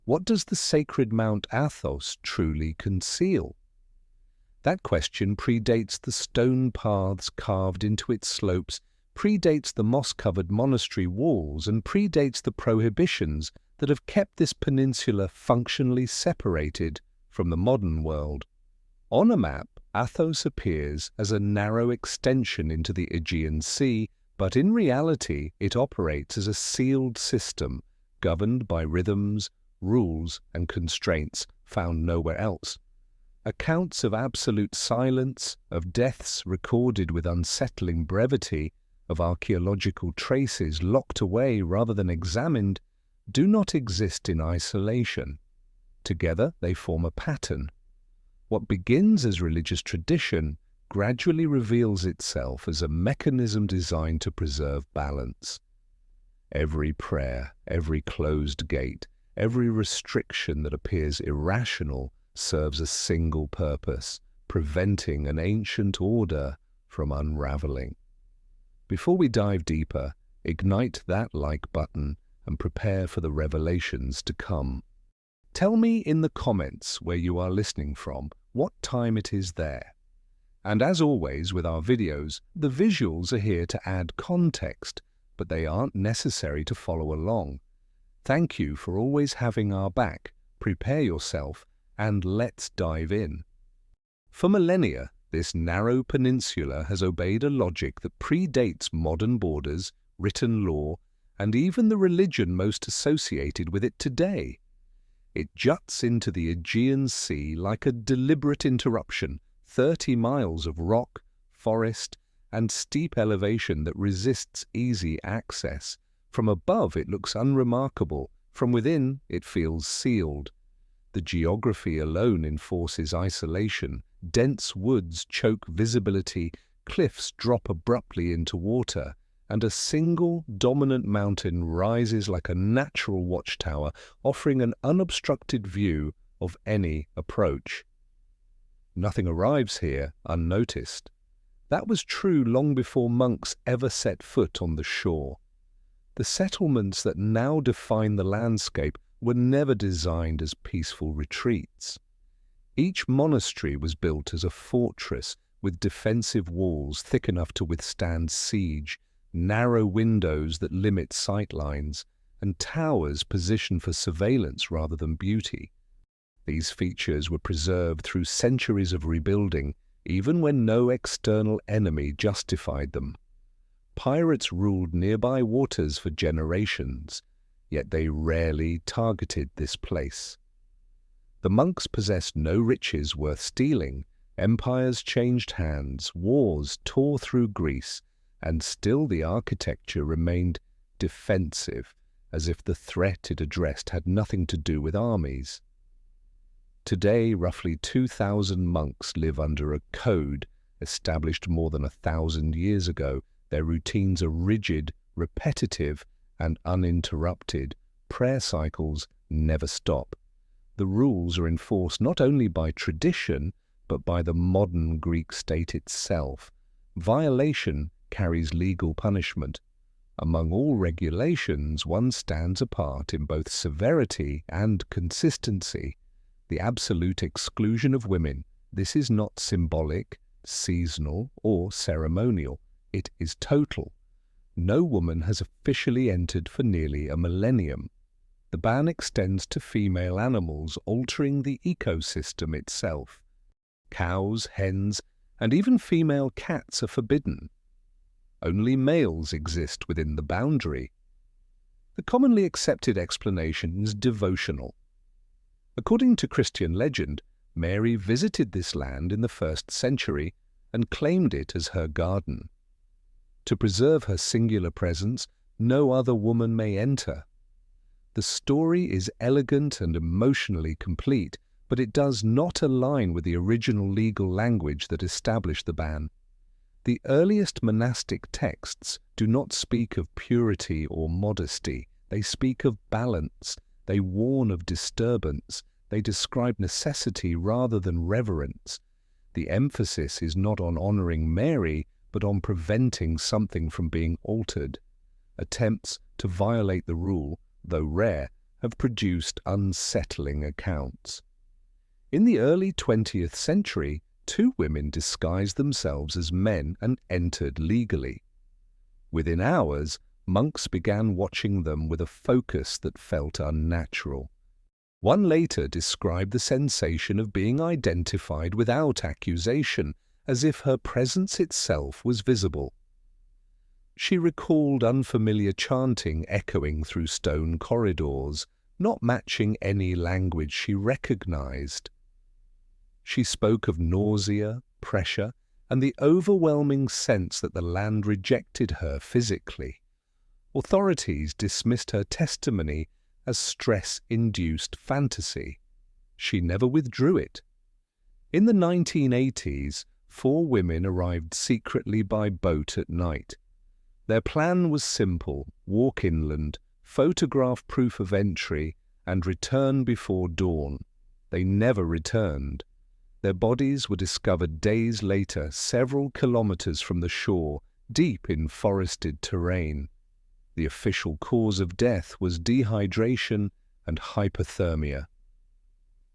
What does the sacred Mount Athos truly conceal? That question predates the stone paths carved into its slopes, predates the moss-covered monastery walls, and predates the prohibitions that have kept this peninsula functionally separated from the modern world. On a map, Athos appears as a narrow extension into the Aegean Sea, but in reality it operates as a sealed system, governed by rhythms, rules, and constraints found nowhere else. Accounts of absolute silence, of deaths recorded with unsettling brevity, of archaeological traces locked away rather than examined, do not exist in isolation. Together they form a pattern. What begins as religious tradition gradually reveals itself as a mechanism designed to preserve balance. Every prayer, every closed gate, every restriction that appears irrational serves a single purpose, preventing an ancient order from unraveling. Before we dive deeper, ignite that like button and prepare for the revelations to come. Tell me in the comments where you are listening from, what time it is there. And as always with our videos, the visuals are here to add context, but they aren't necessary to follow along. Thank you for always having our back. Prepare yourself and let's dive in. For millennia, this narrow peninsula has obeyed a logic that predates modern borders, written law, and even the religion most associated with it today. It juts into the Aegean Sea like a deliberate interruption, 30 miles of rock, forest, and steep elevation that resists easy access. From above it looks unremarkable, from within it feels sealed. The geography alone enforces isolation. Dense woods choke visibility, cliffs drop abruptly into water, and a single dominant mountain rises like a natural watchtower, offering an unobstructed view of any approach. Nothing arrives here unnoticed. That was true long before monks ever set foot on the shore. The settlements that now define the landscape were never designed as peaceful retreats. Each monastery was built as a fortress with defensive walls thick enough to withstand siege, narrow windows that limit sightlines, and towers positioned for surveillance rather than beauty. These features were preserved through centuries of rebuilding, even when no external enemy justified them. Pirates ruled nearby waters for generations, yet they rarely targeted this place. The monks possessed no riches worth stealing. Empires changed hands, wars tore through Greece, and still the architecture remained defensive, as if the threat it addressed had nothing to do with armies. Today, roughly 2,000 monks live under a code established more than 1,000 years ago. Their routines are rigid, repetitive, and uninterrupted. Prayer cycles never stop. The rules are enforced not only by tradition, but by the modern Greek state itself. Violation carries legal punishment. Among all regulations, one stands apart in both severity and consistency. The absolute exclusion of women. This is not symbolic, seasonal, or ceremonial. It is total. No woman has officially entered for nearly a millennium. The ban extends to female animals, altering the ecosystem itself. Cows, hens, and even female cats are forbidden. Only males exist within the boundary. The commonly accepted explanation is devotional. According to Christian legend, Mary visited this land in the 1st century and claimed it as her garden. To preserve her singular presence, no other woman may enter. The story is elegant and emotionally complete, but it does not align with the original legal language that established the ban. The earliest monastic texts do not speak of purity or modesty. They speak of balance. They warn of disturbance. They describe necessity rather than reverence. The emphasis is not on honoring Mary, but on preventing something from being altered. Attempts to violate the rule, though rare, have produced unsettling accounts. In the early 20th century, 2 women disguised themselves as men and entered legally. Within hours, monks began watching them with a focus that felt unnatural. One later described the sensation of being identified without accusation, as if her presence itself was visible. She recalled unfamiliar chanting echoing through stone corridors, not matching any language she recognized. She spoke of nausea, pressure, and the overwhelming sense that the land rejected her physically. Authorities dismissed her testimony as stress-induced fantasy. She never withdrew it. In the 1980s, 4 women arrived secretly by boat at night. Their plan was simple: walk inland, photograph proof of entry, and return before dawn. They never returned. Their bodies were discovered days later, several kilometers from the shore, deep in forested terrain. The official cause of death was dehydration and hypothermia.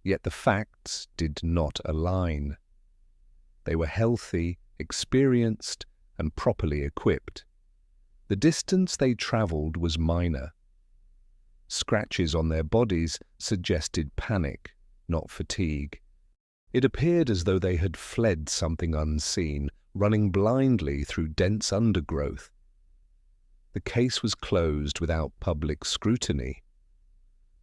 Yet the facts did not align. They were healthy, experienced, and properly equipped. The distance they traveled was minor. Scratches on their bodies suggested panic, not fatigue. It appeared as though they had fled something unseen, running blindly through dense undergrowth. The case was closed without public scrutiny.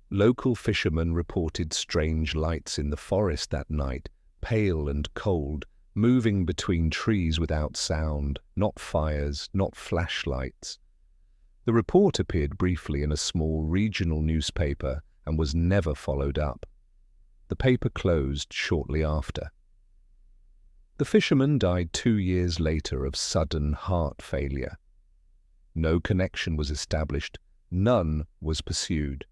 Local fishermen reported strange lights in the forest that night, pale and cold, moving between trees without sound, not fires, not flashlights. The report appeared briefly in a small regional newspaper and was never followed up. The paper closed shortly after. The fisherman died 2 years later of sudden heart failure. No connection was established, none was pursued.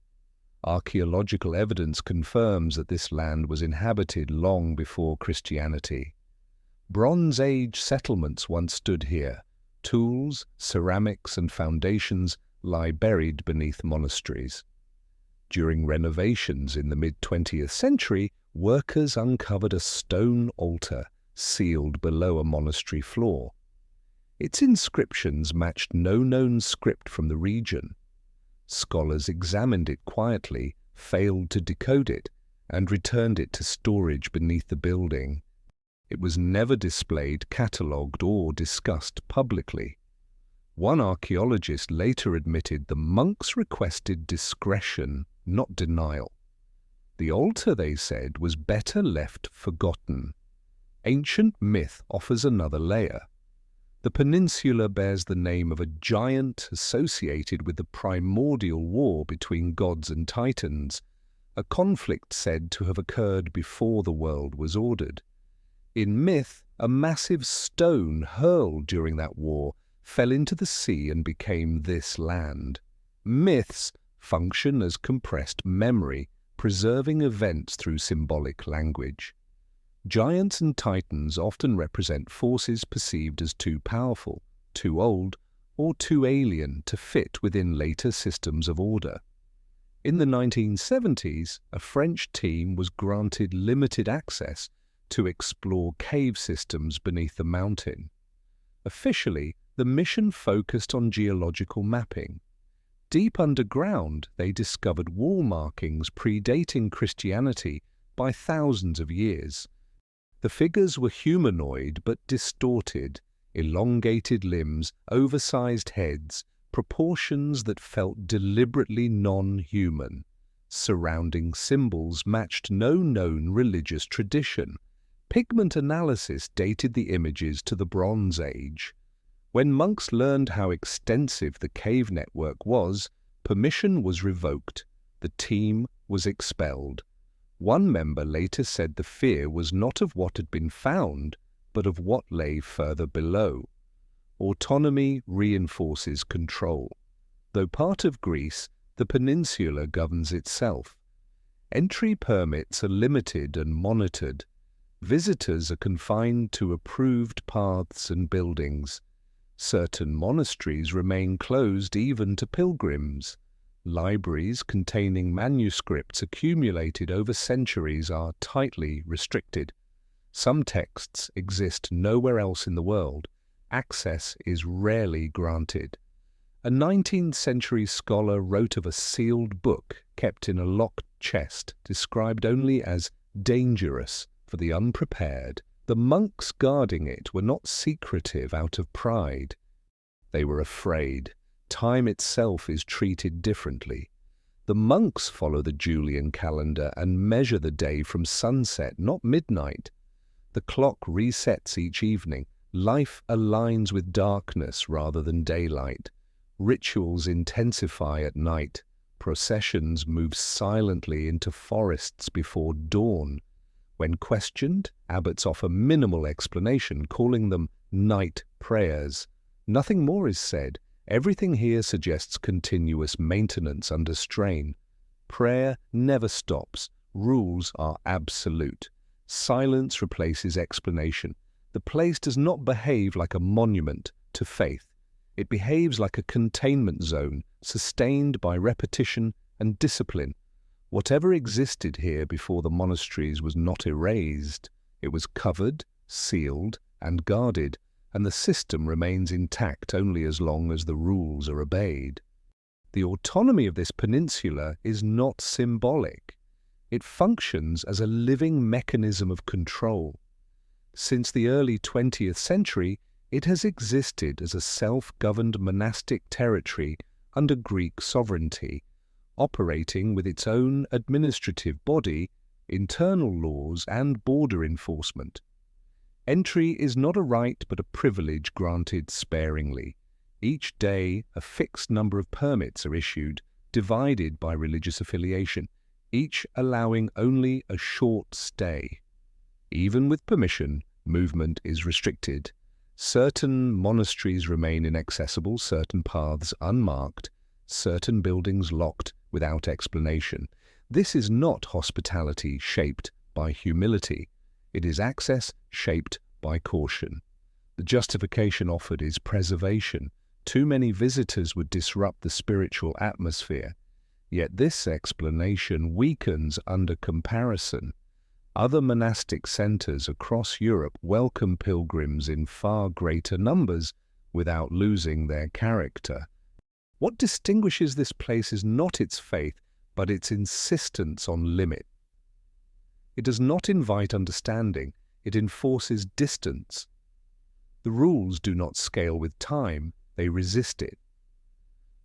Archaeological evidence confirms that this land was inhabited long before Christianity. Bronze Age settlements once stood here. Tools, ceramics, and foundations lie buried beneath monasteries. During renovations in the mid-20th century, workers uncovered a stone altar sealed below a monastery floor. Its inscriptions matched no known script from the region. Scholars examined it quietly, failed to decode it, and returned it to storage beneath the building. It was never displayed, catalogued, or discussed publicly. One archaeologist later admitted the monks requested discretion, not denial. The altar, they said, was better left forgotten. Ancient myth offers another layer. The peninsula bears the name of a giant associated with the primordial war between gods and titans, a conflict said to have occurred before the world was ordered. In myth, a massive stone hurled during that war fell into the sea and became this land. Myths function as compressed memory, preserving events through symbolic language. Giants and titans often represent forces perceived as too powerful, too old, or too alien to fit within later systems of order. In the 1970s, a French team was granted limited access to explore cave systems beneath the mountain. Officially, the mission focused on geological mapping. Deep underground, they discovered wall markings predating Christianity by thousands of years. The figures were humanoid but distorted, elongated limbs, oversized heads, proportions that felt deliberately non-human. Surrounding symbols matched no known religious tradition. Pigment analysis dated the images to the Bronze Age. When monks learned how extensive the cave network was, permission was revoked. The team was expelled. One member later said the fear was not of what had been found, but of what lay further below. Autonomy reinforces control. Though part of Greece, the peninsula governs itself. Entry permits are limited and monitored. Visitors are confined to approved paths and buildings. Certain monasteries remain closed even to pilgrims. Libraries containing manuscripts accumulated over centuries are tightly restricted. Some texts exist nowhere else in the world. Access is rarely granted. A 19th century scholar wrote of a sealed book kept in a locked chest, described only as dangerous for the unprepared. The monks guarding it were not secretive out of pride. They were afraid. Time itself is treated differently. The monks follow the Julian calendar and measure the day from sunset, not midnight. The clock resets each evening. Life aligns with darkness rather than daylight. Rituals intensify at night. Processions move silently into forests before dawn. When questioned, abbots offer minimal explanation, calling them night prayers. Nothing more is said. Everything here suggests continuous maintenance under strain. Prayer never stops. Rules are absolute. Silence replaces explanation. The place does not behave like a monument to faith. It behaves like a containment zone, sustained by repetition and discipline. Whatever existed here before the monasteries was not erased. It was covered, sealed, and guarded, and the system remains intact only as long as the rules are obeyed. The autonomy of this peninsula is not symbolic. It functions as a living mechanism of control. Since the early 20th century, it has existed as a self-governed monastic territory under Greek sovereignty, operating with its own administrative body, internal laws, and border enforcement. Entry is not a right but a privilege granted sparingly. Each day, a fixed number of permits are issued, divided by religious affiliation, each allowing only a short stay. Even with permission, movement is restricted. Certain monasteries remain inaccessible, certain paths unmarked, certain buildings locked without explanation. This is not hospitality shaped by humility. It is access shaped by caution. The justification offered is preservation. Too many visitors would disrupt the spiritual atmosphere. Yet this explanation weakens under comparison. Other monastic centers across Europe welcome pilgrims in far greater numbers without losing their character. What distinguishes this place is not its faith, but its insistence on limit. It does not invite understanding, it enforces distance. The rules do not scale with time, they resist it.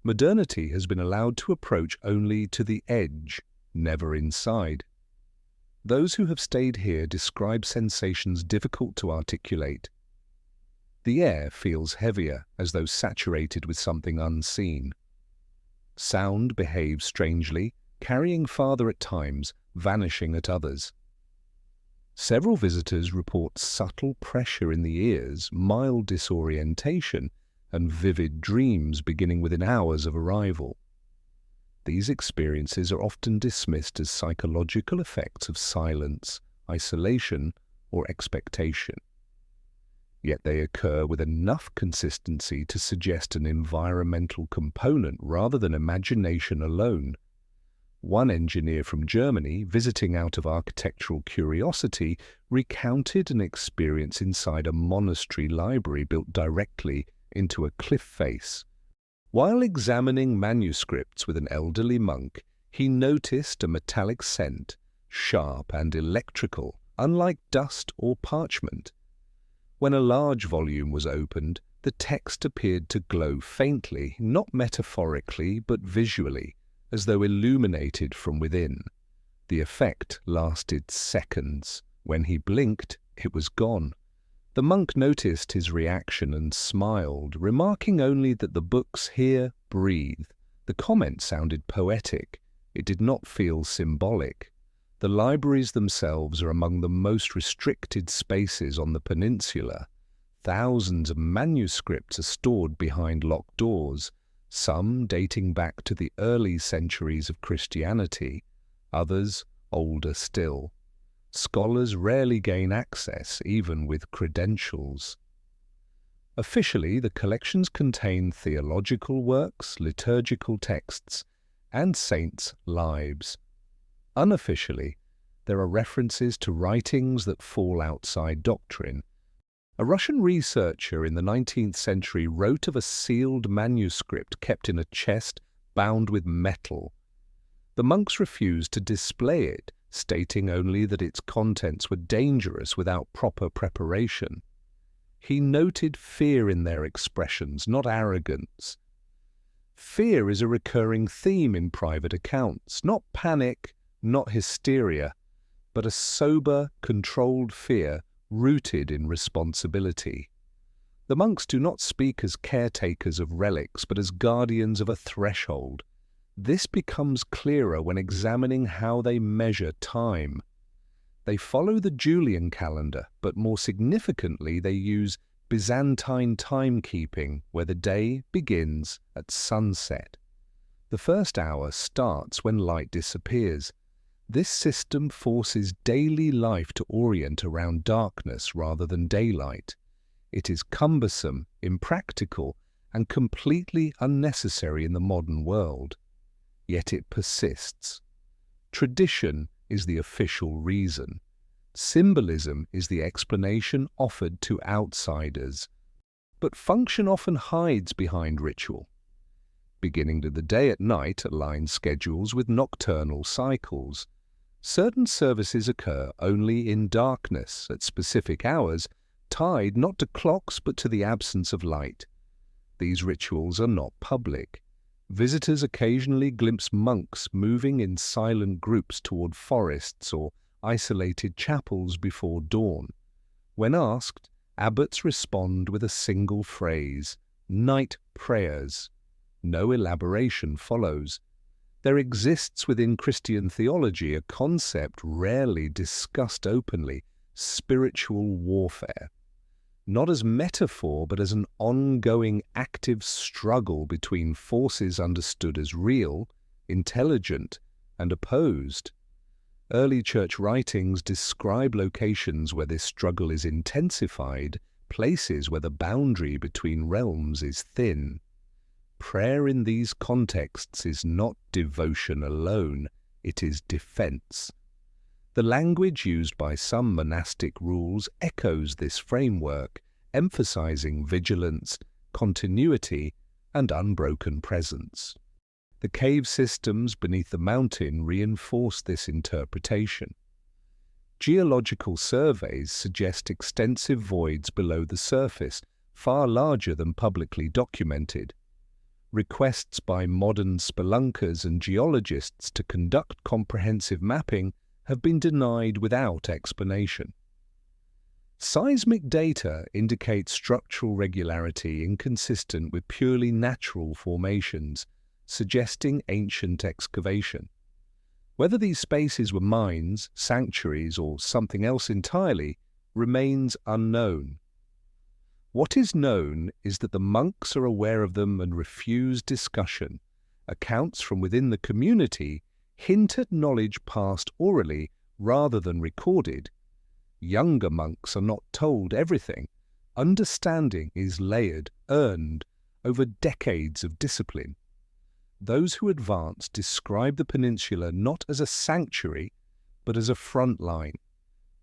Modernity has been allowed to approach only to the edge, never inside. Those who have stayed here describe sensations difficult to articulate. The air feels heavier, as though saturated with something unseen. Sound behaves strangely, carrying farther at times, vanishing at others. Several visitors report subtle pressure in the ears, mild disorientation, and vivid dreams beginning within hours of arrival. These experiences are often dismissed as psychological effects of silence, isolation, or expectation. Yet they occur with enough consistency to suggest an environmental component rather than imagination alone. One engineer from Germany, visiting out of architectural curiosity, recounted an experience inside a monastery library built directly into a cliff face. While examining manuscripts with an elderly monk, he noticed a metallic scent, sharp and electrical, unlike dust or parchment. When a large volume was opened, the text appeared to glow faintly, not metaphorically but visually, as though illuminated from within. The effect lasted seconds. When he blinked, it was gone. The monk noticed his reaction and smiled, remarking only that the books here breathe. The comment sounded poetic. It did not feel symbolic. The libraries themselves are among the most restricted spaces on the peninsula. Thousands of manuscripts are stored behind locked doors, some dating back to the early centuries of Christianity, others older still. Scholars rarely gain access, even with credentials. Officially, the collections contain theological works, liturgical texts, and saints' lives. Unofficially, there are references to writings that fall outside doctrine. A Russian researcher in the 19th century wrote of a sealed manuscript kept in a chest bound with metal. The monks refused to display it, stating only that its contents were dangerous without proper preparation. He noted fear in their expressions, not arrogance. Fear is a recurring theme in private accounts, not panic, not hysteria, but a sober, controlled fear rooted in responsibility. The monks do not speak as caretakers of relics, but as guardians of a threshold. This becomes clearer when examining how they measure time. They follow the Julian calendar, but more significantly they use Byzantine timekeeping, where the day begins at sunset. The first hour starts when light disappears. This system forces daily life to orient around darkness rather than daylight. It is cumbersome, impractical, and completely unnecessary in the modern world. Yet it persists. Tradition is the official reason. Symbolism is the explanation offered to outsiders. But function often hides behind ritual. Beginning of the day at night aligns schedules with nocturnal cycles. Certain services occur only in darkness at specific hours, tied not to clocks but to the absence of light. These rituals are not public. Visitors occasionally glimpse monks moving in silent groups toward forests or isolated chapels before dawn. When asked, abbots respond with a single phrase, "night prayers." No elaboration follows. There exists within Christian theology a concept rarely discussed openly: spiritual warfare. Not as metaphor, but as an ongoing active struggle between forces understood as real, intelligent, and opposed. Early church writings describe locations where this struggle is intensified, places where the boundary between realms is thin. Prayer in these contexts is not devotion alone, it is defense. The language used by some monastic rules echoes this framework, emphasizing vigilance, continuity, and unbroken presence. The cave systems beneath the mountain reinforce this interpretation. Geological surveys suggest extensive voids below the surface, far larger than publicly documented. Requests by modern spelunkers and geologists to conduct comprehensive mapping have been denied without explanation. Seismic data indicate structural regularity inconsistent with purely natural formations, suggesting ancient excavation. Whether these spaces were mines, sanctuaries, or something else entirely remains unknown. What is known is that the monks are aware of them and refuse discussion. Accounts from within the community hint at knowledge passed orally rather than recorded. Younger monks are not told everything. Understanding is layered, earned, over decades of discipline. Those who advance describe the peninsula not as a sanctuary, but as a front line.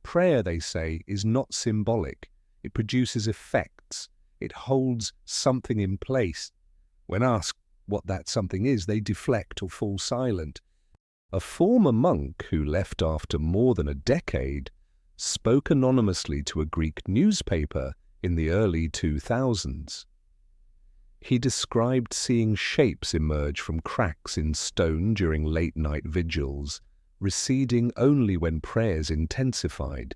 Prayer, they say, is not symbolic. It produces effects. It holds something in place. When asked what that something is, they deflect or fall silent. A former monk who left after more than a decade spoke anonymously to a Greek newspaper in the early 2000s. He described seeing shapes emerge from cracks in stone during late-night vigils, receding only when prayers intensified.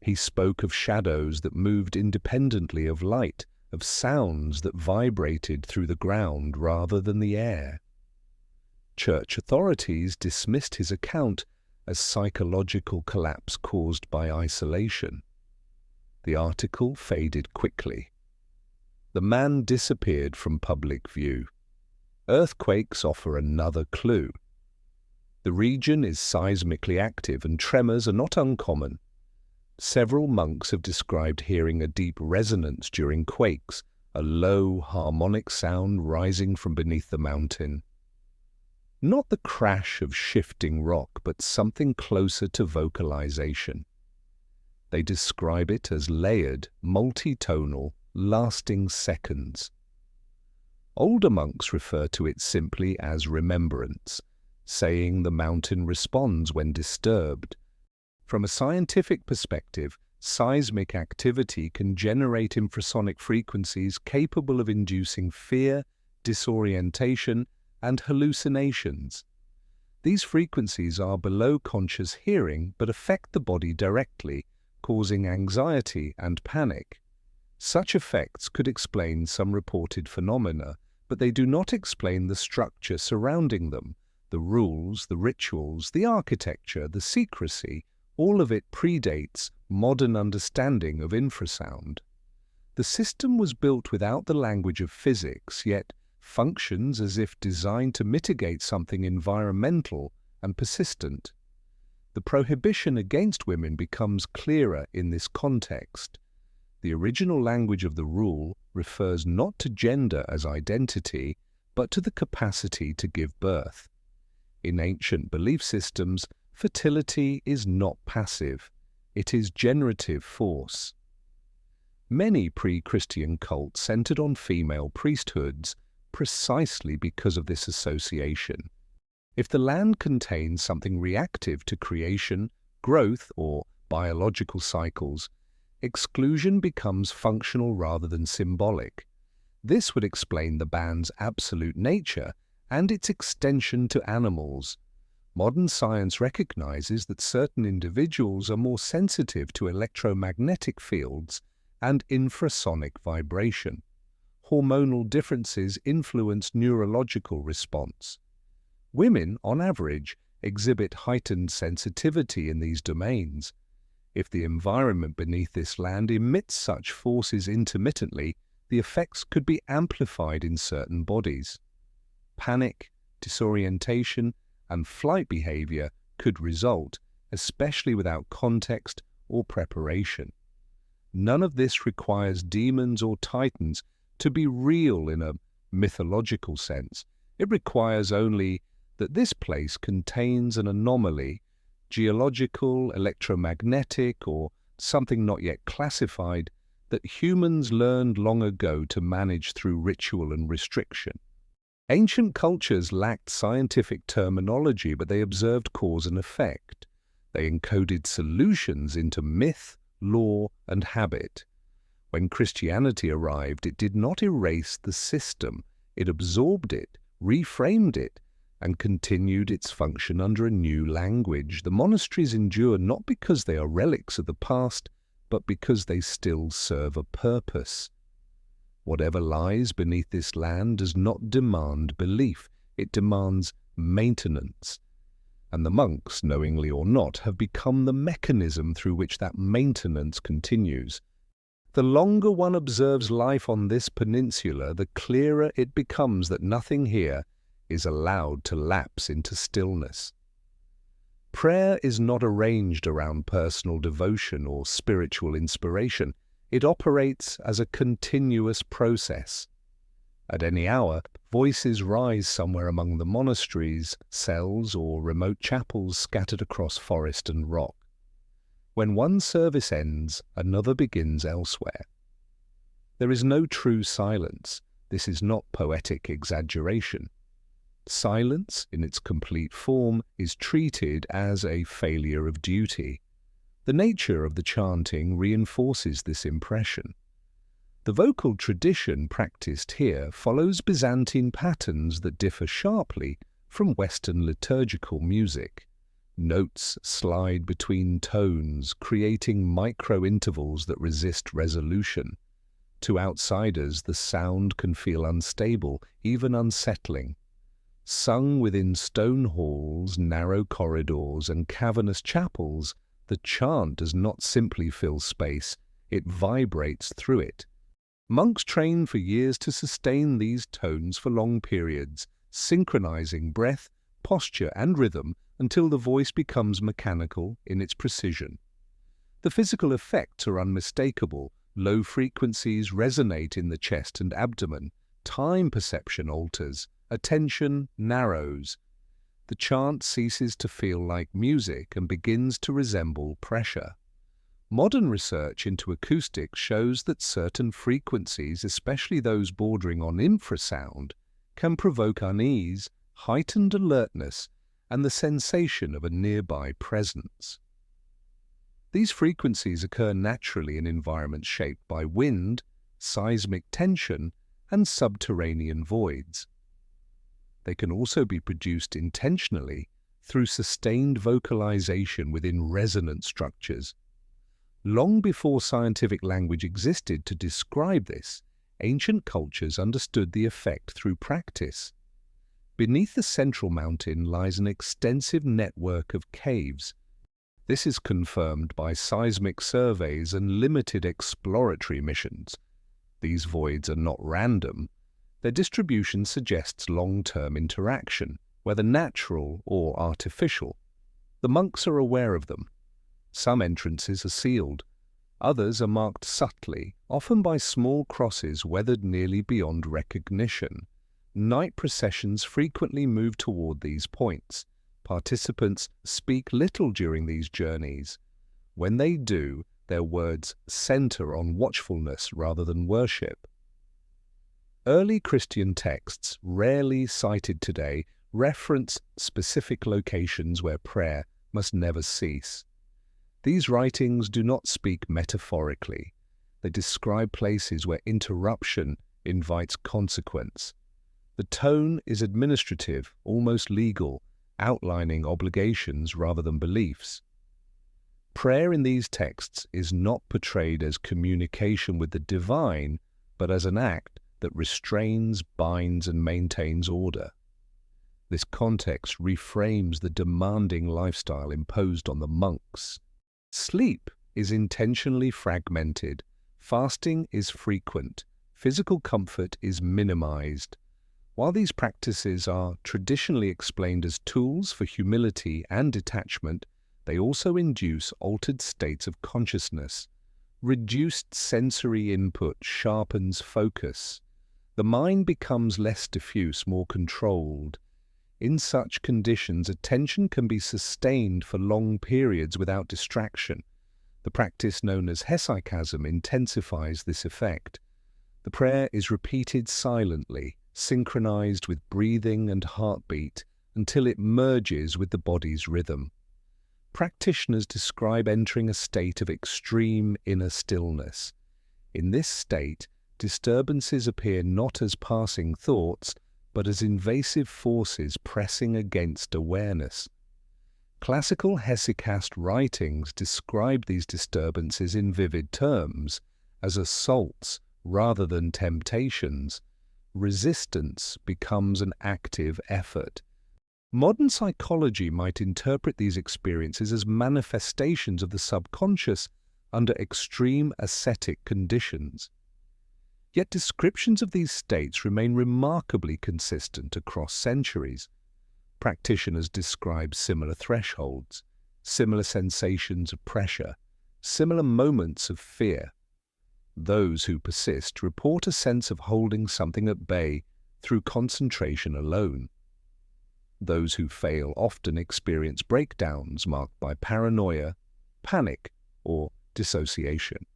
He spoke of shadows that moved independently of light, of sounds that vibrated through the ground rather than the air. Church authorities dismissed his account as psychological collapse caused by isolation. The article faded quickly. The man disappeared from public view. Earthquakes offer another clue. The region is seismically active and tremors are not uncommon. Several monks have described hearing a deep resonance during quakes, a low, harmonic sound rising from beneath the mountain. Not the crash of shifting rock, but something closer to vocalization. They describe it as layered, multitonal, lasting seconds. Older monks refer to it simply as remembrance, saying the mountain responds when disturbed. From a scientific perspective, seismic activity can generate infrasonic frequencies capable of inducing fear, disorientation, and hallucinations. These frequencies are below conscious hearing but affect the body directly, causing anxiety and panic. Such effects could explain some reported phenomena, but they do not explain the structure surrounding them, the rules, the rituals, the architecture, the secrecy. All of it predates modern understanding of infrasound. The system was built without the language of physics, yet functions as if designed to mitigate something environmental and persistent. The prohibition against women becomes clearer in this context. The original language of the rule refers not to gender as identity, but to the capacity to give birth. In ancient belief systems, fertility is not passive, it is generative force. Many pre-Christian cults centered on female priesthoods precisely because of this association. If the land contains something reactive to creation, growth, or biological cycles, exclusion becomes functional rather than symbolic. This would explain the ban's absolute nature and its extension to animals. Modern science recognizes that certain individuals are more sensitive to electromagnetic fields and infrasonic vibration. Hormonal differences influence neurological response. Women, on average, exhibit heightened sensitivity in these domains. If the environment beneath this land emits such forces intermittently, the effects could be amplified in certain bodies. Panic, disorientation, and flight behavior could result, especially without context or preparation. None of this requires demons or titans to be real in a mythological sense. It requires only that this place contains an anomaly, geological, electromagnetic, or something not yet classified, that humans learned long ago to manage through ritual and restriction. Ancient cultures lacked scientific terminology, but they observed cause and effect. They encoded solutions into myth, law, and habit. When Christianity arrived, it did not erase the system. It absorbed it, reframed it, and continued its function under a new language. The monasteries endure not because they are relics of the past, but because they still serve a purpose. Whatever lies beneath this land does not demand belief, it demands maintenance. And the monks, knowingly or not, have become the mechanism through which that maintenance continues. The longer one observes life on this peninsula, the clearer it becomes that nothing here is allowed to lapse into stillness. Prayer is not arranged around personal devotion or spiritual inspiration. It operates as a continuous process. At any hour, voices rise somewhere among the monasteries, cells, or remote chapels scattered across forest and rock. When one service ends, another begins elsewhere. There is no true silence. This is not poetic exaggeration. Silence, in its complete form, is treated as a failure of duty. The nature of the chanting reinforces this impression. The vocal tradition practiced here follows Byzantine patterns that differ sharply from Western liturgical music. Notes slide between tones, creating micro-intervals that resist resolution. To outsiders, the sound can feel unstable, even unsettling. Sung within stone halls, narrow corridors, and cavernous chapels, the chant does not simply fill space, it vibrates through it. Monks train for years to sustain these tones for long periods, synchronizing breath, posture, and rhythm until the voice becomes mechanical in its precision. The physical effects are unmistakable. Low frequencies resonate in the chest and abdomen. Time perception alters. Attention narrows. the chant ceases to feel like music and begins to resemble pressure. Modern research into acoustics shows that certain frequencies, especially those bordering on infrasound, can provoke unease, heightened alertness, and the sensation of a nearby presence. These frequencies occur naturally in environments shaped by wind, seismic tension, and subterranean voids. They can also be produced intentionally through sustained vocalization within resonant structures. Long before scientific language existed to describe this, ancient cultures understood the effect through practice. Beneath the central mountain lies an extensive network of caves. This is confirmed by seismic surveys and limited exploratory missions. These voids are not random. Their distribution suggests long-term interaction, whether natural or artificial. The monks are aware of them. Some entrances are sealed. Others are marked subtly, often by small crosses weathered nearly beyond recognition. Night processions frequently move toward these points. Participants speak little during these journeys. When they do, their words center on watchfulness rather than worship. Early Christian texts, rarely cited today, reference specific locations where prayer must never cease. These writings do not speak metaphorically. They describe places where interruption invites consequence. The tone is administrative, almost legal, outlining obligations rather than beliefs. Prayer in these texts is not portrayed as communication with the divine, but as an act that restrains, binds, and maintains order. This context reframes the demanding lifestyle imposed on the monks. Sleep is intentionally fragmented, fasting is frequent, physical comfort is minimized. While these practices are traditionally explained as tools for humility and detachment, they also induce altered states of consciousness. Reduced sensory input sharpens focus. The mind becomes less diffuse, more controlled. In such conditions, attention can be sustained for long periods without distraction. The practice known as hesychasm intensifies this effect. The prayer is repeated silently, synchronized with breathing and heartbeat, until it merges with the body's rhythm. Practitioners describe entering a state of extreme inner stillness. In this state, disturbances appear not as passing thoughts, but as invasive forces pressing against awareness. Classical hesychast writings describe these disturbances in vivid terms, as assaults rather than temptations. Resistance becomes an active effort. Modern psychology might interpret these experiences as manifestations of the subconscious under extreme ascetic conditions. Yet descriptions of these states remain remarkably consistent across centuries. Practitioners describe similar thresholds, similar sensations of pressure, similar moments of fear. Those who persist report a sense of holding something at bay through concentration alone. Those who fail often experience breakdowns marked by paranoia, panic, or dissociation.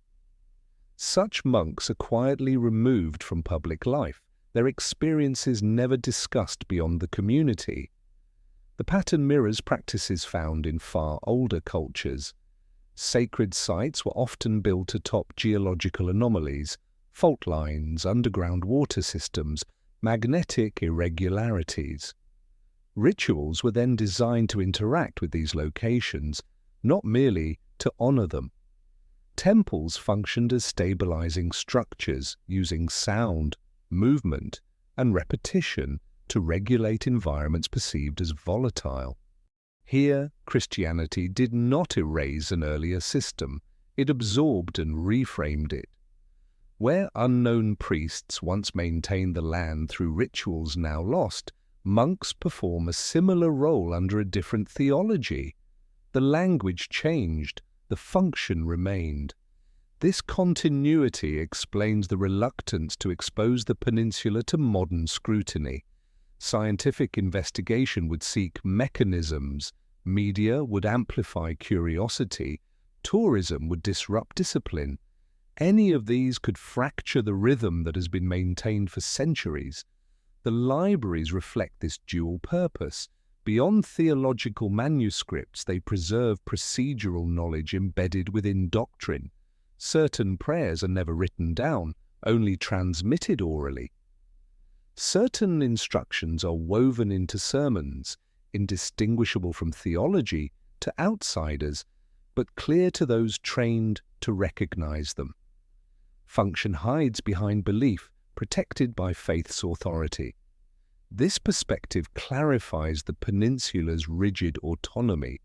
Such monks are quietly removed from public life, their experiences never discussed beyond the community. The pattern mirrors practices found in far older cultures. Sacred sites were often built atop geological anomalies, fault lines, underground water systems, magnetic irregularities. Rituals were then designed to interact with these locations, not merely to honor them. Temples functioned as stabilizing structures, using sound, movement, and repetition to regulate environments perceived as volatile. Here, Christianity did not erase an earlier system, it absorbed and reframed it. Where unknown priests once maintained the land through rituals now lost, monks perform a similar role under a different theology. The language changed, the function remained. This continuity explains the reluctance to expose the peninsula to modern scrutiny. Scientific investigation would seek mechanisms, media would amplify curiosity, tourism would disrupt discipline. Any of these could fracture the rhythm that has been maintained for centuries. The libraries reflect this dual purpose. Beyond theological manuscripts, they preserve procedural knowledge embedded within doctrine. Certain prayers are never written down, only transmitted orally. Certain instructions are woven into sermons, indistinguishable from theology to outsiders, but clear to those trained to recognize them. Function hides behind belief, protected by faith's authority. This perspective clarifies the peninsula's rigid autonomy.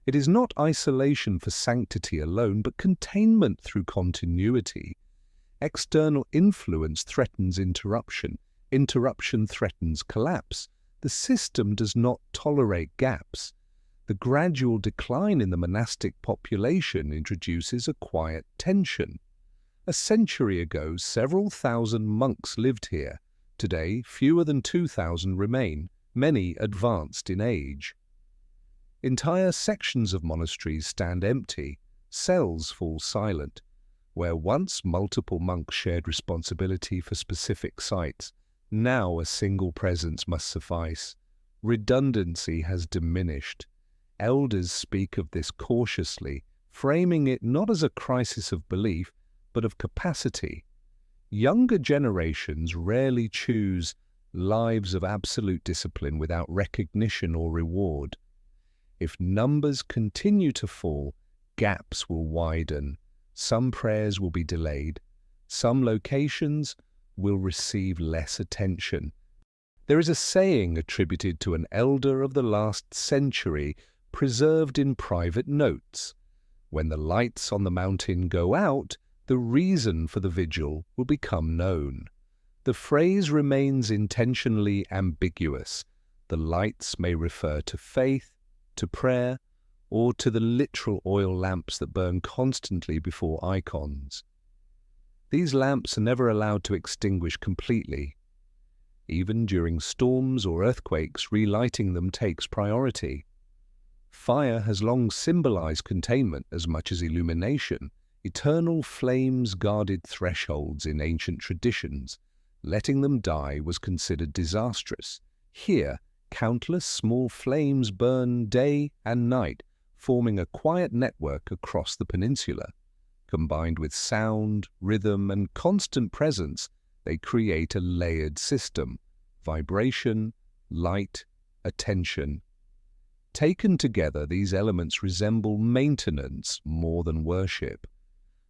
It is not isolation for sanctity alone, but containment through continuity. External influence threatens interruption. Interruption threatens collapse. The system does not tolerate gaps. The gradual decline in the monastic population introduces a quiet tension. A century ago, several thousand monks lived here. Today, fewer than 2,000 remain, many advanced in age. Entire sections of monasteries stand empty, cells fall silent. Where once multiple monks shared responsibility for specific sites, now a single presence must suffice. Redundancy has diminished. Elders speak of this cautiously, framing it not as a crisis of belief, but of capacity. Younger generations rarely choose lives of absolute discipline without recognition or reward. If numbers continue to fall, gaps will widen. Some prayers will be delayed. Some locations will receive less attention. There is a saying attributed to an elder of the last century, preserved in private notes. When the lights on the mountain go out, the reason for the vigil will become known. The phrase remains intentionally ambiguous. The lights may refer to faith, to prayer, or to the literal oil lamps that burn constantly before icons. These lamps are never allowed to extinguish completely. Even during storms or earthquakes, relighting them takes priority. Fire has long symbolized containment as much as illumination. Eternal flames guarded thresholds in ancient traditions. Letting them die was considered disastrous. Here, countless small flames burn day and night, forming a quiet network across the peninsula. Combined with sound, rhythm, and constant presence, they create a layered system: vibration, light, attention. Taken together, these elements resemble maintenance more than worship,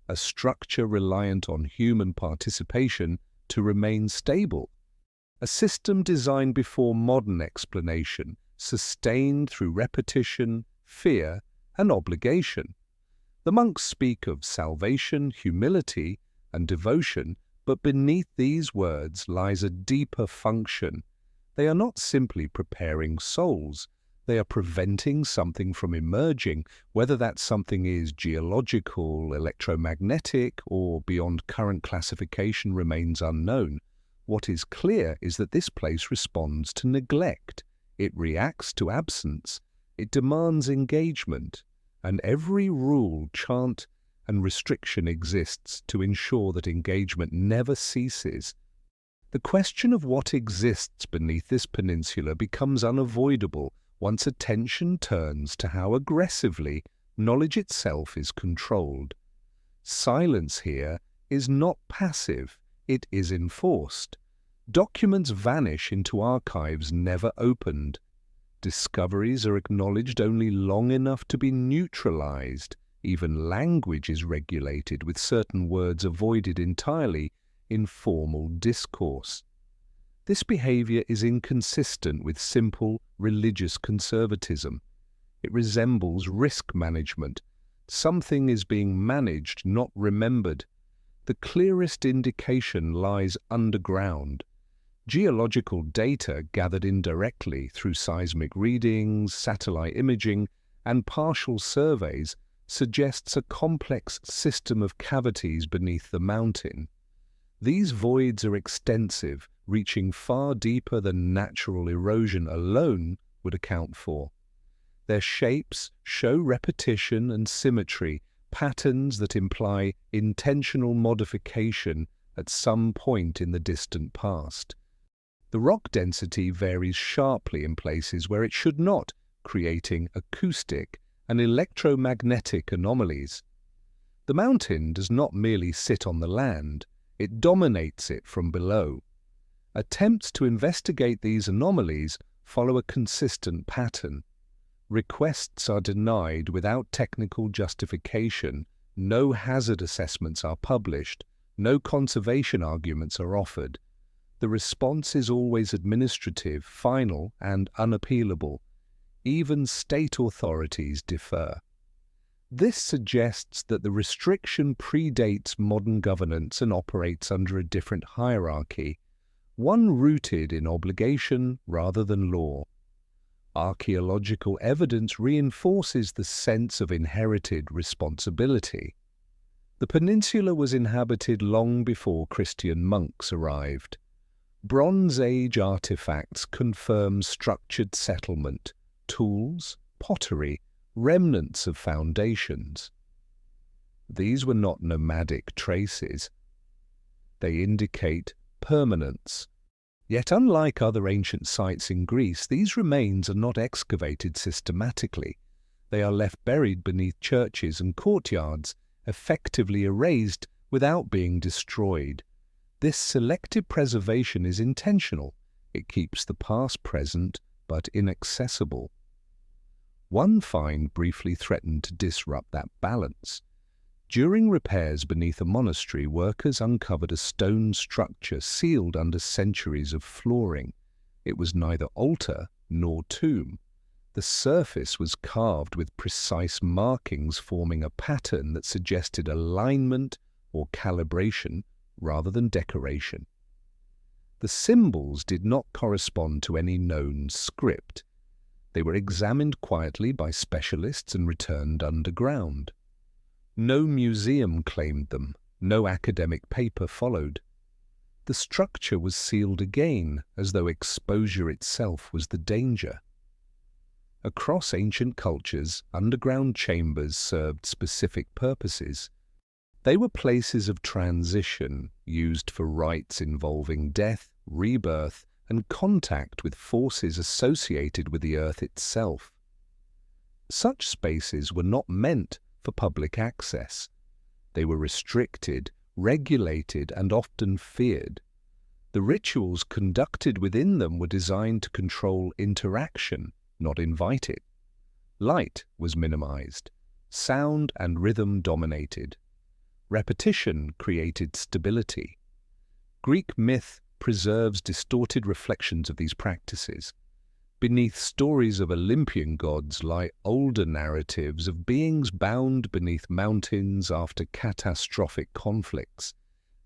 a structure reliant on human participation to remain stable, a system designed before modern explanation, sustained through repetition, fear, and obligation. The monks speak of salvation, humility, and devotion, but beneath these words lies a deeper function. They are not simply preparing souls. They are preventing something from emerging, whether that something is geological, electromagnetic, or beyond current classification remains unknown. What is clear is that this place responds to neglect. It reacts to absence. It demands engagement. And every rule, chant, and restriction exists to ensure that engagement never ceases. The question of what exists beneath this peninsula becomes unavoidable once attention turns to how aggressively knowledge itself is controlled. Silence here is not passive, it is enforced. Documents vanish into archives never opened. Discoveries are acknowledged only long enough to be neutralized. Even language is regulated, with certain words avoided entirely in formal discourse. This behavior is inconsistent with simple religious conservatism. It resembles risk management. Something is being managed, not remembered. The clearest indication lies underground. Geological data gathered indirectly through seismic readings, satellite imaging, and partial surveys suggests a complex system of cavities beneath the mountain. These voids are extensive, reaching far deeper than natural erosion alone would account for. Their shapes show repetition and symmetry, patterns that imply intentional modification at some point in the distant past. The rock density varies sharply in places where it should not, creating acoustic and electromagnetic anomalies. The mountain does not merely sit on the land, it dominates it from below. Attempts to investigate these anomalies follow a consistent pattern. Requests are denied without technical justification, no hazard assessments are published, no conservation arguments are offered. The response is always administrative, final, and unappealable. Even state authorities differ. This suggests that the restriction predates modern governance and operates under a different hierarchy, one rooted in obligation rather than law. Archaeological evidence reinforces the sense of inherited responsibility. The peninsula was inhabited long before Christian monks arrived. Bronze Age artifacts confirm structured settlement, tools, pottery, remnants of foundations. These were not nomadic traces. They indicate permanence. Yet unlike other ancient sites in Greece, these remains are not excavated systematically. They are left buried beneath churches and courtyards, effectively erased without being destroyed. This selective preservation is intentional. It keeps the past present but inaccessible. One find briefly threatened to disrupt that balance. During repairs beneath a monastery, workers uncovered a stone structure sealed under centuries of flooring. It was neither altar nor tomb. The surface was carved with precise markings forming a pattern that suggested alignment or calibration rather than decoration. The symbols did not correspond to any known script. They were examined quietly by specialists and returned underground. No museum claimed them, no academic paper followed. The structure was sealed again, as though exposure itself was the danger. Across ancient cultures, underground chambers served specific purposes. They were places of transition, used for rites involving death, rebirth, and contact with forces associated with the earth itself. Such spaces were not meant for public access. They were restricted, regulated, and often feared. The rituals conducted within them were designed to control interaction, not invite it. Light was minimized. Sound and rhythm dominated. Repetition created stability. Greek myth preserves distorted reflections of these practices. Beneath stories of Olympian gods lie older narratives of beings bound beneath mountains after catastrophic conflicts.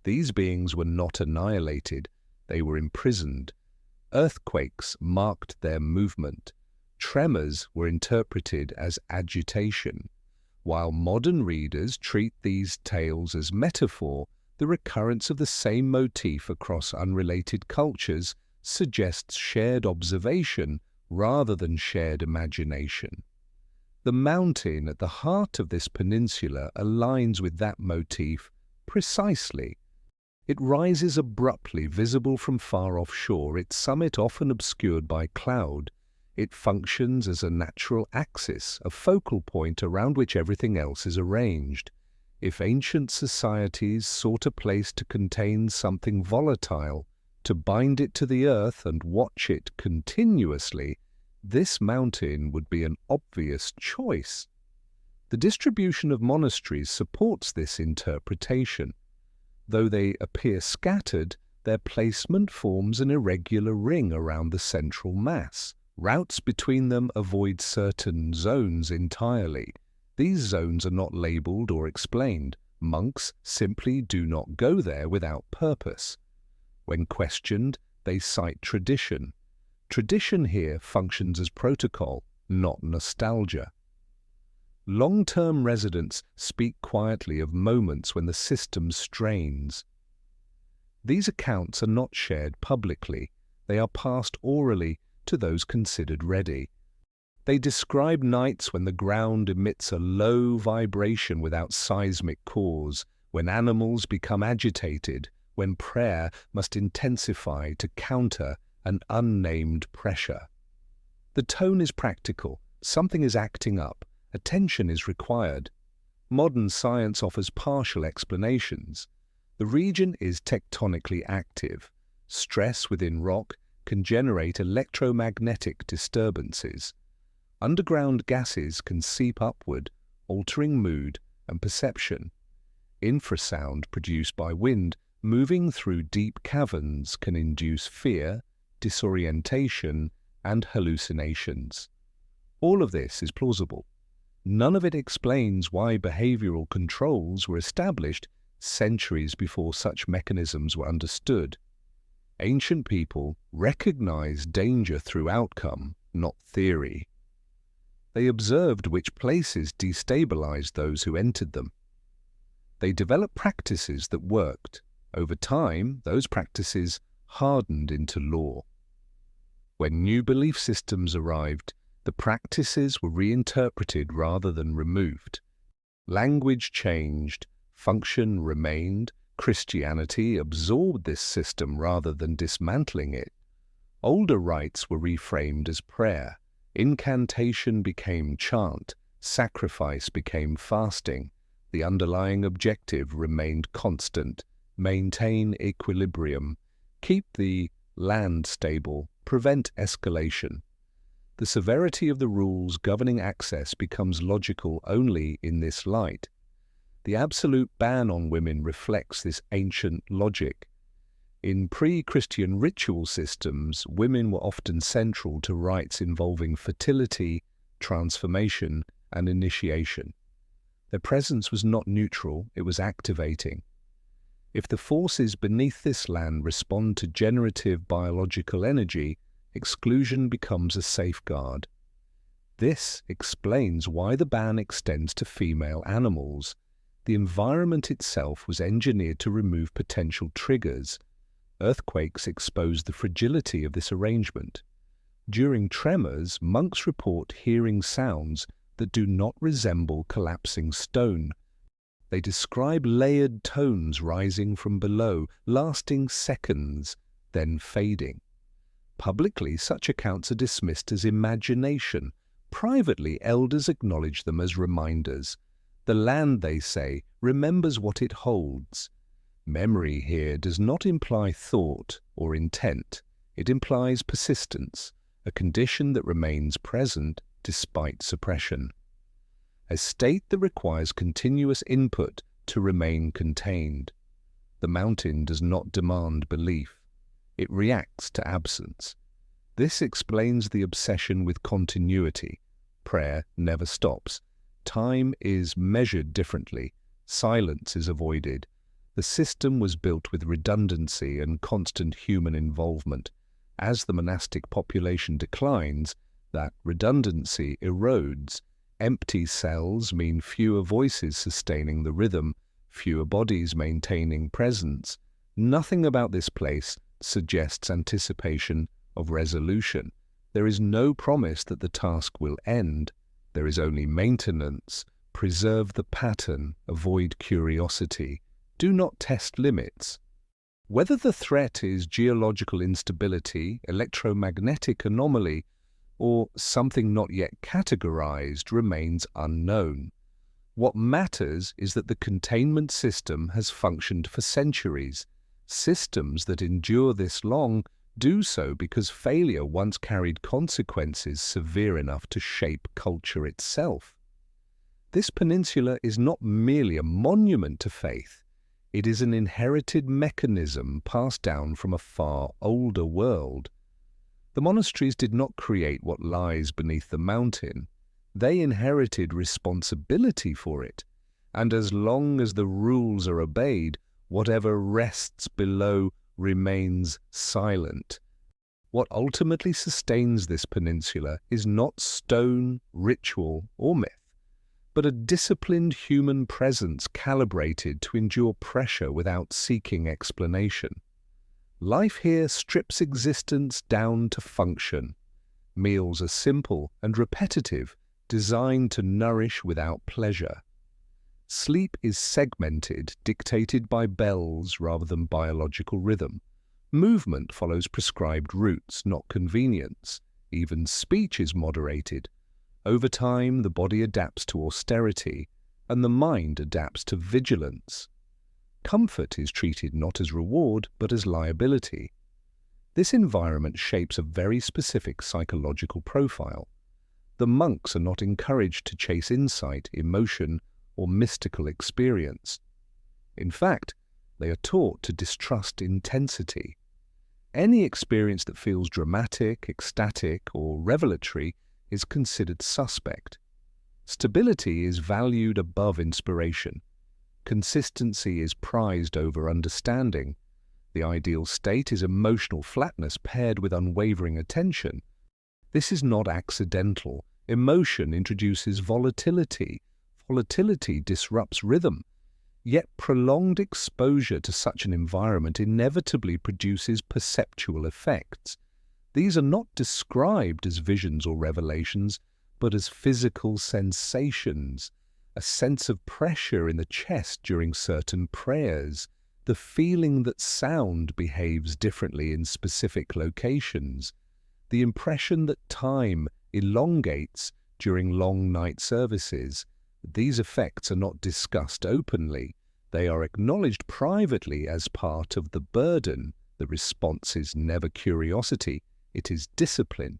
These beings were not annihilated, they were imprisoned. Earthquakes marked their movement. Tremors were interpreted as agitation. While modern readers treat these tales as metaphor, the recurrence of the same motif across unrelated cultures suggests shared observation rather than shared imagination. The mountain at the heart of this peninsula aligns with that motif precisely. It rises abruptly, visible from far offshore, its summit often obscured by cloud. It functions as a natural axis, a focal point around which everything else is arranged. If ancient societies sought a place to contain something volatile, to bind it to the earth and watch it continuously, this mountain would be an obvious choice. The distribution of monasteries supports this interpretation. Though they appear scattered, their placement forms an irregular ring around the central mass. Routes between them avoid certain zones entirely. These zones are not labeled or explained. Monks simply do not go there without purpose. When questioned, they cite tradition. Tradition here functions as protocol, not nostalgia. Long-term residents speak quietly of moments when the system strains. These accounts are not shared publicly. They are passed orally to those considered ready. They describe nights when the ground emits a low vibration without seismic cause, when animals become agitated, when prayer must intensify to counter an unnamed pressure. The tone is practical, something is acting up, attention is required. Modern science offers partial explanations. The region is tectonically active. Stress within rock can generate electromagnetic disturbances. Underground gases can seep upward, altering mood and perception. Infrasound produced by wind moving through deep caverns can induce fear, disorientation, and hallucinations. All of this is plausible. None of it explains why behavioral controls were established centuries before such mechanisms were understood. Ancient people recognized danger through outcome, not theory. They observed which places destabilized those who entered them. They developed practices that worked. Over time, those practices hardened into law. When new belief systems arrived, the practices were reinterpreted rather than removed. Language changed, function remained. Christianity absorbed this system rather than dismantling it. Older rites were reframed as prayer. Incantation became chant. Sacrifice became fasting. The underlying objective remained constant. Maintain equilibrium. Keep the land stable. Prevent escalation. The severity of the rules governing access becomes logical only in this light. The absolute ban on women reflects this ancient logic. In pre-Christian ritual systems, women were often central to rites involving fertility, transformation, and initiation. Their presence was not neutral, it was activating. If the forces beneath this land respond to generative biological energy, exclusion becomes a safeguard. This explains why the ban extends to female animals. The environment itself was engineered to remove potential triggers. Earthquakes exposed the fragility of this arrangement. During tremors, monks report hearing sounds that do not resemble collapsing stone. They describe layered tones rising from below, lasting seconds, then fading. Publicly, such accounts are dismissed as imagination. Privately, elders acknowledge them as reminders. The land, they say, remembers what it holds. Memory here does not imply thought or intent. It implies persistence, a condition that remains present despite suppression. A state that requires continuous input to remain contained. The mountain does not demand belief. It reacts to absence. This explains the obsession with continuity. Prayer never stops. Time is measured differently. Silence is avoided. The system was built with redundancy and constant human involvement. As the monastic population declines, that redundancy erodes. Empty cells mean fewer voices sustaining the rhythm, fewer bodies maintaining presence. Nothing about this place suggests anticipation of resolution. There is no promise that the task will end. There is only maintenance. Preserve the pattern, avoid curiosity. Do not test limits. Whether the threat is geological instability, electromagnetic anomaly, or something not yet categorized remains unknown. What matters is that the containment system has functioned for centuries. Systems that endure this long do so because failure once carried consequences severe enough to shape culture itself. This peninsula is not merely a monument to faith. It is an inherited mechanism passed down from a far older world. The monasteries did not create what lies beneath the mountain. They inherited responsibility for it, and as long as the rules are obeyed, whatever rests below remains silent. What ultimately sustains this peninsula is not stone, ritual, or myth, but a disciplined human presence calibrated to endure pressure without seeking explanation. Life here strips existence down to function. Meals are simple and repetitive, designed to nourish without pleasure. Sleep is segmented, dictated by bells rather than biological rhythm. Movement follows prescribed routes, not convenience. Even speech is moderated. Over time, the body adapts to austerity, and the mind adapts to vigilance. Comfort is treated not as reward, but as liability. This environment shapes a very specific psychological profile. The monks are not encouraged to chase insight, emotion, or mystical experience. In fact, they are taught to distrust intensity. Any experience that feels dramatic, ecstatic, or revelatory is considered suspect. Stability is valued above inspiration. Consistency is prized over understanding. The ideal state is emotional flatness paired with unwavering attention. This is not accidental. Emotion introduces volatility. Volatility disrupts rhythm. Yet prolonged exposure to such an environment inevitably produces perceptual effects. These are not described as visions or revelations, but as physical sensations. A sense of pressure in the chest during certain prayers, the feeling that sound behaves differently in specific locations, the impression that time elongates during long night services. These effects are not discussed openly. They are acknowledged privately as part of the burden. The response is never curiosity, it is discipline.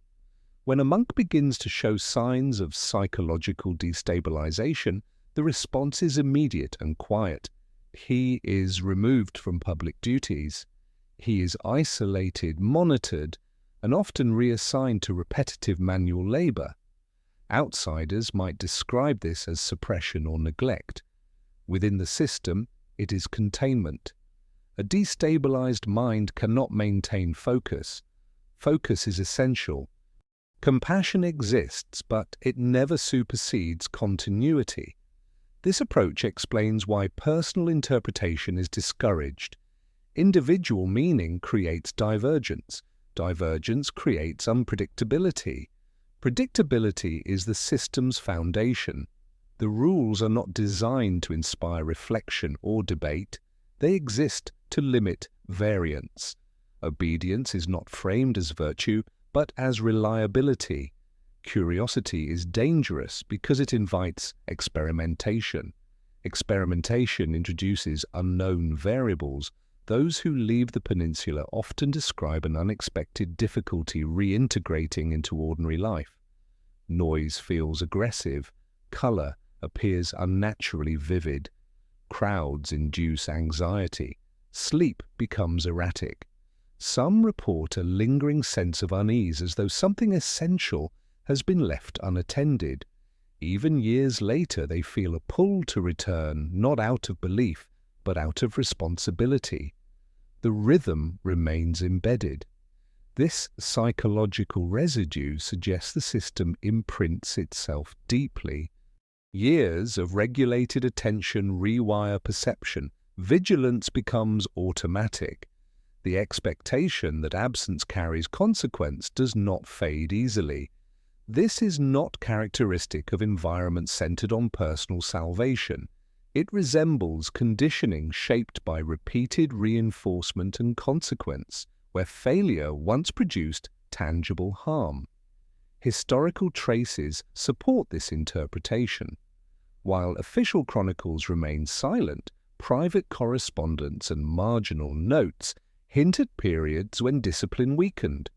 When a monk begins to show signs of psychological destabilization, the response is immediate and quiet. He is removed from public duties. He is isolated, monitored, and often reassigned to repetitive manual labor. Outsiders might describe this as suppression or neglect. Within the system, it is containment. A destabilized mind cannot maintain focus. Focus is essential. Compassion exists, but it never supersedes continuity. This approach explains why personal interpretation is discouraged. Individual meaning creates divergence. Divergence creates unpredictability. Predictability is the system's foundation. The rules are not designed to inspire reflection or debate. They exist to limit variance. Obedience is not framed as virtue, but as reliability. Curiosity is dangerous because it invites experimentation. Experimentation introduces unknown variables. Those who leave the peninsula often describe an unexpected difficulty reintegrating into ordinary life. Noise feels aggressive. Color appears unnaturally vivid. Crowds induce anxiety. Sleep becomes erratic. Some report a lingering sense of unease as though something essential has been left unattended. Even years later, they feel a pull to return, not out of belief, but out of responsibility. The rhythm remains embedded. This psychological residue suggests the system imprints itself deeply. Years of regulated attention rewire perception. Vigilance becomes automatic. The expectation that absence carries consequence does not fade easily. This is not characteristic of environments centered on personal salvation. It resembles conditioning shaped by repeated reinforcement and consequence, where failure once produced tangible harm. Historical traces support this interpretation. While official chronicles remain silent, private correspondence and marginal notes hint at periods when discipline weakened.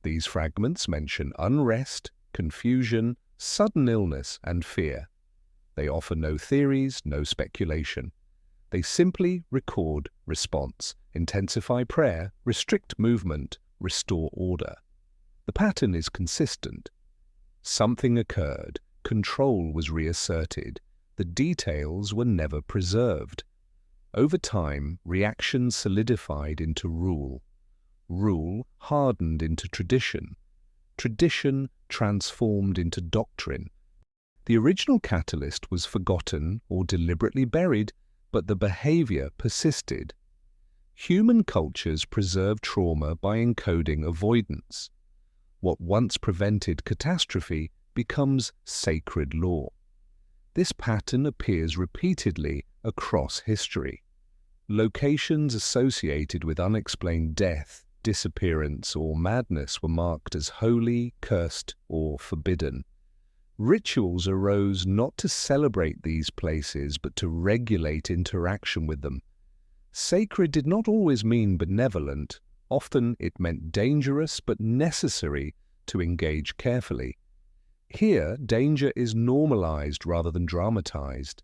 These fragments mention unrest, confusion, sudden illness, and fear. They offer no theories, no speculation. They simply record response, intensify prayer, restrict movement, restore order. The pattern is consistent. Something occurred, control was reasserted, the details were never preserved. Over time, reaction solidified into rule. Rule hardened into tradition. Tradition transformed into doctrine. The original catalyst was forgotten or deliberately buried, but the behavior persisted. Human cultures preserve trauma by encoding avoidance. What once prevented catastrophe becomes sacred law. This pattern appears repeatedly across history. Locations associated with unexplained death, disappearance, or madness were marked as holy, cursed, or forbidden. Rituals arose not to celebrate these places, but to regulate interaction with them. Sacred did not always mean benevolent. Often it meant dangerous but necessary to engage carefully. Here, danger is normalized rather than dramatized.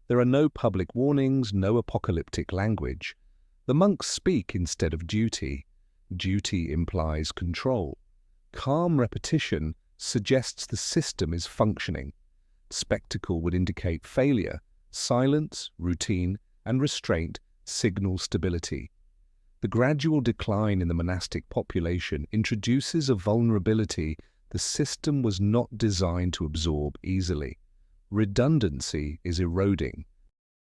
There are no public warnings, no apocalyptic language. The monks speak instead of duty. Duty implies control. Calm repetition suggests the system is functioning. Spectacle would indicate failure. Silence, routine, and restraint signal stability. The gradual decline in the monastic population introduces a vulnerability the system was not designed to absorb easily. Redundancy is eroding.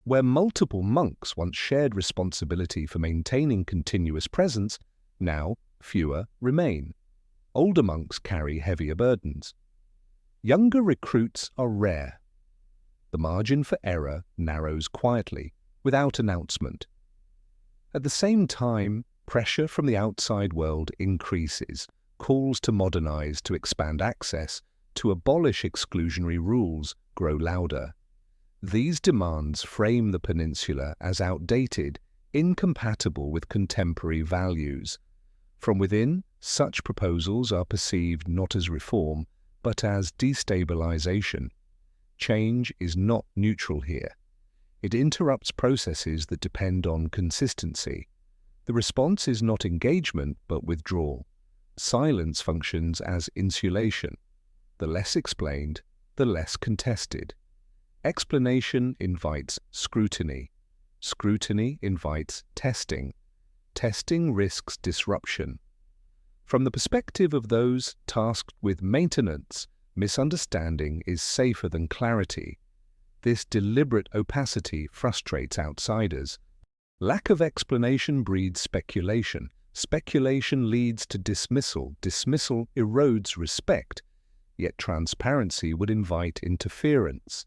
Where multiple monks once shared responsibility for maintaining continuous presence, now fewer remain. Older monks carry heavier burdens. Younger recruits are rare. The margin for error narrows quietly, without announcement. At the same time, pressure from the outside world increases. Calls to modernize, to expand access, to abolish exclusionary rules grow louder. These demands frame the peninsula as outdated, incompatible with contemporary values. From within, such proposals are perceived not as reform, but as destabilization. Change is not neutral here. It interrupts processes that depend on consistency. The response is not engagement, but withdrawal. Silence functions as insulation. The less explained, the less contested. Explanation invites scrutiny. Scrutiny invites testing. Testing risks disruption. From the perspective of those tasked with maintenance, misunderstanding is safer than clarity. This deliberate opacity frustrates outsiders. Lack of explanation breeds speculation. Speculation leads to dismissal. Dismissal erodes respect. Yet transparency would invite interference.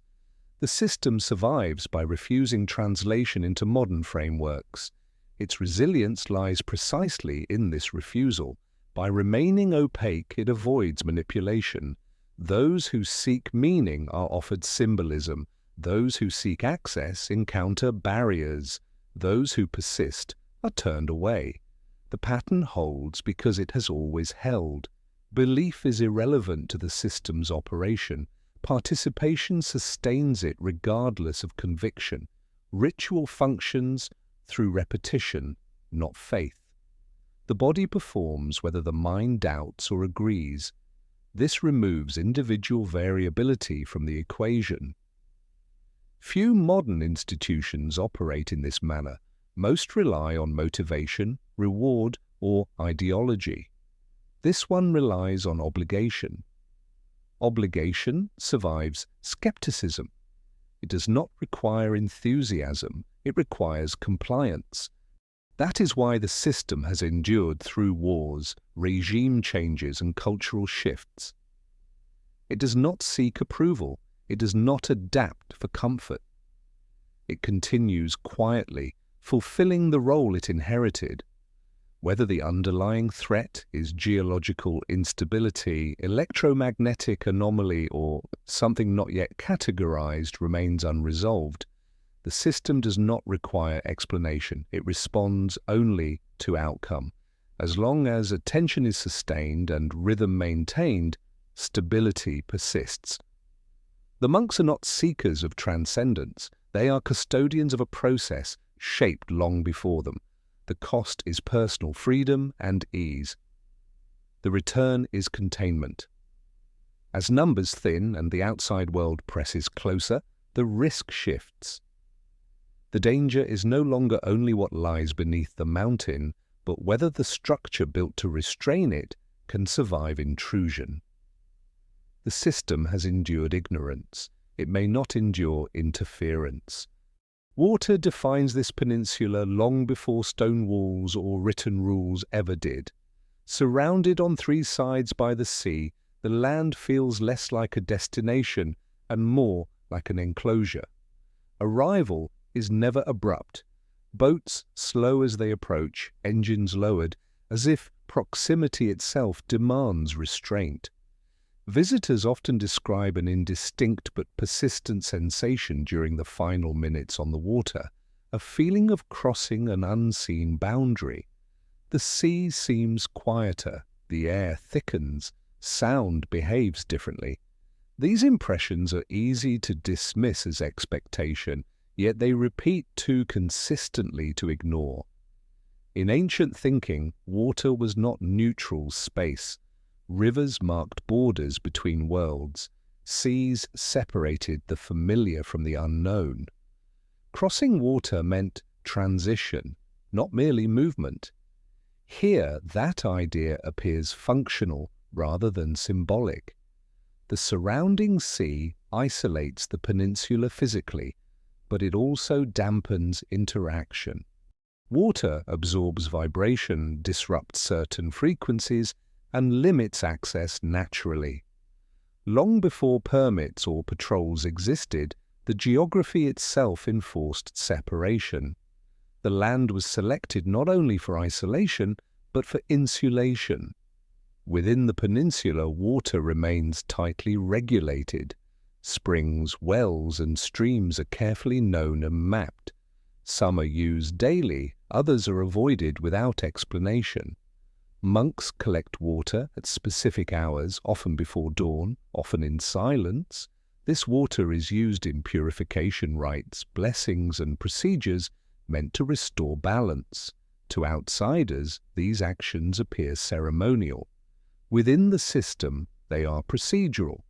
The system survives by refusing translation into modern frameworks. Its resilience lies precisely in this refusal. By remaining opaque, it avoids manipulation. Those who seek meaning are offered symbolism. Those who seek access encounter barriers. Those who persist are turned away. The pattern holds because it has always held. Belief is irrelevant to the system's operation. Participation sustains it regardless of conviction. Ritual functions through repetition, not faith. The body performs whether the mind doubts or agrees. This removes individual variability from the equation. Few modern institutions operate in this manner. Most rely on motivation, reward, or ideology. This one relies on obligation. Obligation survives skepticism. It does not require enthusiasm, it requires compliance. That is why the system has endured through wars, regime changes, and cultural shifts. It does not seek approval, it does not adapt for comfort. It continues quietly, fulfilling the role it inherited. Whether the underlying threat is geological instability, electromagnetic anomaly, or something not yet categorized remains unresolved. The system does not require explanation. It responds only to outcome. As long as attention is sustained and rhythm maintained, stability persists. The monks are not seekers of transcendence. They are custodians of a process shaped long before them. The cost is personal freedom and ease. The return is containment. As numbers thin and the outside world presses closer, the risk shifts. The danger is no longer only what lies beneath the mountain, but whether the structure built to restrain it can survive intrusion. The system has endured ignorance. It may not endure interference. Water defines this peninsula long before stone walls or written rules ever did. Surrounded on three sides by the sea, the land feels less like a destination and more like an enclosure. Arrival is never abrupt. Boats slow as they approach, engines lowered, as if proximity itself demands restraint. Visitors often describe an indistinct but persistent sensation during the final minutes on the water, a feeling of crossing an unseen boundary. The sea seems quieter, the air thickens, sound behaves differently. These impressions are easy to dismiss as expectation, yet they repeat too consistently to ignore. In ancient thinking, water was not neutral space. Rivers marked borders between worlds. Seas separated the familiar from the unknown. Crossing water meant transition, not merely movement. Here, that idea appears functional rather than symbolic. The surrounding sea isolates the peninsula physically, but it also dampens interaction. Water absorbs vibration, disrupts certain frequencies, and limits access naturally. Long before permits or patrols existed, the geography itself enforced separation. The land was selected not only for isolation, but for insulation. Within the peninsula, water remains tightly regulated. Springs, wells, and streams are carefully known and mapped. Some are used daily, others are avoided without explanation. Monks collect water at specific hours, often before dawn, often in silence. This water is used in purification rites, blessings, and procedures meant to restore balance. To outsiders, these actions appear ceremonial. Within the system, they are procedural.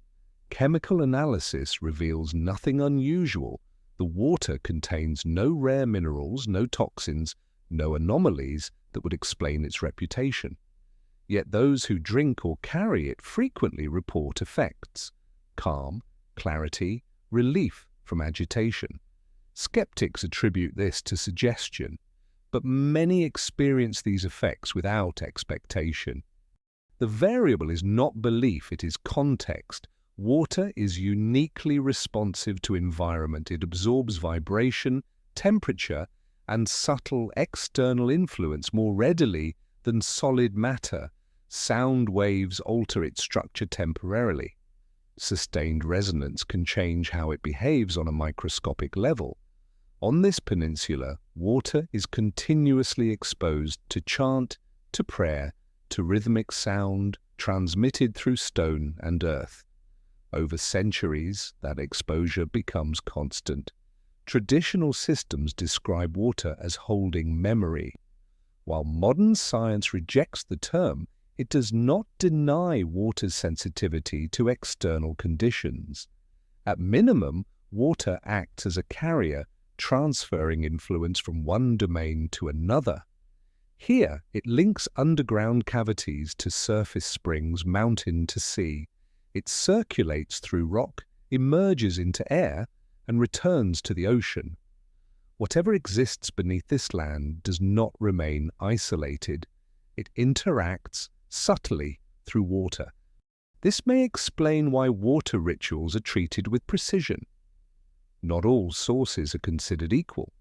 Chemical analysis reveals nothing unusual. The water contains no rare minerals, no toxins, no anomalies that would explain its reputation. Yet those who drink or carry it frequently report effects: calm, clarity, relief from agitation. Skeptics attribute this to suggestion, but many experience these effects without expectation. The variable is not belief, it is context. Water is uniquely responsive to environment. It absorbs vibration, temperature, and subtle external influence more readily than solid matter. Sound waves alter its structure temporarily. Sustained resonance can change how it behaves on a microscopic level. On this peninsula, water is continuously exposed to chant, to prayer, to rhythmic sound transmitted through stone and earth. Over centuries, that exposure becomes constant. Traditional systems describe water as holding memory. While modern science rejects the term, it does not deny water's sensitivity to external conditions. At minimum, water acts as a carrier, transferring influence from one domain to another. Here, it links underground cavities to surface springs, mountain to sea. It circulates through rock, emerges into air, and returns to the ocean. Whatever exists beneath this land does not remain isolated. It interacts subtly through water. This may explain why water rituals are treated with precision. Not all sources are considered equal.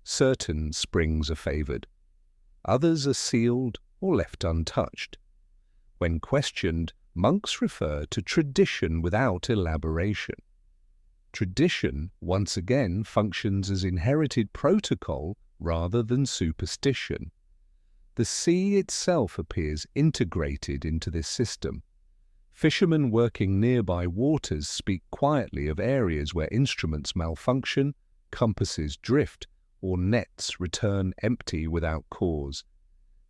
Certain springs are favored. Others are sealed or left untouched. When questioned, monks refer to tradition without elaboration. Tradition, once again, functions as inherited protocol rather than superstition. The sea itself appears integrated into this system. Fishermen working nearby waters speak quietly of areas where instruments malfunction, compasses drift, or nets return empty without cause.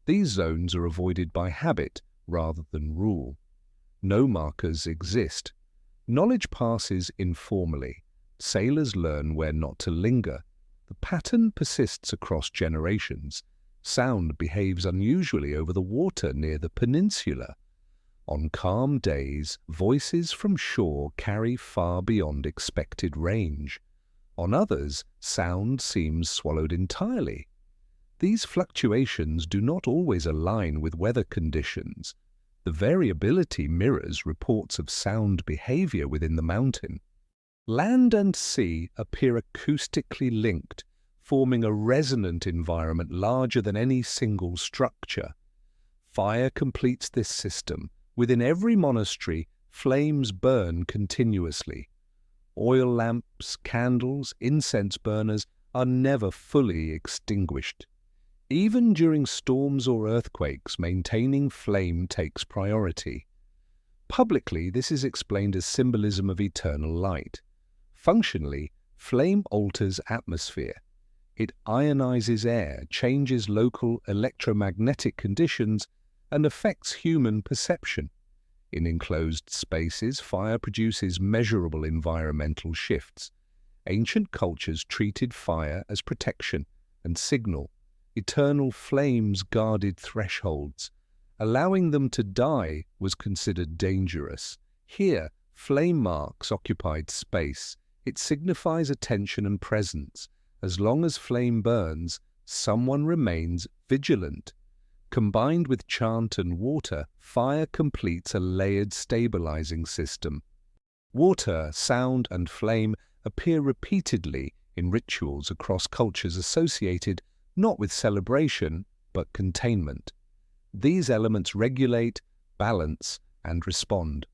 These zones are avoided by habit rather than rule. No markers exist. Knowledge passes informally. Sailors learn where not to linger. The pattern persists across generations. Sound behaves unusually over the water near the peninsula. On calm days, voices from shore carry far beyond expected range. On others, sound seems swallowed entirely. These fluctuations do not always align with weather conditions. The variability mirrors reports of sound behavior within the mountain. Land and sea appear acoustically linked, forming a resonant environment larger than any single structure. Fire completes this system. Within every monastery, flames burn continuously. Oil lamps, candles, incense burners are never fully extinguished. Even during storms or earthquakes, maintaining flame takes priority. Publicly, this is explained as symbolism of eternal light. Functionally, flame alters atmosphere. It ionizes air, changes local electromagnetic conditions, and affects human perception. In enclosed spaces, fire produces measurable environmental shifts. Ancient cultures treated fire as protection and signal. Eternal flames guarded thresholds. Allowing them to die was considered dangerous. Here, flame marks occupied space. It signifies attention and presence. As long as flame burns, someone remains vigilant. Combined with chant and water, fire completes a layered stabilizing system. Water, sound, and flame appear repeatedly in rituals across cultures associated not with celebration, but containment. These elements regulate, balance, and respond.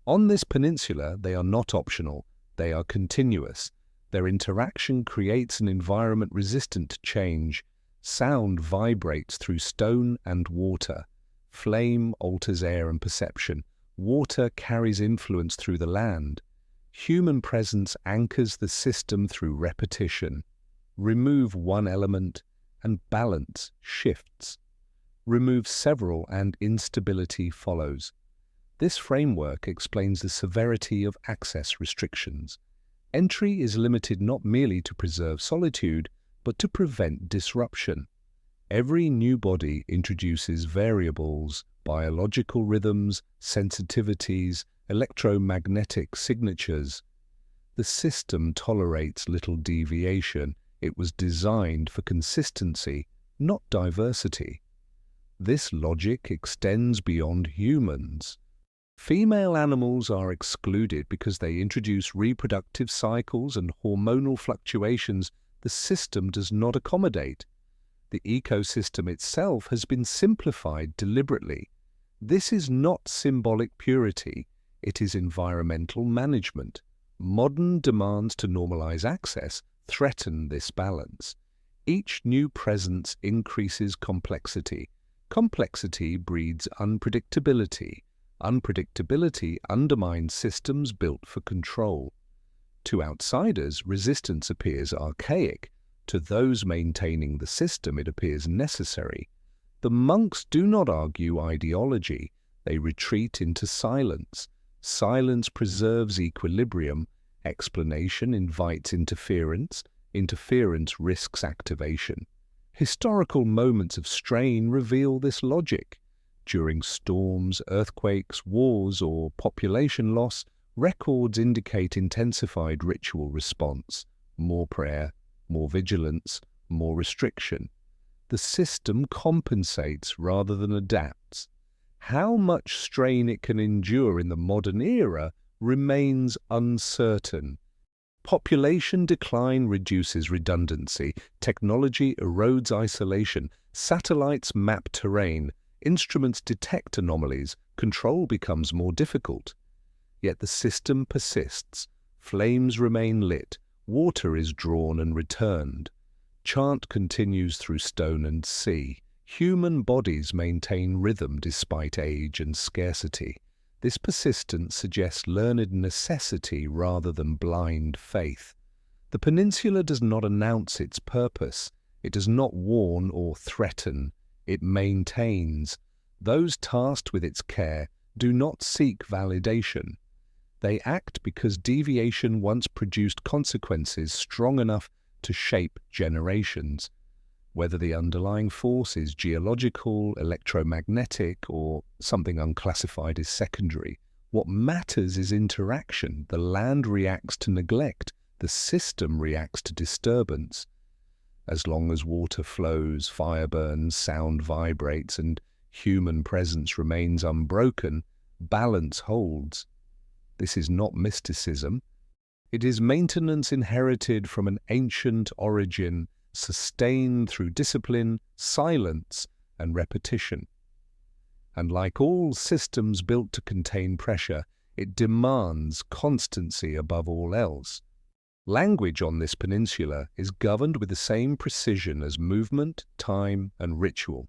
On this peninsula, they are not optional, they are continuous. Their interaction creates an environment resistant to change. Sound vibrates through stone and water. Flame alters air and perception. Water carries influence through the land. Human presence anchors the system through repetition. Remove one element, and balance shifts. Remove several and instability follows. This framework explains the severity of access restrictions. Entry is limited not merely to preserve solitude, but to prevent disruption. Every new body introduces variables, biological rhythms, sensitivities, electromagnetic signatures. The system tolerates little deviation. It was designed for consistency, not diversity. This logic extends beyond humans. Female animals are excluded because they introduce reproductive cycles and hormonal fluctuations the system does not accommodate. The ecosystem itself has been simplified deliberately. This is not symbolic purity, it is environmental management. Modern demands to normalize access threaten this balance. Each new presence increases complexity. Complexity breeds unpredictability. Unpredictability undermines systems built for control. To outsiders, resistance appears archaic. To those maintaining the system, it appears necessary. The monks do not argue ideology. They retreat into silence. Silence preserves equilibrium. Explanation invites interference. Interference risks activation. Historical moments of strain reveal this logic. During storms, earthquakes, wars, or population loss, records indicate intensified ritual response, more prayer, more vigilance, more restriction. The system compensates rather than adapts. How much strain it can endure in the modern era remains uncertain. Population decline reduces redundancy, technology erodes isolation, satellites map terrain, instruments detect anomalies, control becomes more difficult. Yet the system persists. Flames remain lit, water is drawn and returned. Chant continues through stone and sea. Human bodies maintain rhythm despite age and scarcity. This persistence suggests learned necessity rather than blind faith. The peninsula does not announce its purpose. It does not warn or threaten. It maintains. Those tasked with its care do not seek validation. They act because deviation once produced consequences strong enough to shape generations. Whether the underlying force is geological, electromagnetic, or something unclassified is secondary. What matters is interaction. The land reacts to neglect. The system reacts to disturbance. As long as water flows, fire burns, sound vibrates, and human presence remains unbroken, balance holds. This is not mysticism. It is maintenance inherited from an ancient origin, sustained through discipline, silence, and repetition. And like all systems built to contain pressure, it demands constancy above all else. Language on this peninsula is governed with the same precision as movement, time, and ritual.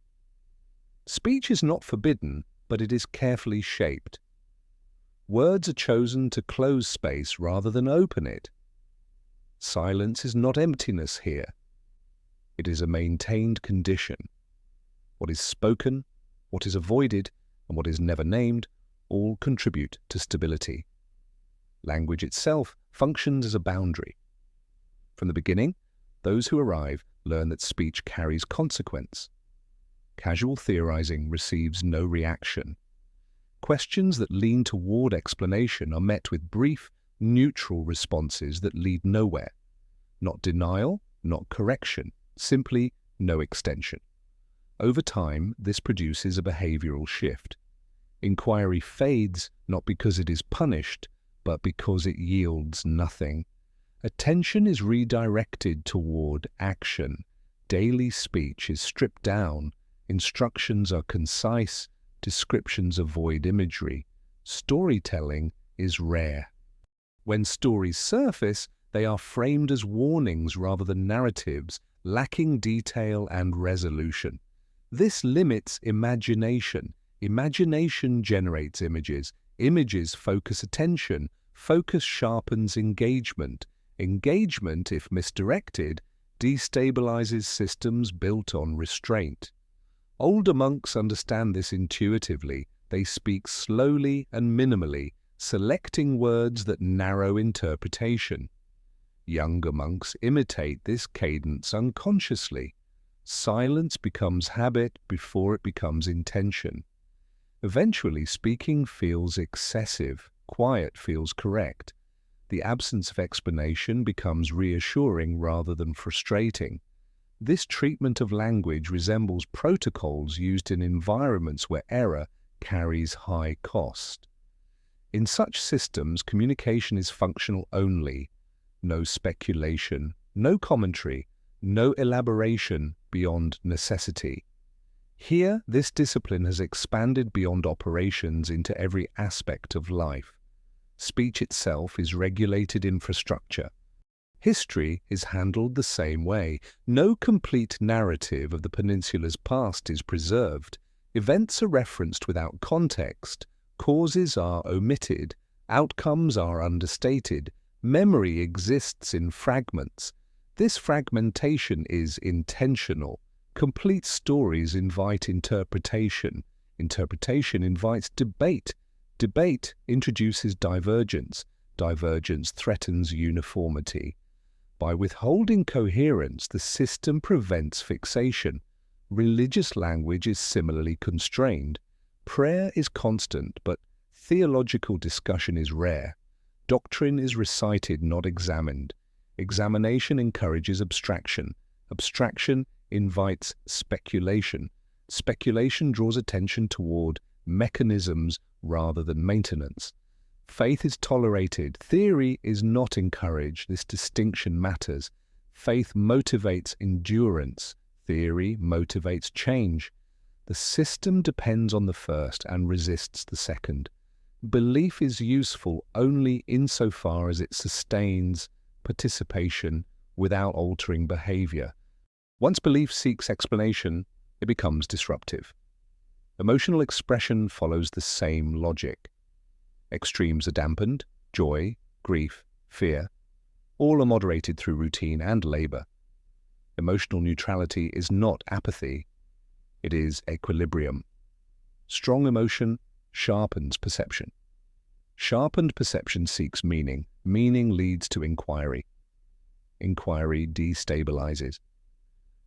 Speech is not forbidden, but it is carefully shaped. Words are chosen to close space rather than open it. Silence is not emptiness here. It is a maintained condition. What is spoken, what is avoided, and what is never named all contribute to stability. Language itself functions as a boundary. From the beginning, those who arrive learn that speech carries consequence. Casual theorizing receives no reaction. Questions that lean toward explanation are met with brief, neutral responses that lead nowhere. Not denial, not correction, simply no extension. Over time, this produces a behavioral shift. Inquiry fades not because it is punished, but because it yields nothing. Attention is redirected toward action. Daily speech is stripped down. Instructions are concise. Descriptions avoid imagery. Storytelling is rare. When stories surface, they are framed as warnings rather than narratives, lacking detail and resolution. This limits imagination. Imagination generates images. Images focus attention. Focus sharpens engagement. Engagement, if misdirected, destabilizes systems built on restraint. Older monks understand this intuitively. They speak slowly and minimally, selecting words that narrow interpretation. Younger monks imitate this cadence unconsciously. Silence becomes habit before it becomes intention. Eventually, speaking feels excessive. Quiet feels correct. The absence of explanation becomes reassuring rather than frustrating. This treatment of language resembles protocols used in environments where error carries high cost. In such systems, communication is functional only. No speculation, no commentary, no elaboration beyond necessity. Here, this discipline has expanded beyond operations into every aspect of life. Speech itself is regulated infrastructure. History is handled the same way. No complete narrative of the peninsula's past is preserved. Events are referenced without context. Causes are omitted. Outcomes are understated. Memory exists in fragments. This fragmentation is intentional. Complete stories invite interpretation. Interpretation invites debate. Debate introduces divergence. Divergence threatens uniformity. By withholding coherence, the system prevents fixation. Religious language is similarly constrained. Prayer is constant, but theological discussion is rare. Doctrine is recited, not examined. Examination encourages abstraction. Abstraction invites speculation. Speculation draws attention toward mechanisms rather than maintenance. Faith is tolerated. Theory is not encouraged. This distinction matters. Faith motivates endurance. Theory motivates change. The system depends on the first and resists the second. Belief is useful only insofar as it sustains participation without altering behavior. Once belief seeks explanation, it becomes disruptive. Emotional expression follows the same logic. Extremes are dampened, joy, grief, fear. All are moderated through routine and labor. Emotional neutrality is not apathy. It is equilibrium. Strong emotion sharpens perception. Sharpened perception seeks meaning. Meaning leads to inquiry. Inquiry destabilizes.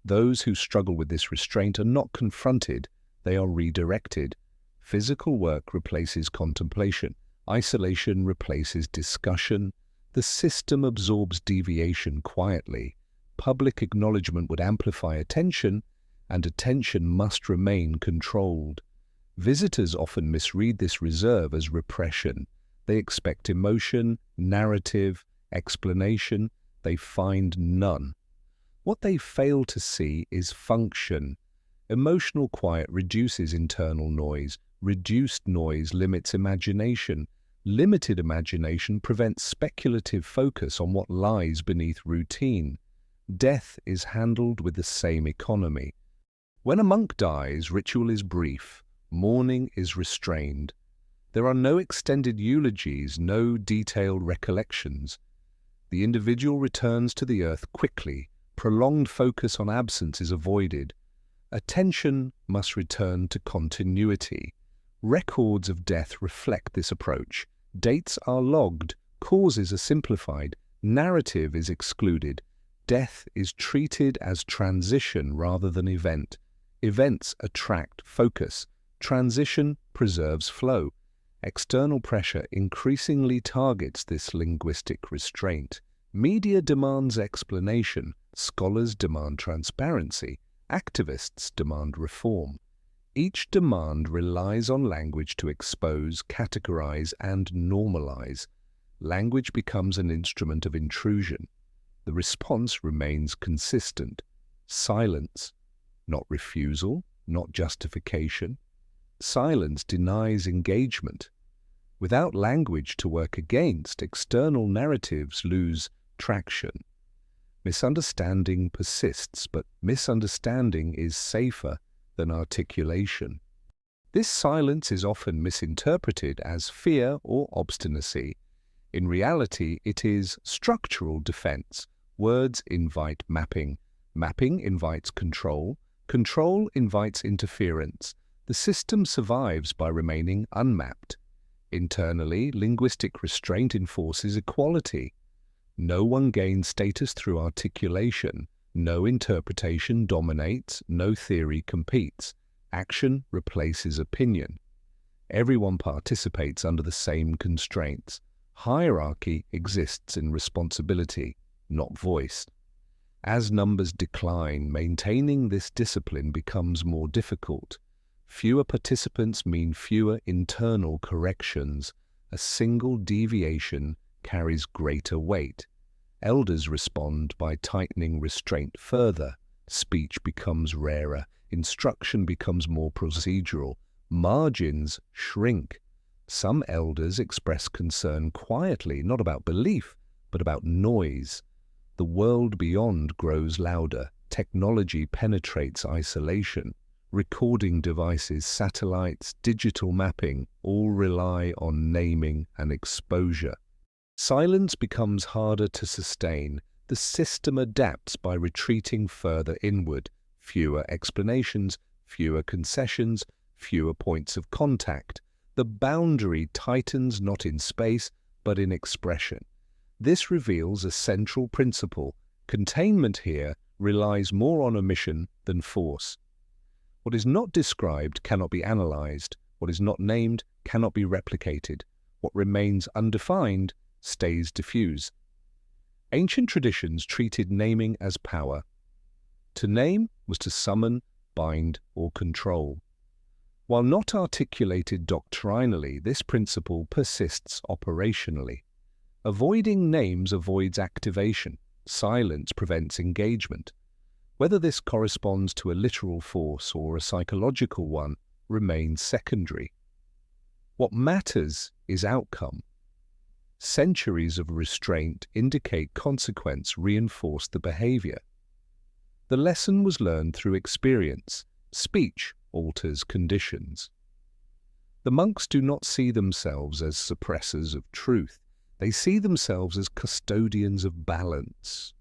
Those who struggle with this restraint are not confronted, they are redirected. Physical work replaces contemplation. Isolation replaces discussion. The system absorbs deviation quietly. Public acknowledgement would amplify attention, and attention must remain controlled. Visitors often misread this reserve as repression. They expect emotion, narrative, explanation. They find none. What they fail to see is function. Emotional quiet reduces internal noise. Reduced noise limits imagination. Limited imagination prevents speculative focus on what lies beneath routine. Death is handled with the same economy. When a monk dies, ritual is brief. Mourning is restrained. There are no extended eulogies, no detailed recollections. The individual returns to the earth quickly. Prolonged focus on absence is avoided. Attention must return to continuity. Records of death reflect this approach. Dates are logged, causes are simplified, narrative is excluded. Death is treated as transition rather than event. Events attract focus. Transition preserves flow. External pressure increasingly targets this linguistic restraint. Media demands explanation. Scholars demand transparency. Activists demand reform. Each demand relies on language to expose, categorize, and normalize. Language becomes an instrument of intrusion. The response remains consistent. Silence, not refusal, not justification. Silence denies engagement. Without language to work against, external narratives lose traction. Misunderstanding persists, but misunderstanding is safer than articulation. This silence is often misinterpreted as fear or obstinacy. In reality, it is structural defense. Words invite mapping. Mapping invites control. Control invites interference. The system survives by remaining unmapped. Internally, linguistic restraint enforces equality. No one gains status through articulation. No interpretation dominates, no theory competes. Action replaces opinion. Everyone participates under the same constraints. Hierarchy exists in responsibility, not voice. As numbers decline, maintaining this discipline becomes more difficult. Fewer participants mean fewer internal corrections. A single deviation carries greater weight. Elders respond by tightening restraint further. Speech becomes rarer. Instruction becomes more procedural. Margins shrink. Some elders express concern quietly, not about belief, but about noise. The world beyond grows louder. Technology penetrates isolation. Recording devices, satellites, digital mapping all rely on naming and exposure. Silence becomes harder to sustain. The system adapts by retreating further inward. Fewer explanations, fewer concessions, fewer points of contact. The boundary tightens not in space, but in expression. This reveals a central principle. Containment here relies more on omission than force. What is not described cannot be analyzed. What is not named cannot be replicated. What remains undefined stays diffuse. Ancient traditions treated naming as power. To name was to summon, bind, or control. While not articulated doctrinally, this principle persists operationally. Avoiding names avoids activation. Silence prevents engagement. Whether this corresponds to a literal force or a psychological one remains secondary. What matters is outcome. Centuries of restraint indicate consequence reinforce the behavior. The lesson was learned through experience. Speech alters conditions. The monks do not see themselves as suppressors of truth. They see themselves as custodians of balance.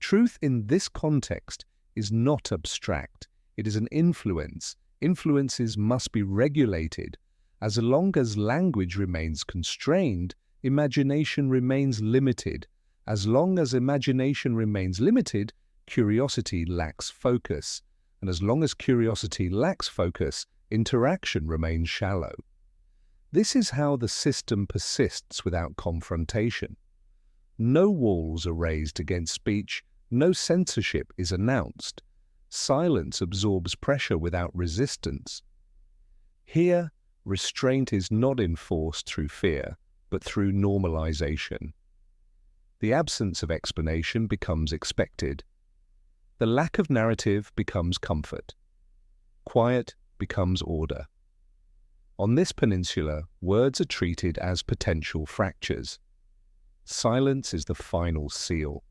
Truth in this context is not abstract. It is an influence. Influences must be regulated. As long as language remains constrained, imagination remains limited. As long as imagination remains limited, curiosity lacks focus. And as long as curiosity lacks focus, interaction remains shallow. This is how the system persists without confrontation. No walls are raised against speech, no censorship is announced. Silence absorbs pressure without resistance. Here, restraint is not enforced through fear, but through normalization. The absence of explanation becomes expected. The lack of narrative becomes comfort. Quiet becomes order. On this peninsula, words are treated as potential fractures. Silence is the final seal.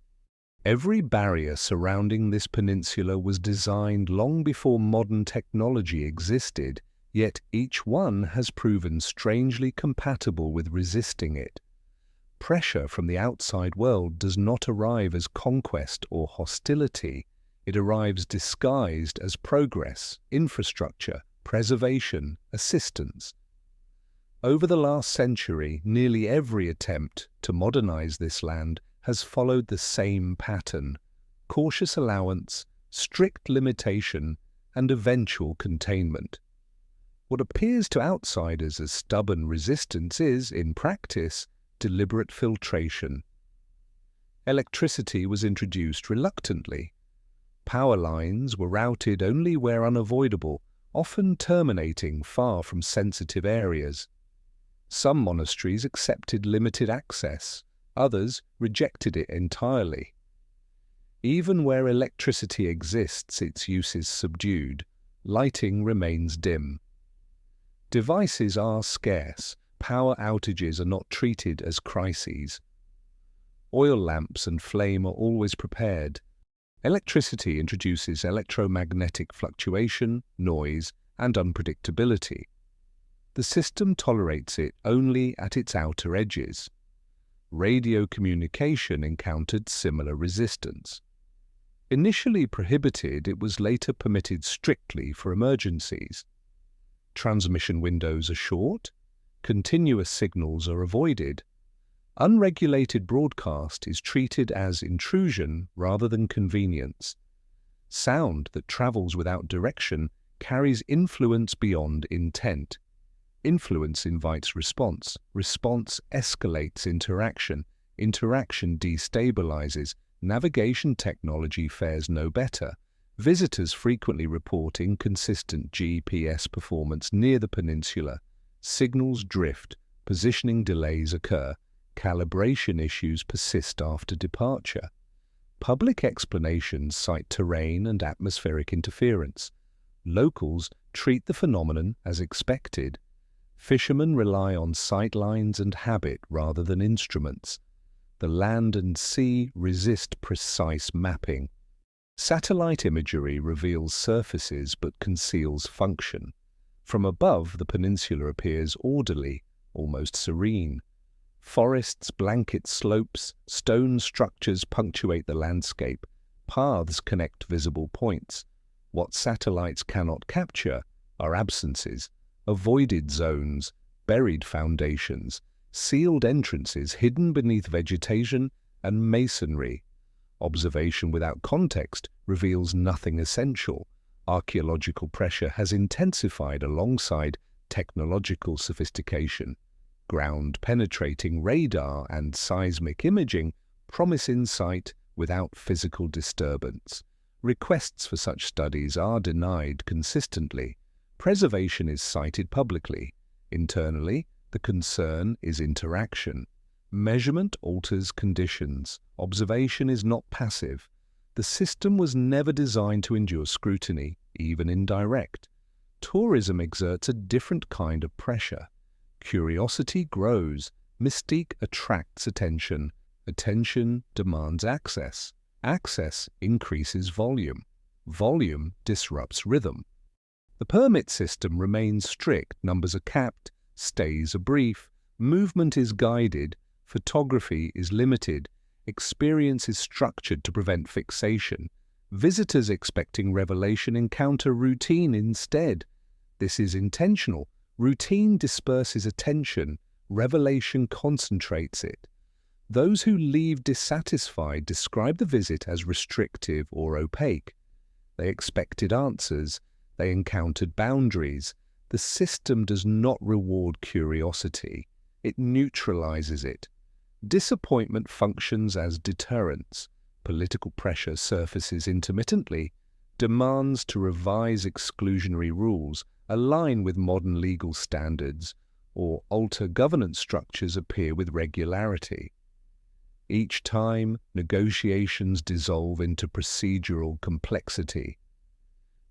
Every barrier surrounding this peninsula was designed long before modern technology existed, yet each one has proven strangely compatible with resisting it. Pressure from the outside world does not arrive as conquest or hostility. It arrives disguised as progress, infrastructure, preservation, assistance. Over the last century, nearly every attempt to modernize this land has followed the same pattern: cautious allowance, strict limitation, and eventual containment. What appears to outsiders as stubborn resistance is, in practice, deliberate filtration. Electricity was introduced reluctantly. Power lines were routed only where unavoidable, often terminating far from sensitive areas. Some monasteries accepted limited access, others rejected it entirely. Even where electricity exists, its use is subdued. Lighting remains dim. Devices are scarce. Power outages are not treated as crises. Oil lamps and flame are always prepared. Electricity introduces electromagnetic fluctuation, noise, and unpredictability. The system tolerates it only at its outer edges. Radio communication encountered similar resistance. Initially prohibited, it was later permitted strictly for emergencies. Transmission windows are short. Continuous signals are avoided. Unregulated broadcast is treated as intrusion rather than convenience. Sound that travels without direction carries influence beyond intent. Influence invites response. Response escalates interaction. Interaction destabilizes. Navigation technology fares no better. Visitors frequently report inconsistent GPS performance near the peninsula. Signals drift. Positioning delays occur. Calibration issues persist after departure. Public explanations cite terrain and atmospheric interference. Locals treat the phenomenon as expected. Fishermen rely on sightlines and habit rather than instruments. The land and sea resist precise mapping. Satellite imagery reveals surfaces but conceals function. From above, the peninsula appears orderly, almost serene. Forests blanket slopes, stone structures punctuate the landscape, paths connect visible points. What satellites cannot capture are absences, avoided zones, buried foundations, sealed entrances hidden beneath vegetation and masonry. Observation without context reveals nothing essential. Archaeological pressure has intensified alongside technological sophistication. Ground-penetrating radar and seismic imaging promise insight without physical disturbance. Requests for such studies are denied consistently. Preservation is cited publicly. Internally, the concern is interaction. Measurement alters conditions. Observation is not passive. The system was never designed to endure scrutiny, even indirect. Tourism exerts a different kind of pressure. Curiosity grows. Mystique attracts attention. Attention demands access. Access increases volume. Volume disrupts rhythm. The permit system remains strict. Numbers are capped. Stays are brief. Movement is guided. Photography is limited. Experience is structured to prevent fixation. Visitors expecting revelation encounter routine instead. This is intentional. Routine disperses attention. Revelation concentrates it. Those who leave dissatisfied describe the visit as restrictive or opaque. They expected answers. They encountered boundaries. The system does not reward curiosity. It neutralizes it. Disappointment functions as deterrence. Political pressure surfaces intermittently. Demands to revise exclusionary rules, align with modern legal standards, or alter governance structures appear with regularity. Each time, negotiations dissolve into procedural complexity.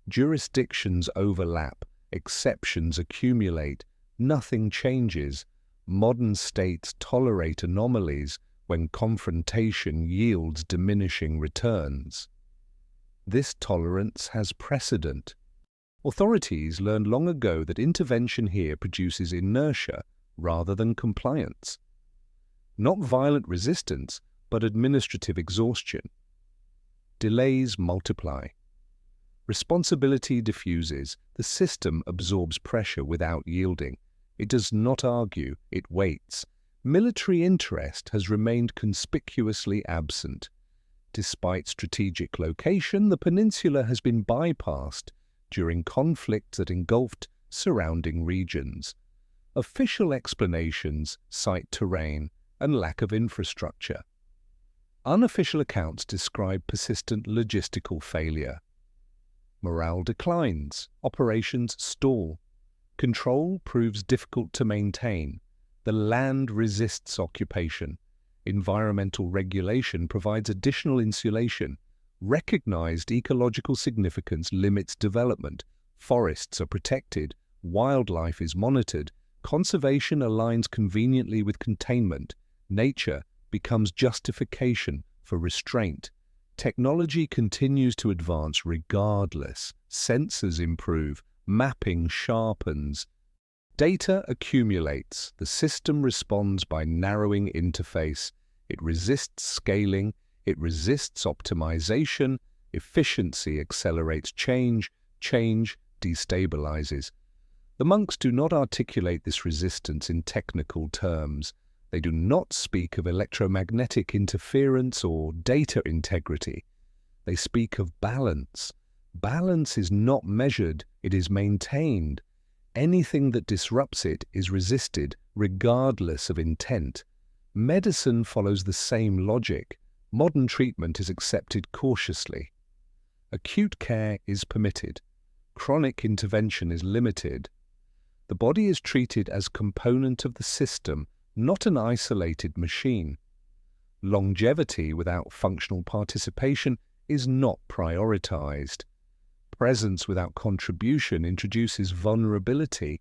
Jurisdictions overlap, exceptions accumulate, nothing changes. Modern states tolerate anomalies when confrontation yields diminishing returns. This tolerance has precedent. Authorities learned long ago that intervention here produces inertia rather than compliance. Not violent resistance, but administrative exhaustion. Delays multiply. Responsibility diffuses. The system absorbs pressure without yielding. It does not argue, it waits. Military interest has remained conspicuously absent. Despite strategic location, the peninsula has been bypassed during conflict that engulfed surrounding regions. Official explanations cite terrain and lack of infrastructure. Unofficial accounts describe persistent logistical failure. Morale declines, operations stall. Control proves difficult to maintain. The land resists occupation. Environmental regulation provides additional insulation. Recognized ecological significance limits development. Forests are protected. Wildlife is monitored. Conservation aligns conveniently with containment. Nature becomes justification for restraint. Technology continues to advance regardless. Sensors improve. Mapping sharpens. Data accumulates. The system responds by narrowing interface. It resists scaling. It resists optimization. Efficiency accelerates change. Change destabilizes. The monks do not articulate this resistance in technical terms. They do not speak of electromagnetic interference or data integrity. They speak of balance. Balance is not measured, it is maintained. Anything that disrupts it is resisted, regardless of intent. Medicine follows the same logic. Modern treatment is accepted cautiously. Acute care is permitted. Chronic intervention is limited. The body is treated as component of the system, not an isolated machine. Longevity without functional participation is not prioritized. Presence without contribution introduces vulnerability.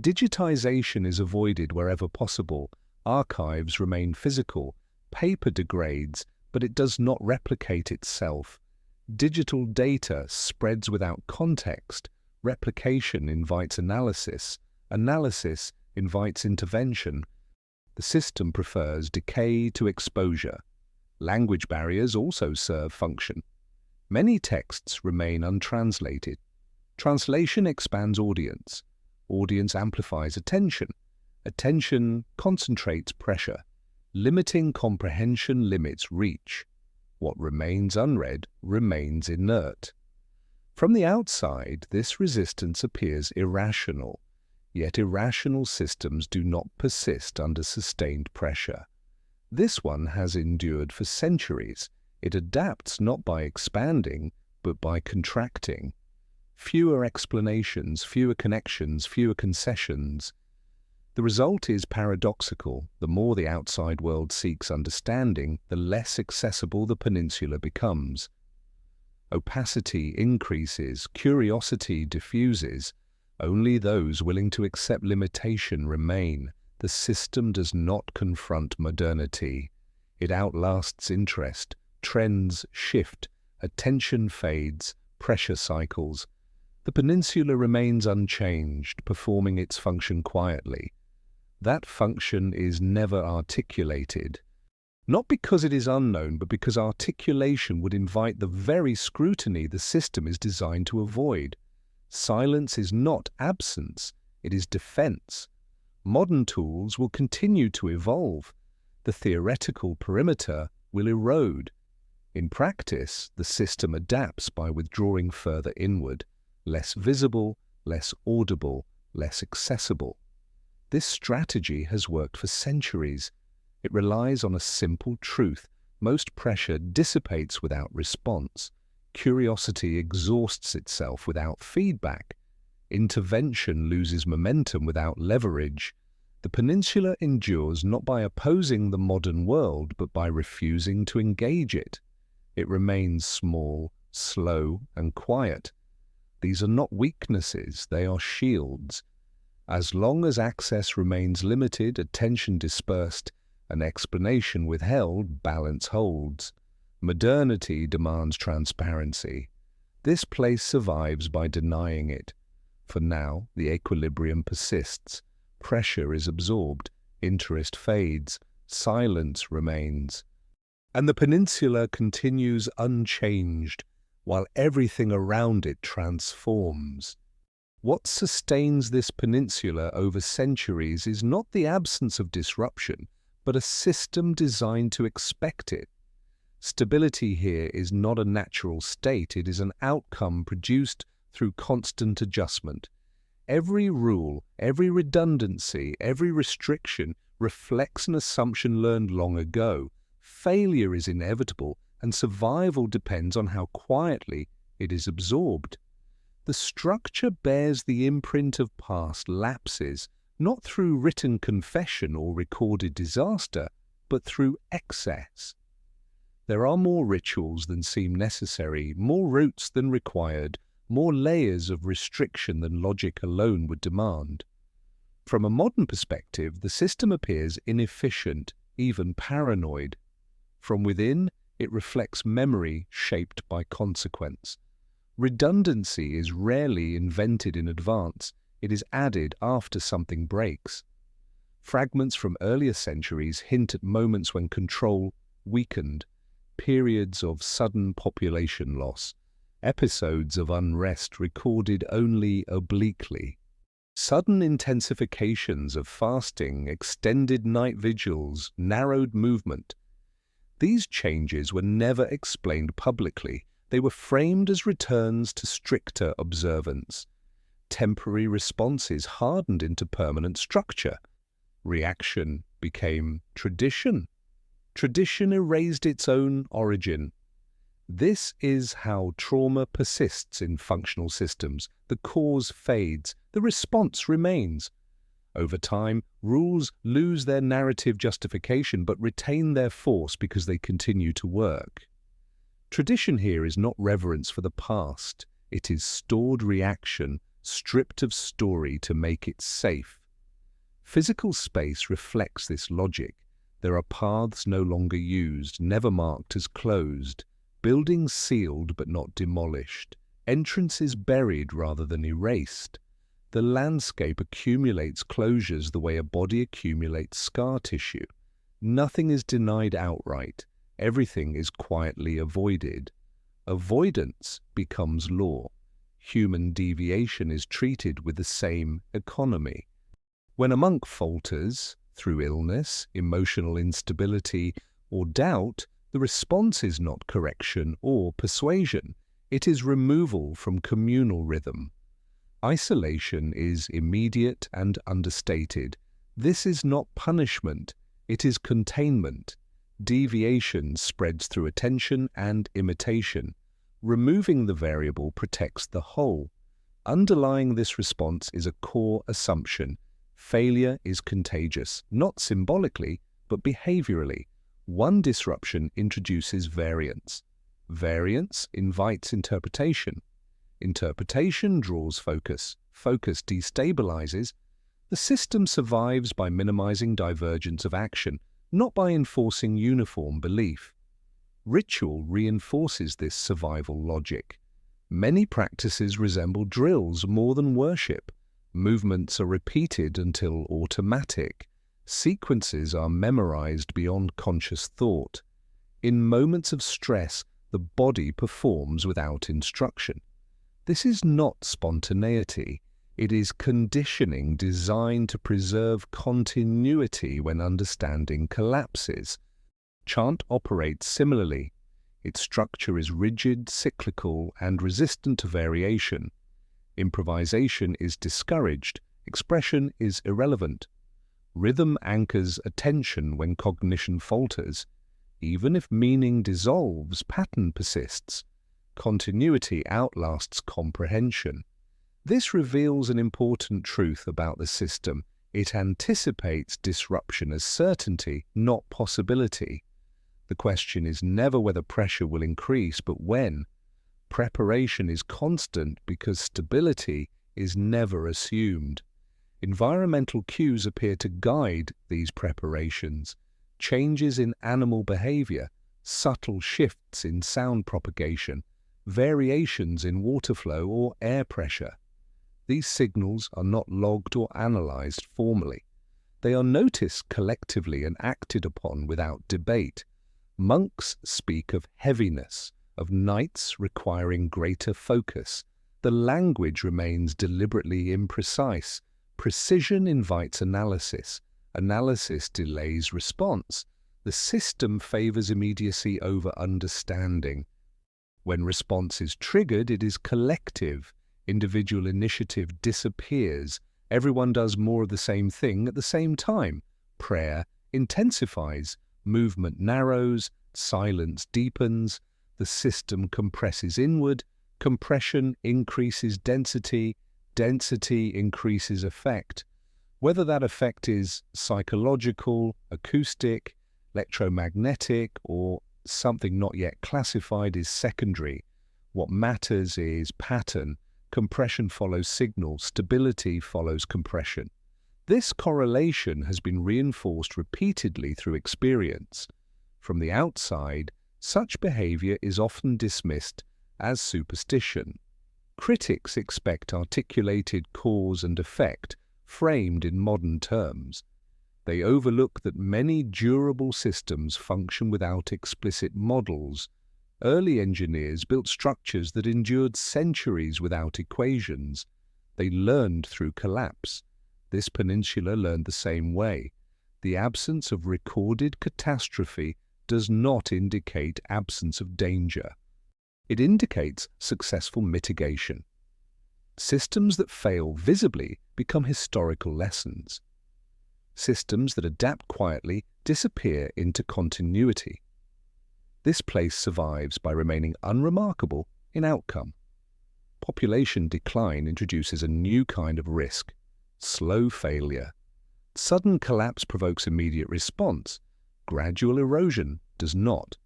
Digitization is avoided wherever possible. Archives remain physical. Paper degrades, but it does not replicate itself. Digital data spreads without context. Replication invites analysis. Analysis invites intervention. The system prefers decay to exposure. Language barriers also serve function. Many texts remain untranslated. Translation expands audience. Audience amplifies attention. Attention concentrates pressure. Limiting comprehension limits reach. What remains unread remains inert. From the outside, this resistance appears irrational. Yet irrational systems do not persist under sustained pressure. This one has endured for centuries. It adapts not by expanding, but by contracting. Fewer explanations, fewer connections, fewer concessions. The result is paradoxical. The more the outside world seeks understanding, the less accessible the peninsula becomes. Opacity increases, curiosity diffuses. Only those willing to accept limitation remain. The system does not confront modernity. It outlasts interest. Trends shift. Attention fades. Pressure cycles. The peninsula remains unchanged, performing its function quietly. That function is never articulated. Not because it is unknown, but because articulation would invite the very scrutiny the system is designed to avoid. Silence is not absence, it is defense. Modern tools will continue to evolve. The theoretical perimeter will erode. In practice, the system adapts by withdrawing further inward, less visible, less audible, less accessible. This strategy has worked for centuries. It relies on a simple truth. Most pressure dissipates without response. Curiosity exhausts itself without feedback. Intervention loses momentum without leverage. The peninsula endures not by opposing the modern world, but by refusing to engage it. It remains small, slow, and quiet. These are not weaknesses, they are shields. As long as access remains limited, attention dispersed, and explanation withheld, balance holds. Modernity demands transparency. This place survives by denying it. For now, the equilibrium persists. Pressure is absorbed, interest fades, silence remains. And the peninsula continues unchanged, while everything around it transforms. What sustains this peninsula over centuries is not the absence of disruption, but a system designed to expect it. Stability here is not a natural state, it is an outcome produced through constant adjustment. Every rule, every redundancy, every restriction reflects an assumption learned long ago. Failure is inevitable, and survival depends on how quietly it is absorbed. The structure bears the imprint of past lapses, not through written confession or recorded disaster, but through excess. There are more rituals than seem necessary, more routes than required, more layers of restriction than logic alone would demand. From a modern perspective, the system appears inefficient, even paranoid. From within, it reflects memory shaped by consequence. Redundancy is rarely invented in advance, it is added after something breaks. Fragments from earlier centuries hint at moments when control weakened, periods of sudden population loss, episodes of unrest recorded only obliquely. Sudden intensifications of fasting, extended night vigils, narrowed movement. These changes were never explained publicly. They were framed as returns to stricter observance. Temporary responses hardened into permanent structure. Reaction became tradition. Tradition erased its own origin. This is how trauma persists in functional systems. The cause fades, the response remains. Over time, rules lose their narrative justification but retain their force because they continue to work. Tradition here is not reverence for the past. It is stored reaction, stripped of story to make it safe. Physical space reflects this logic. There are paths no longer used, never marked as closed, buildings sealed but not demolished, entrances buried rather than erased. The landscape accumulates closures the way a body accumulates scar tissue. Nothing is denied outright. Everything is quietly avoided. Avoidance becomes law. Human deviation is treated with the same economy. When a monk falters, through illness, emotional instability, or doubt, the response is not correction or persuasion. It is removal from communal rhythm. Isolation is immediate and understated. This is not punishment, it is containment. Deviation spreads through attention and imitation. Removing the variable protects the whole. Underlying this response is a core assumption. Failure is contagious, not symbolically, but behaviorally. One disruption introduces variance. Variance invites interpretation. Interpretation draws focus. Focus destabilizes. The system survives by minimizing divergence of action, not by enforcing uniform belief. Ritual reinforces this survival logic. Many practices resemble drills more than worship. Movements are repeated until automatic. Sequences are memorized beyond conscious thought. In moments of stress, the body performs without instruction. This is not spontaneity. It is conditioning designed to preserve continuity when understanding collapses. Chant operates similarly. Its structure is rigid, cyclical, and resistant to variation. Improvisation is discouraged. Expression is irrelevant. Rhythm anchors attention when cognition falters. Even if meaning dissolves, pattern persists. Continuity outlasts comprehension. This reveals an important truth about the system. It anticipates disruption as certainty, not possibility. The question is never whether pressure will increase, but when. Preparation is constant because stability is never assumed. Environmental cues appear to guide these preparations. Changes in animal behavior, subtle shifts in sound propagation, variations in water flow or air pressure. These signals are not logged or analyzed formally. They are noticed collectively and acted upon without debate. Monks speak of heaviness, of nights requiring greater focus. The language remains deliberately imprecise. Precision invites analysis. Analysis delays response. The system favors immediacy over understanding. When response is triggered, it is collective. Individual initiative disappears. Everyone does more of the same thing at the same time. Prayer intensifies. Movement narrows. Silence deepens. The system compresses inward. Compression increases density. Density increases effect. Whether that effect is psychological, acoustic, electromagnetic, or something not yet classified is secondary. What matters is pattern. Compression follows signal. Stability follows compression. This correlation has been reinforced repeatedly through experience. From the outside, such behavior is often dismissed as superstition. Critics expect articulated cause and effect, framed in modern terms. They overlook that many durable systems function without explicit models. Early engineers built structures that endured centuries without equations. They learned through collapse. This peninsula learned the same way. The absence of recorded catastrophe does not indicate absence of danger. It indicates successful mitigation. Systems that fail visibly become historical lessons. Systems that adapt quietly disappear into continuity. This place survives by remaining unremarkable in outcome. Population decline introduces a new kind of risk: slow failure. Sudden collapse provokes immediate response. Gradual erosion does not.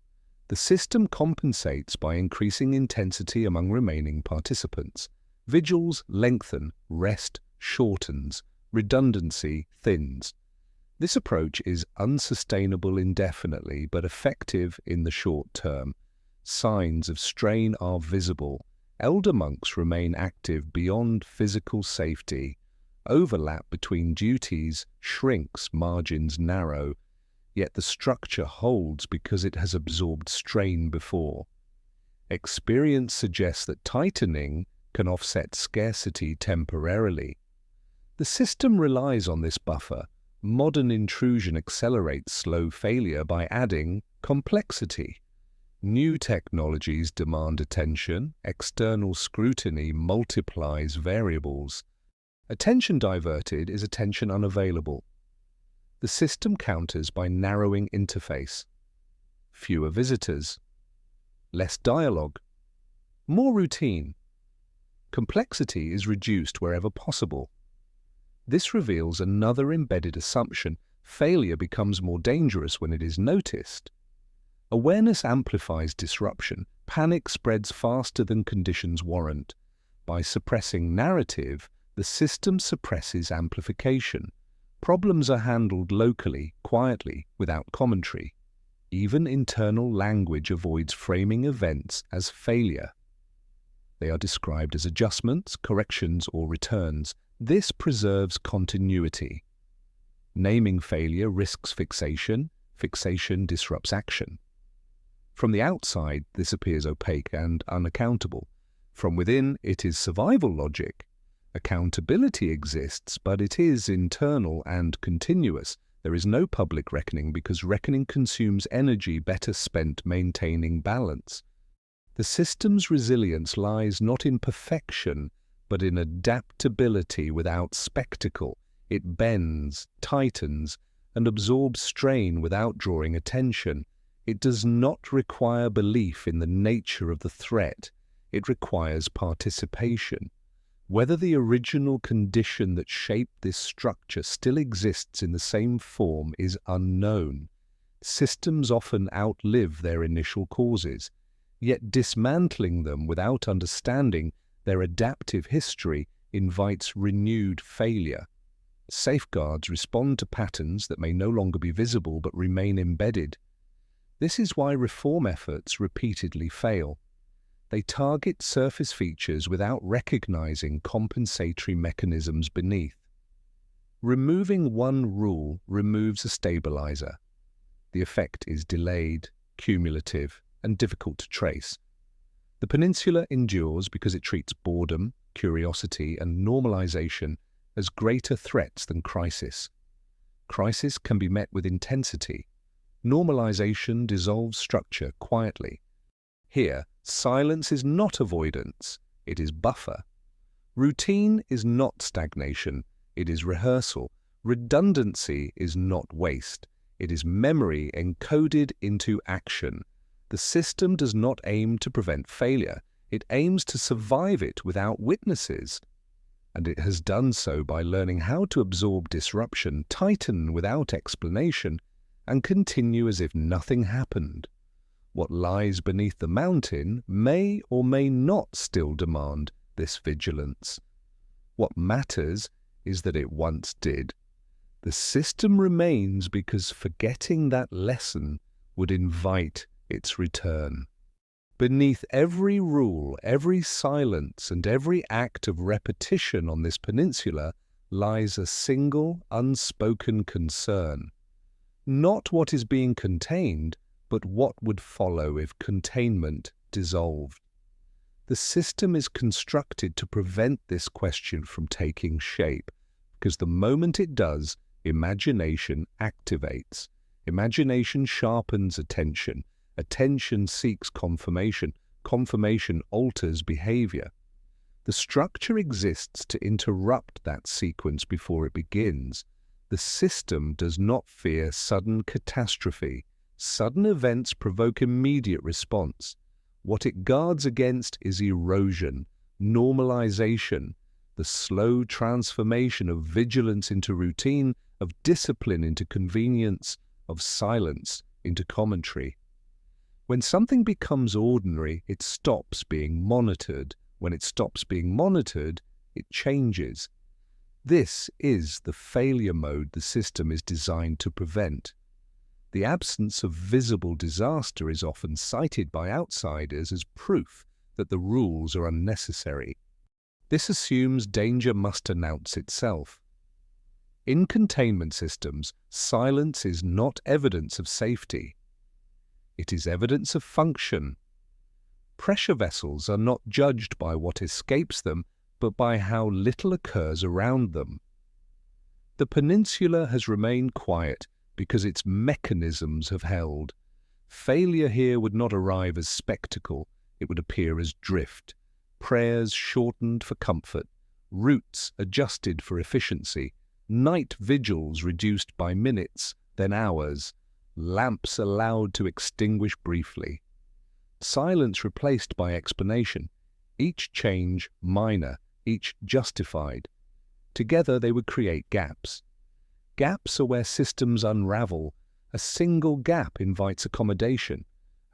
The system compensates by increasing intensity among remaining participants. Vigils lengthen, rest shortens, redundancy thins. This approach is unsustainable indefinitely, but effective in the short term. Signs of strain are visible. Elder monks remain active beyond physical safety. Overlap between duties shrinks, margins narrow. Yet the structure holds because it has absorbed strain before. Experience suggests that tightening can offset scarcity temporarily. The system relies on this buffer. Modern intrusion accelerates slow failure by adding complexity. New technologies demand attention. External scrutiny multiplies variables. Attention diverted is attention unavailable. The system counters by narrowing interface. Fewer visitors. Less dialogue. More routine. Complexity is reduced wherever possible. This reveals another embedded assumption: failure becomes more dangerous when it is noticed. Awareness amplifies disruption. Panic spreads faster than conditions warrant. By suppressing narrative, the system suppresses amplification. Problems are handled locally, quietly, without commentary. Even internal language avoids framing events as failure. They are described as adjustments, corrections, or returns. This preserves continuity. Naming failure risks fixation. Fixation disrupts action. From the outside, this appears opaque and unaccountable. From within, it is survival logic. Accountability exists, but it is internal and continuous. There is no public reckoning because reckoning consumes energy better spent maintaining balance. The system's resilience lies not in perfection, but in adaptability without spectacle. It bends, tightens, and absorbs strain without drawing attention. It does not require belief in the nature of the threat. It requires participation. Whether the original condition that shaped this structure still exists in the same form is unknown. Systems often outlive their initial causes, yet dismantling them without understanding their adaptive history invites renewed failure. Safeguards respond to patterns that may no longer be visible but remain embedded. This is why reform efforts repeatedly fail. They target surface features without recognizing compensatory mechanisms beneath. Removing one rule removes a stabilizer. The effect is delayed, cumulative, and difficult to trace. The peninsula endures because it treats boredom, curiosity, and normalization as greater threats than crisis. Crisis can be met with intensity. Normalization dissolves structure quietly. Here, silence is not avoidance, it is buffer. Routine is not stagnation, it is rehearsal. Redundancy is not waste, it is memory encoded into action. The system does not aim to prevent failure, it aims to survive it without witnesses. And it has done so by learning how to absorb disruption, tighten without explanation, and continue as if nothing happened. What lies beneath the mountain may or may not still demand this vigilance. What matters is that it once did. The system remains because forgetting that lesson would invite its return. Beneath every rule, every silence, and every act of repetition on this peninsula lies a single, unspoken concern. Not what is being contained, but what would follow if containment dissolved. The system is constructed to prevent this question from taking shape, because the moment it does, imagination activates. Imagination sharpens attention. Attention seeks confirmation. Confirmation alters behavior. The structure exists to interrupt that sequence before it begins. The system does not fear sudden catastrophe. Sudden events provoke immediate response. What it guards against is erosion, normalization, the slow transformation of vigilance into routine, of discipline into convenience, of silence into commentary. When something becomes ordinary, it stops being monitored. When it stops being monitored, it changes. This is the failure mode the system is designed to prevent. The absence of visible disaster is often cited by outsiders as proof that the rules are unnecessary. This assumes danger must announce itself. In containment systems, silence is not evidence of safety. It is evidence of function. Pressure vessels are not judged by what escapes them, but by how little occurs around them. The peninsula has remained quiet because its mechanisms have held. Failure here would not arrive as spectacle, it would appear as drift. Prayers shortened for comfort, routes adjusted for efficiency, night vigils reduced by minutes, then hours, lamps allowed to extinguish briefly. Silence replaced by explanation, each change minor, each justified. Together they would create gaps. Gaps are where systems unravel. A single gap invites accommodation.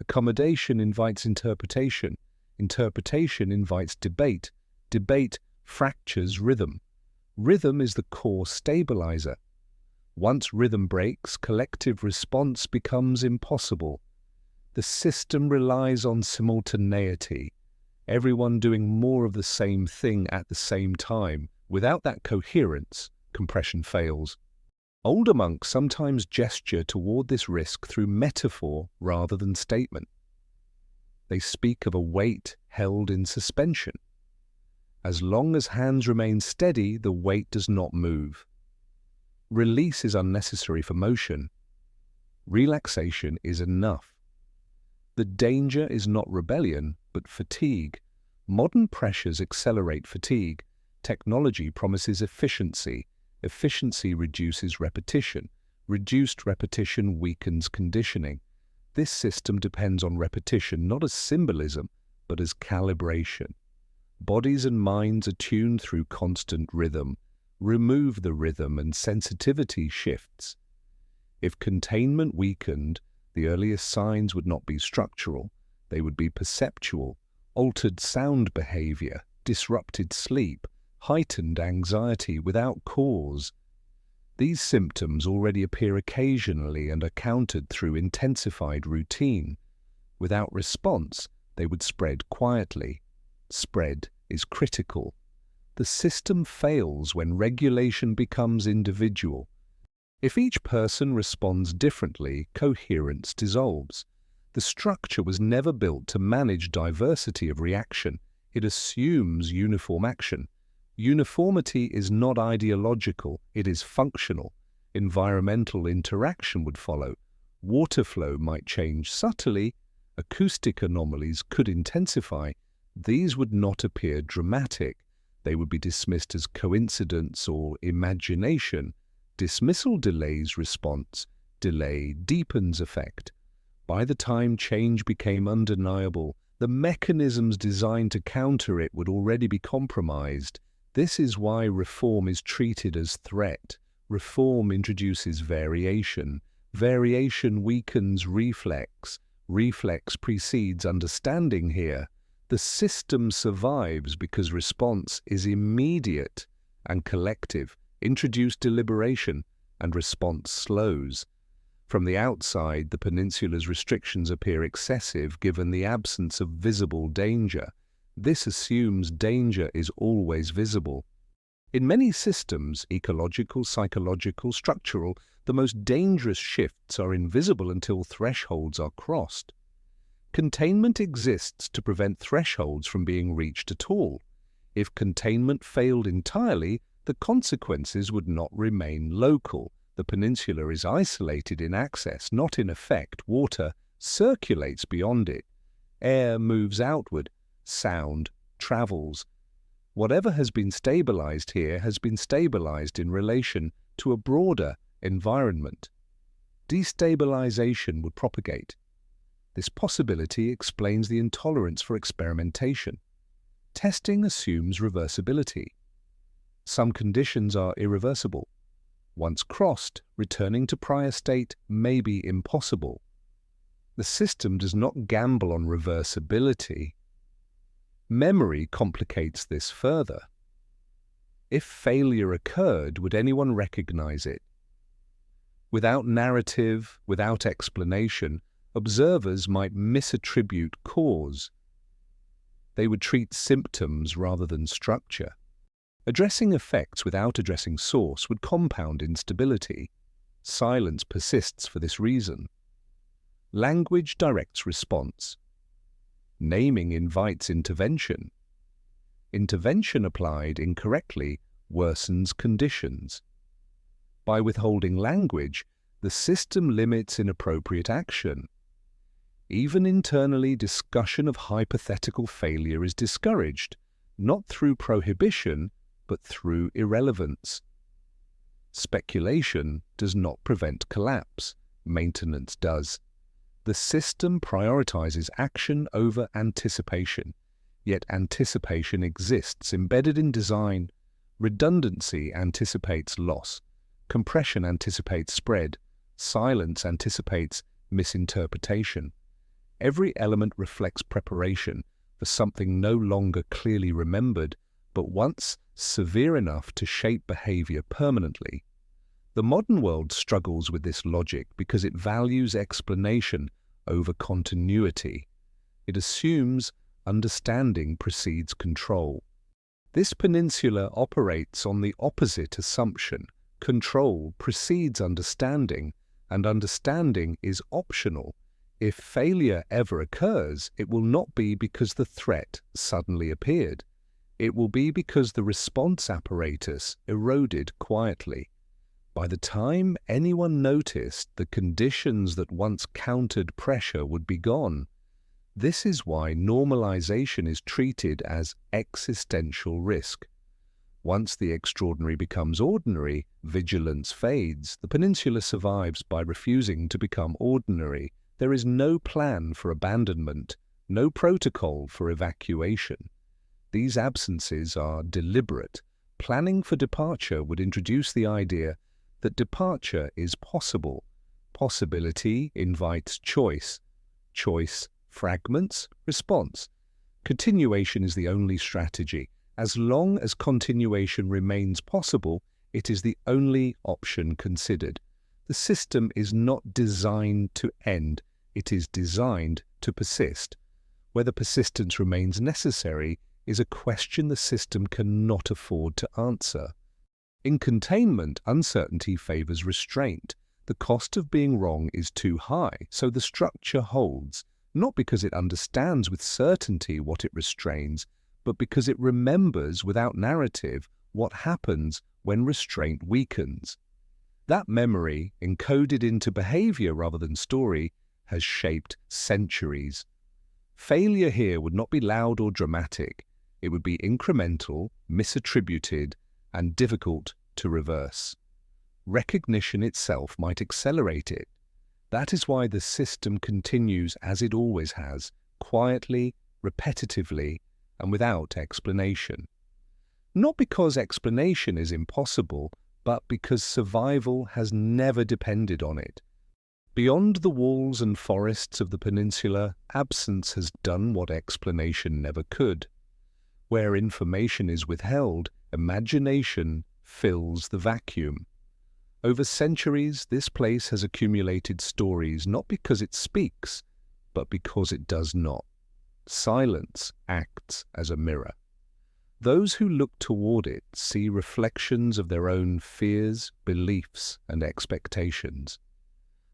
Accommodation invites interpretation. Interpretation invites debate. Debate fractures rhythm. Rhythm is the core stabilizer. Once rhythm breaks, collective response becomes impossible. The system relies on simultaneity. Everyone doing more of the same thing at the same time. Without that coherence, compression fails. Older monks sometimes gesture toward this risk through metaphor rather than statement. They speak of a weight held in suspension. As long as hands remain steady, the weight does not move. Release is unnecessary for motion. Relaxation is enough. The danger is not rebellion, but fatigue. Modern pressures accelerate fatigue. Technology promises efficiency. Efficiency reduces repetition. Reduced repetition weakens conditioning. This system depends on repetition not as symbolism, but as calibration. Bodies and minds are tuned through constant rhythm. Remove the rhythm and sensitivity shifts. If containment weakened, the earliest signs would not be structural, they would be perceptual, altered sound behavior, disrupted sleep, heightened anxiety without cause. These symptoms already appear occasionally and are countered through intensified routine. Without response, they would spread quietly. Spread is critical. The system fails when regulation becomes individual. If each person responds differently, coherence dissolves. The structure was never built to manage diversity of reaction. It assumes uniform action. Uniformity is not ideological, it is functional. Environmental interaction would follow. Water flow might change subtly. Acoustic anomalies could intensify. These would not appear dramatic. They would be dismissed as coincidence or imagination. Dismissal delays response. Delay deepens effect. By the time change became undeniable, the mechanisms designed to counter it would already be compromised. This is why reform is treated as threat. Reform introduces variation. Variation weakens reflex. Reflex precedes understanding here. The system survives because response is immediate and collective. Introduce deliberation, and response slows. From the outside, the peninsula's restrictions appear excessive given the absence of visible danger. This assumes danger is always visible. In many systems, ecological, psychological, structural, the most dangerous shifts are invisible until thresholds are crossed. Containment exists to prevent thresholds from being reached at all. If containment failed entirely, the consequences would not remain local. The peninsula is isolated in access, not in effect. Water circulates beyond it. Air moves outward. Sound travels. Whatever has been stabilized here has been stabilized in relation to a broader environment. Destabilization would propagate. This possibility explains the intolerance for experimentation. Testing assumes reversibility. Some conditions are irreversible. Once crossed, returning to prior state may be impossible. The system does not gamble on reversibility. Memory complicates this further. If failure occurred, would anyone recognize it? Without narrative, without explanation, observers might misattribute cause. They would treat symptoms rather than structure. Addressing effects without addressing source would compound instability. Silence persists for this reason. Language directs response. Naming invites intervention. Intervention applied incorrectly worsens conditions. By withholding language, the system limits inappropriate action. Even internally, discussion of hypothetical failure is discouraged, not through prohibition, but through irrelevance. Speculation does not prevent collapse. Maintenance does. The system prioritizes action over anticipation, yet anticipation exists embedded in design. Redundancy anticipates loss. Compression anticipates spread. Silence anticipates misinterpretation. Every element reflects preparation for something no longer clearly remembered, but once severe enough to shape behavior permanently. The modern world struggles with this logic because it values explanation over continuity. It assumes understanding precedes control. This peninsula operates on the opposite assumption. Control precedes understanding, and understanding is optional. If failure ever occurs, it will not be because the threat suddenly appeared. It will be because the response apparatus eroded quietly. By the time anyone noticed, the conditions that once countered pressure would be gone. This is why normalization is treated as existential risk. Once the extraordinary becomes ordinary, vigilance fades. The peninsula survives by refusing to become ordinary. There is no plan for abandonment, no protocol for evacuation. These absences are deliberate. Planning for departure would introduce the idea that departure is possible. Possibility invites choice. Choice fragments response. Continuation is the only strategy. As long as continuation remains possible, it is the only option considered. The system is not designed to end, it is designed to persist. Whether persistence remains necessary is a question the system cannot afford to answer. In containment, uncertainty favors restraint. The cost of being wrong is too high, so the structure holds, not because it understands with certainty what it restrains, but because it remembers without narrative what happens when restraint weakens. That memory, encoded into behavior rather than story, has shaped centuries. Failure here would not be loud or dramatic. It would be incremental, misattributed, and difficult to reverse. Recognition itself might accelerate it. That is why the system continues as it always has, quietly, repetitively, and without explanation. Not because explanation is impossible, but because survival has never depended on it. Beyond the walls and forests of the peninsula, absence has done what explanation never could. Where information is withheld, imagination fills the vacuum. Over centuries, this place has accumulated stories not because it speaks, but because it does not. Silence acts as a mirror. Those who look toward it see reflections of their own fears, beliefs, and expectations.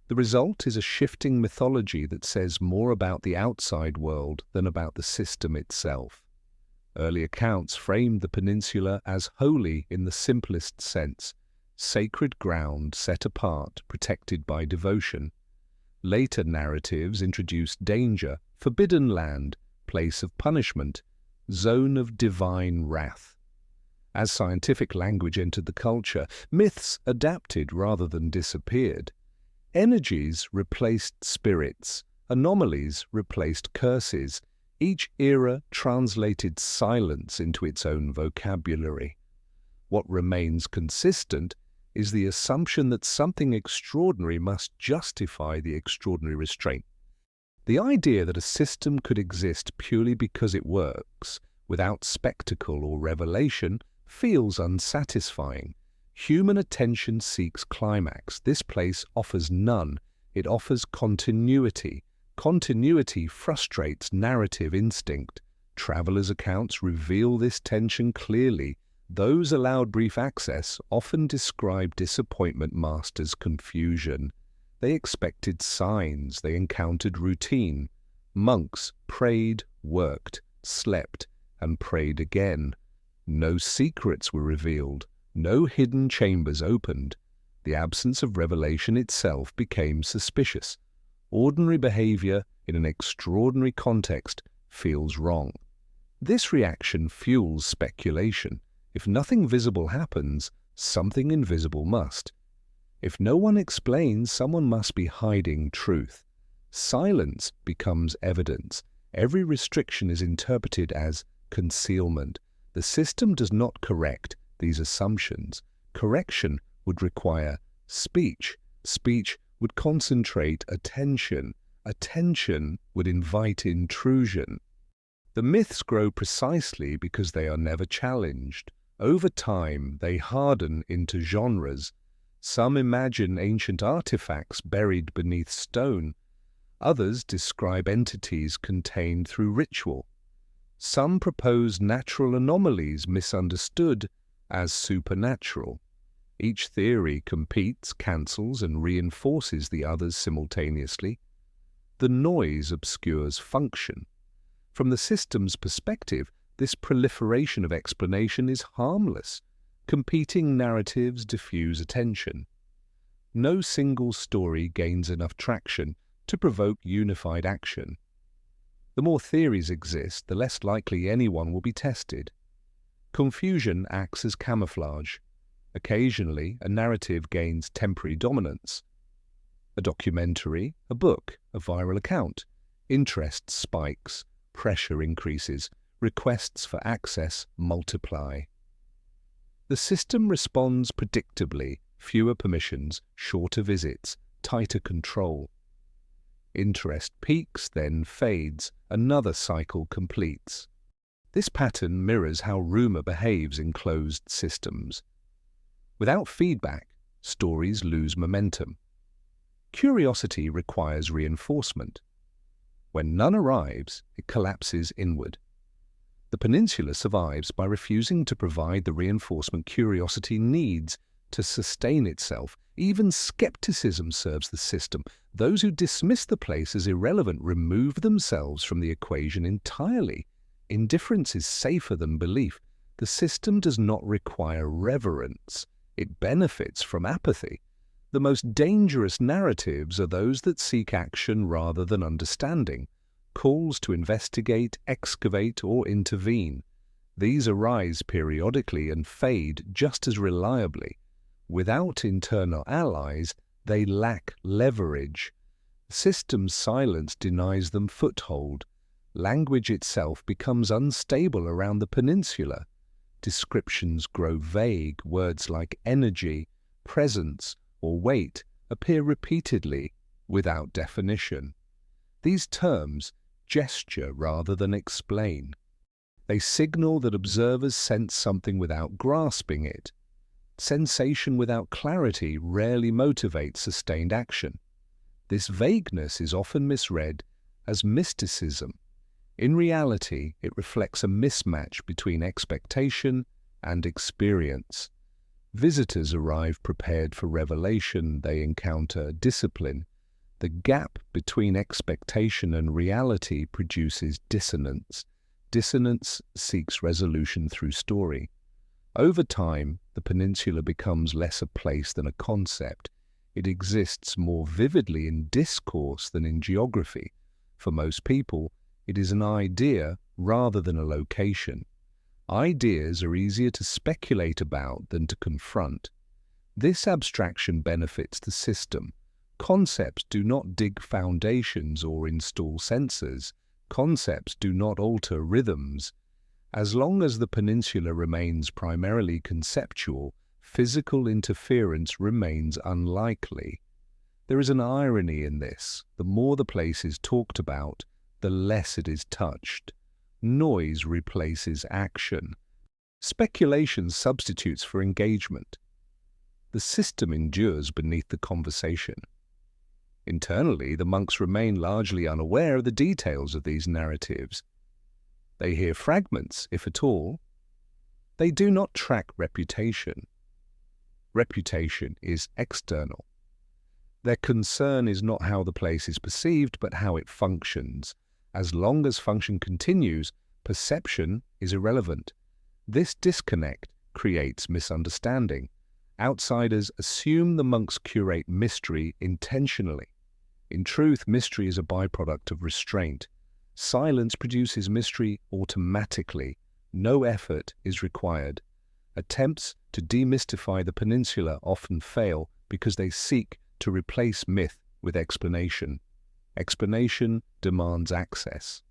The result is a shifting mythology that says more about the outside world than about the system itself. Early accounts framed the peninsula as holy in the simplest sense, sacred ground set apart, protected by devotion. Later narratives introduced danger, forbidden land, place of punishment, zone of divine wrath. As scientific language entered the culture, myths adapted rather than disappeared. Energies replaced spirits, anomalies replaced curses. Each era translated silence into its own vocabulary. What remains consistent is the assumption that something extraordinary must justify the extraordinary restraint. The idea that a system could exist purely because it works, without spectacle or revelation, feels unsatisfying. Human attention seeks climax. This place offers none. It offers continuity. Continuity frustrates narrative instinct. Travelers' accounts reveal this tension clearly. Those allowed brief access often describe disappointment masked as confusion. They expected signs, they encountered routine. Monks prayed, worked, slept, and prayed again. No secrets were revealed, no hidden chambers opened. The absence of revelation itself became suspicious. Ordinary behavior in an extraordinary context feels wrong. This reaction fuels speculation. If nothing visible happens, something invisible must. If no one explains, someone must be hiding truth. Silence becomes evidence. Every restriction is interpreted as concealment. The system does not correct these assumptions. Correction would require speech. Speech would concentrate attention. Attention would invite intrusion. The myths grow precisely because they are never challenged. Over time, they harden into genres. Some imagine ancient artifacts buried beneath stone. Others describe entities contained through ritual. Some propose natural anomalies misunderstood as supernatural. Each theory competes, cancels, and reinforces the others simultaneously. The noise obscures function. From the system's perspective, this proliferation of explanation is harmless. Competing narratives diffuse attention. No single story gains enough traction to provoke unified action. The more theories exist, the less likely anyone will be tested. Confusion acts as camouflage. Occasionally, a narrative gains temporary dominance. A documentary, a book, a viral account. Interest spikes, pressure increases, requests for access multiply. The system responds predictably, fewer permissions, shorter visits, tighter control. Interest peaks, then fades, another cycle completes. This pattern mirrors how rumor behaves in closed systems. Without feedback, stories lose momentum. Curiosity requires reinforcement. When none arrives, it collapses inward. The peninsula survives by refusing to provide the reinforcement curiosity needs to sustain itself. Even skepticism serves the system. Those who dismiss the place as irrelevant remove themselves from the equation entirely. Indifference is safer than belief. The system does not require reverence. It benefits from apathy. The most dangerous narratives are those that seek action rather than understanding. Calls to investigate, excavate, or intervene. These arise periodically and fade just as reliably. Without internal allies, they lack leverage. System silence denies them foothold. Language itself becomes unstable around the peninsula. Descriptions grow vague. Words like energy, presence, or weight appear repeatedly without definition. These terms gesture rather than explain. They signal that observers sense something without grasping it. Sensation without clarity rarely motivates sustained action. This vagueness is often misread as mysticism. In reality, it reflects a mismatch between expectation and experience. Visitors arrive prepared for revelation. They encounter discipline. The gap between expectation and reality produces dissonance. Dissonance seeks resolution through story. Over time, the peninsula becomes less a place than a concept. It exists more vividly in discourse than in geography. For most people, it is an idea rather than a location. Ideas are easier to speculate about than to confront. This abstraction benefits the system. Concepts do not dig foundations or install sensors. Concepts do not alter rhythms. As long as the peninsula remains primarily conceptual, physical interference remains unlikely. There is an irony in this. The more the place is talked about, the less it is touched. Noise replaces action. Speculation substitutes for engagement. The system endures beneath the conversation. Internally, the monks remain largely unaware of the details of these narratives. They hear fragments, if at all. They do not track reputation. Reputation is external. Their concern is not how the place is perceived, but how it functions. As long as function continues, perception is irrelevant. This disconnect creates misunderstanding. Outsiders assume the monks curate mystery intentionally. In truth, mystery is a byproduct of restraint. Silence produces mystery automatically. No effort is required. Attempts to demystify the peninsula often fail because they seek to replace myth with explanation. Explanation demands access.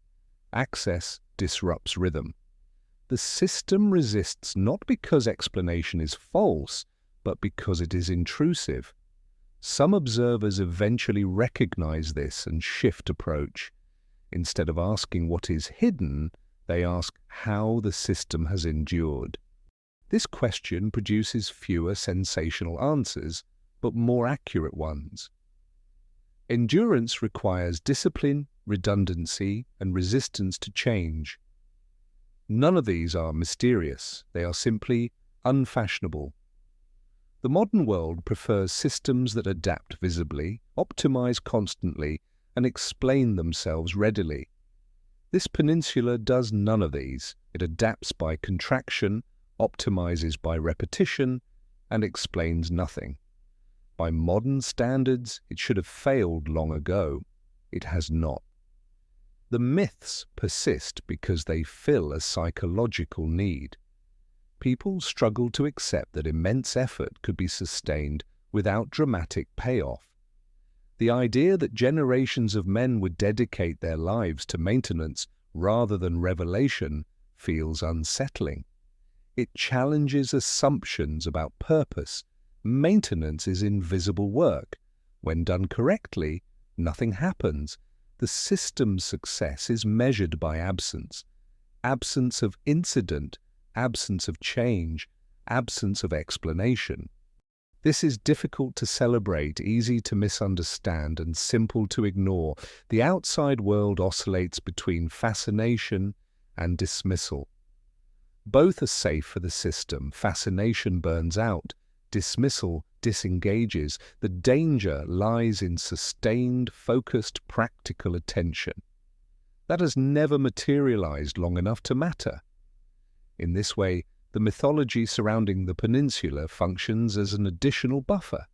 Access disrupts rhythm. The system resists not because explanation is false, but because it is intrusive. Some observers eventually recognize this and shift approach. Instead of asking what is hidden, they ask how the system has endured. This question produces fewer sensational answers, but more accurate ones. Endurance requires discipline, redundancy, and resistance to change. None of these are mysterious. They are simply unfashionable. The modern world prefers systems that adapt visibly, optimize constantly, and explain themselves readily. This peninsula does none of these. It adapts by contraction, optimizes by repetition, and explains nothing. By modern standards, it should have failed long ago. It has not. The myths persist because they fill a psychological need. people struggled to accept that immense effort could be sustained without dramatic payoff. The idea that generations of men would dedicate their lives to maintenance rather than revelation feels unsettling. It challenges assumptions about purpose. Maintenance is invisible work. When done correctly, nothing happens. The system's success is measured by absence. Absence of incident, absence of change, absence of explanation. This is difficult to celebrate, easy to misunderstand, and simple to ignore. The outside world oscillates between fascination and dismissal. Both are safe for the system. Fascination burns out, dismissal disengages. The danger lies in sustained, focused, practical attention. That has never materialized long enough to matter. In this way, the mythology surrounding the peninsula functions as an additional buffer.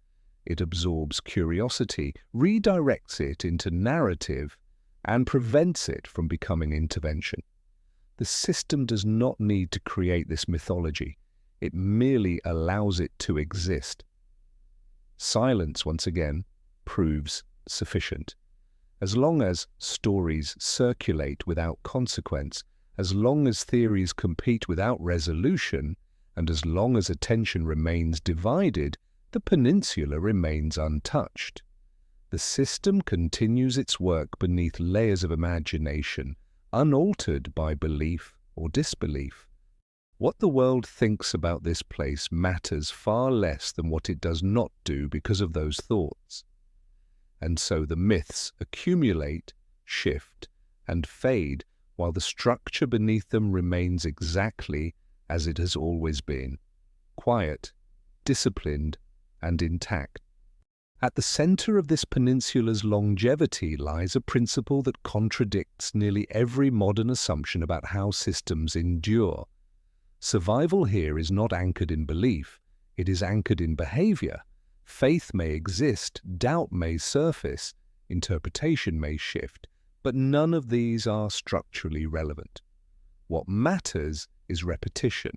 It absorbs curiosity, redirects it into narrative, and prevents it from becoming intervention. The system does not need to create this mythology. It merely allows it to exist. Silence, once again, proves sufficient. As long as stories circulate without consequence, as long as theories compete without resolution, and as long as attention remains divided, the peninsula remains untouched. The system continues its work beneath layers of imagination, unaltered by belief or disbelief. What the world thinks about this place matters far less than what it does not do because of those thoughts. And so the myths accumulate, shift, and fade, while the structure beneath them remains exactly as it has always been, quiet, disciplined, and intact. At the center of this peninsula's longevity lies a principle that contradicts nearly every modern assumption about how systems endure. Survival here is not anchored in belief, it is anchored in behavior. Faith may exist, doubt may surface, interpretation may shift, but none of these are structurally relevant. What matters is repetition.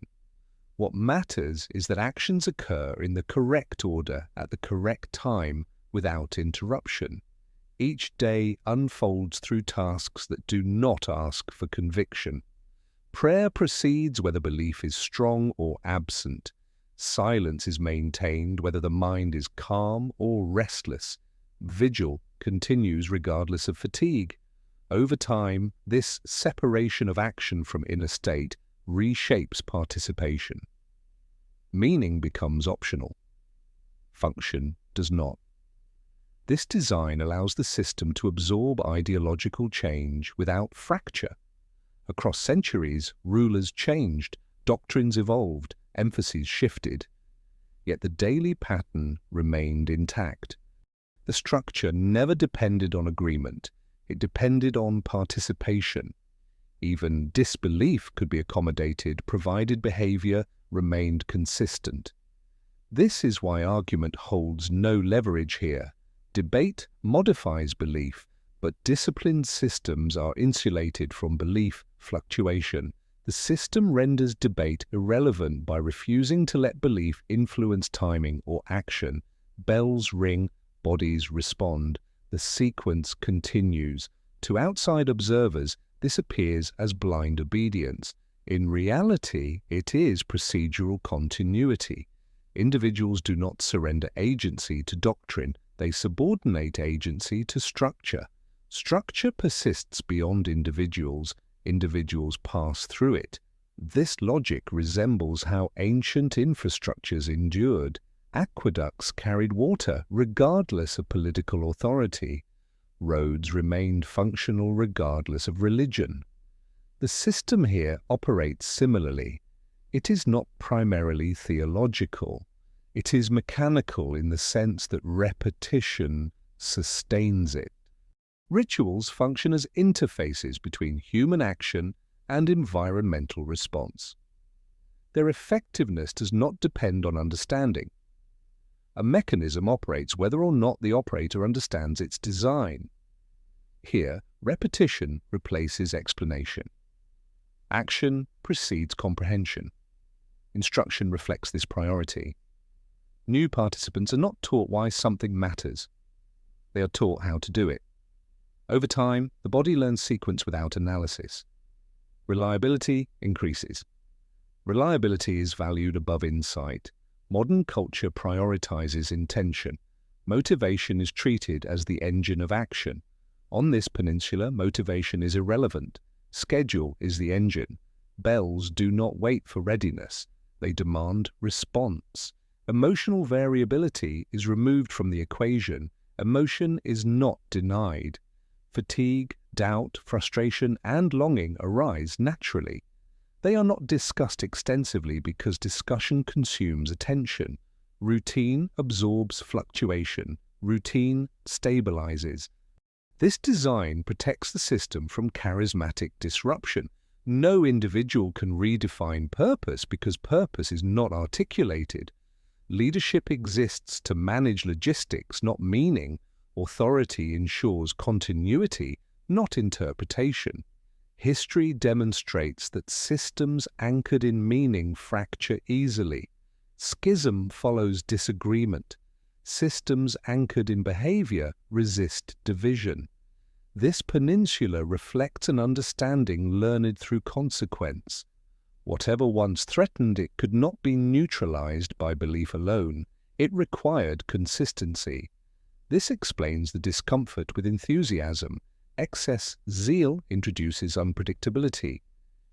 What matters is that actions occur in the correct order at the correct time without interruption. Each day unfolds through tasks that do not ask for conviction. Prayer proceeds whether belief is strong or absent. Silence is maintained whether the mind is calm or restless. Vigil continues regardless of fatigue. Over time, this separation of action from inner state reshapes participation. Meaning becomes optional. Function does not. This design allows the system to absorb ideological change without fracture. Across centuries, rulers changed, doctrines evolved, emphases shifted. Yet the daily pattern remained intact. The structure never depended on agreement. It depended on participation. Even disbelief could be accommodated provided behavior remained consistent. This is why argument holds no leverage here. Debate modifies belief, but disciplined systems are insulated from belief fluctuation. The system renders debate irrelevant by refusing to let belief influence timing or action. Bells ring, bodies respond. The sequence continues. To outside observers, this appears as blind obedience. In reality, it is procedural continuity. Individuals do not surrender agency to doctrine. They subordinate agency to structure. Structure persists beyond individuals. Individuals pass through it. This logic resembles how ancient infrastructures endured. Aqueducts carried water regardless of political authority. Roads remained functional regardless of religion. The system here operates similarly. It is not primarily theological. It is mechanical in the sense that repetition sustains it. Rituals function as interfaces between human action and environmental response. Their effectiveness does not depend on understanding. A mechanism operates whether or not the operator understands its design. Here, repetition replaces explanation. Action precedes comprehension. Instruction reflects this priority. New participants are not taught why something matters. They are taught how to do it. Over time, the body learns sequence without analysis. Reliability increases. Reliability is valued above insight. Modern culture prioritizes intention. Motivation is treated as the engine of action. On this peninsula, motivation is irrelevant. Schedule is the engine. Bells do not wait for readiness. They demand response. Emotional variability is removed from the equation. Emotion is not denied. Fatigue, doubt, frustration, and longing arise naturally. They are not discussed extensively because discussion consumes attention. Routine absorbs fluctuation. Routine stabilizes. This design protects the system from charismatic disruption. No individual can redefine purpose because purpose is not articulated. Leadership exists to manage logistics, not meaning. Authority ensures continuity, not interpretation. History demonstrates that systems anchored in meaning fracture easily. Schism follows disagreement. Systems anchored in behavior resist division. This peninsula reflects an understanding learned through consequence. Whatever once threatened it could not be neutralized by belief alone. It required consistency. This explains the discomfort with enthusiasm. Excess zeal introduces unpredictability.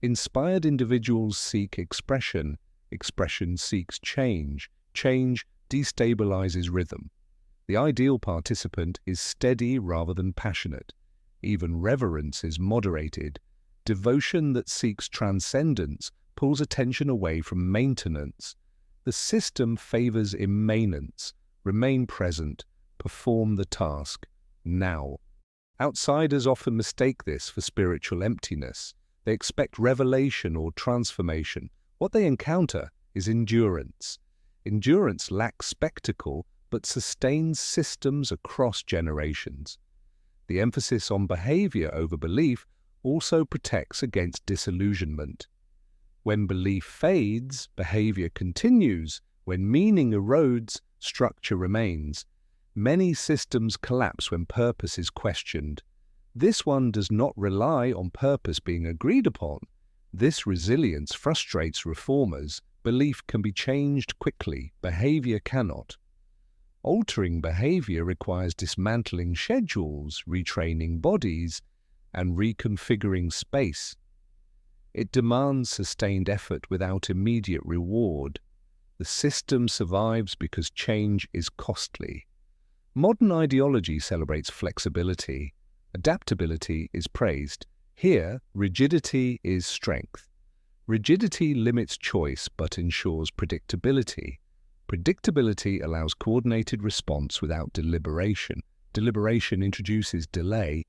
Inspired individuals seek expression. Expression seeks change. Change destabilizes rhythm. The ideal participant is steady rather than passionate. Even reverence is moderated. Devotion that seeks transcendence pulls attention away from maintenance. The system favors immanence. Remain present. Perform the task. Now. Outsiders often mistake this for spiritual emptiness. They expect revelation or transformation. What they encounter is endurance. Endurance lacks spectacle but sustains systems across generations. The emphasis on behavior over belief also protects against disillusionment. When belief fades, behavior continues. When meaning erodes, structure remains. Many systems collapse when purpose is questioned. This one does not rely on purpose being agreed upon. This resilience frustrates reformers. Belief can be changed quickly, behavior cannot. Altering behavior requires dismantling schedules, retraining bodies, and reconfiguring space. It demands sustained effort without immediate reward. The system survives because change is costly. Modern ideology celebrates flexibility. Adaptability is praised. Here, rigidity is strength. Rigidity limits choice but ensures predictability. Predictability allows coordinated response without deliberation. Deliberation introduces delay.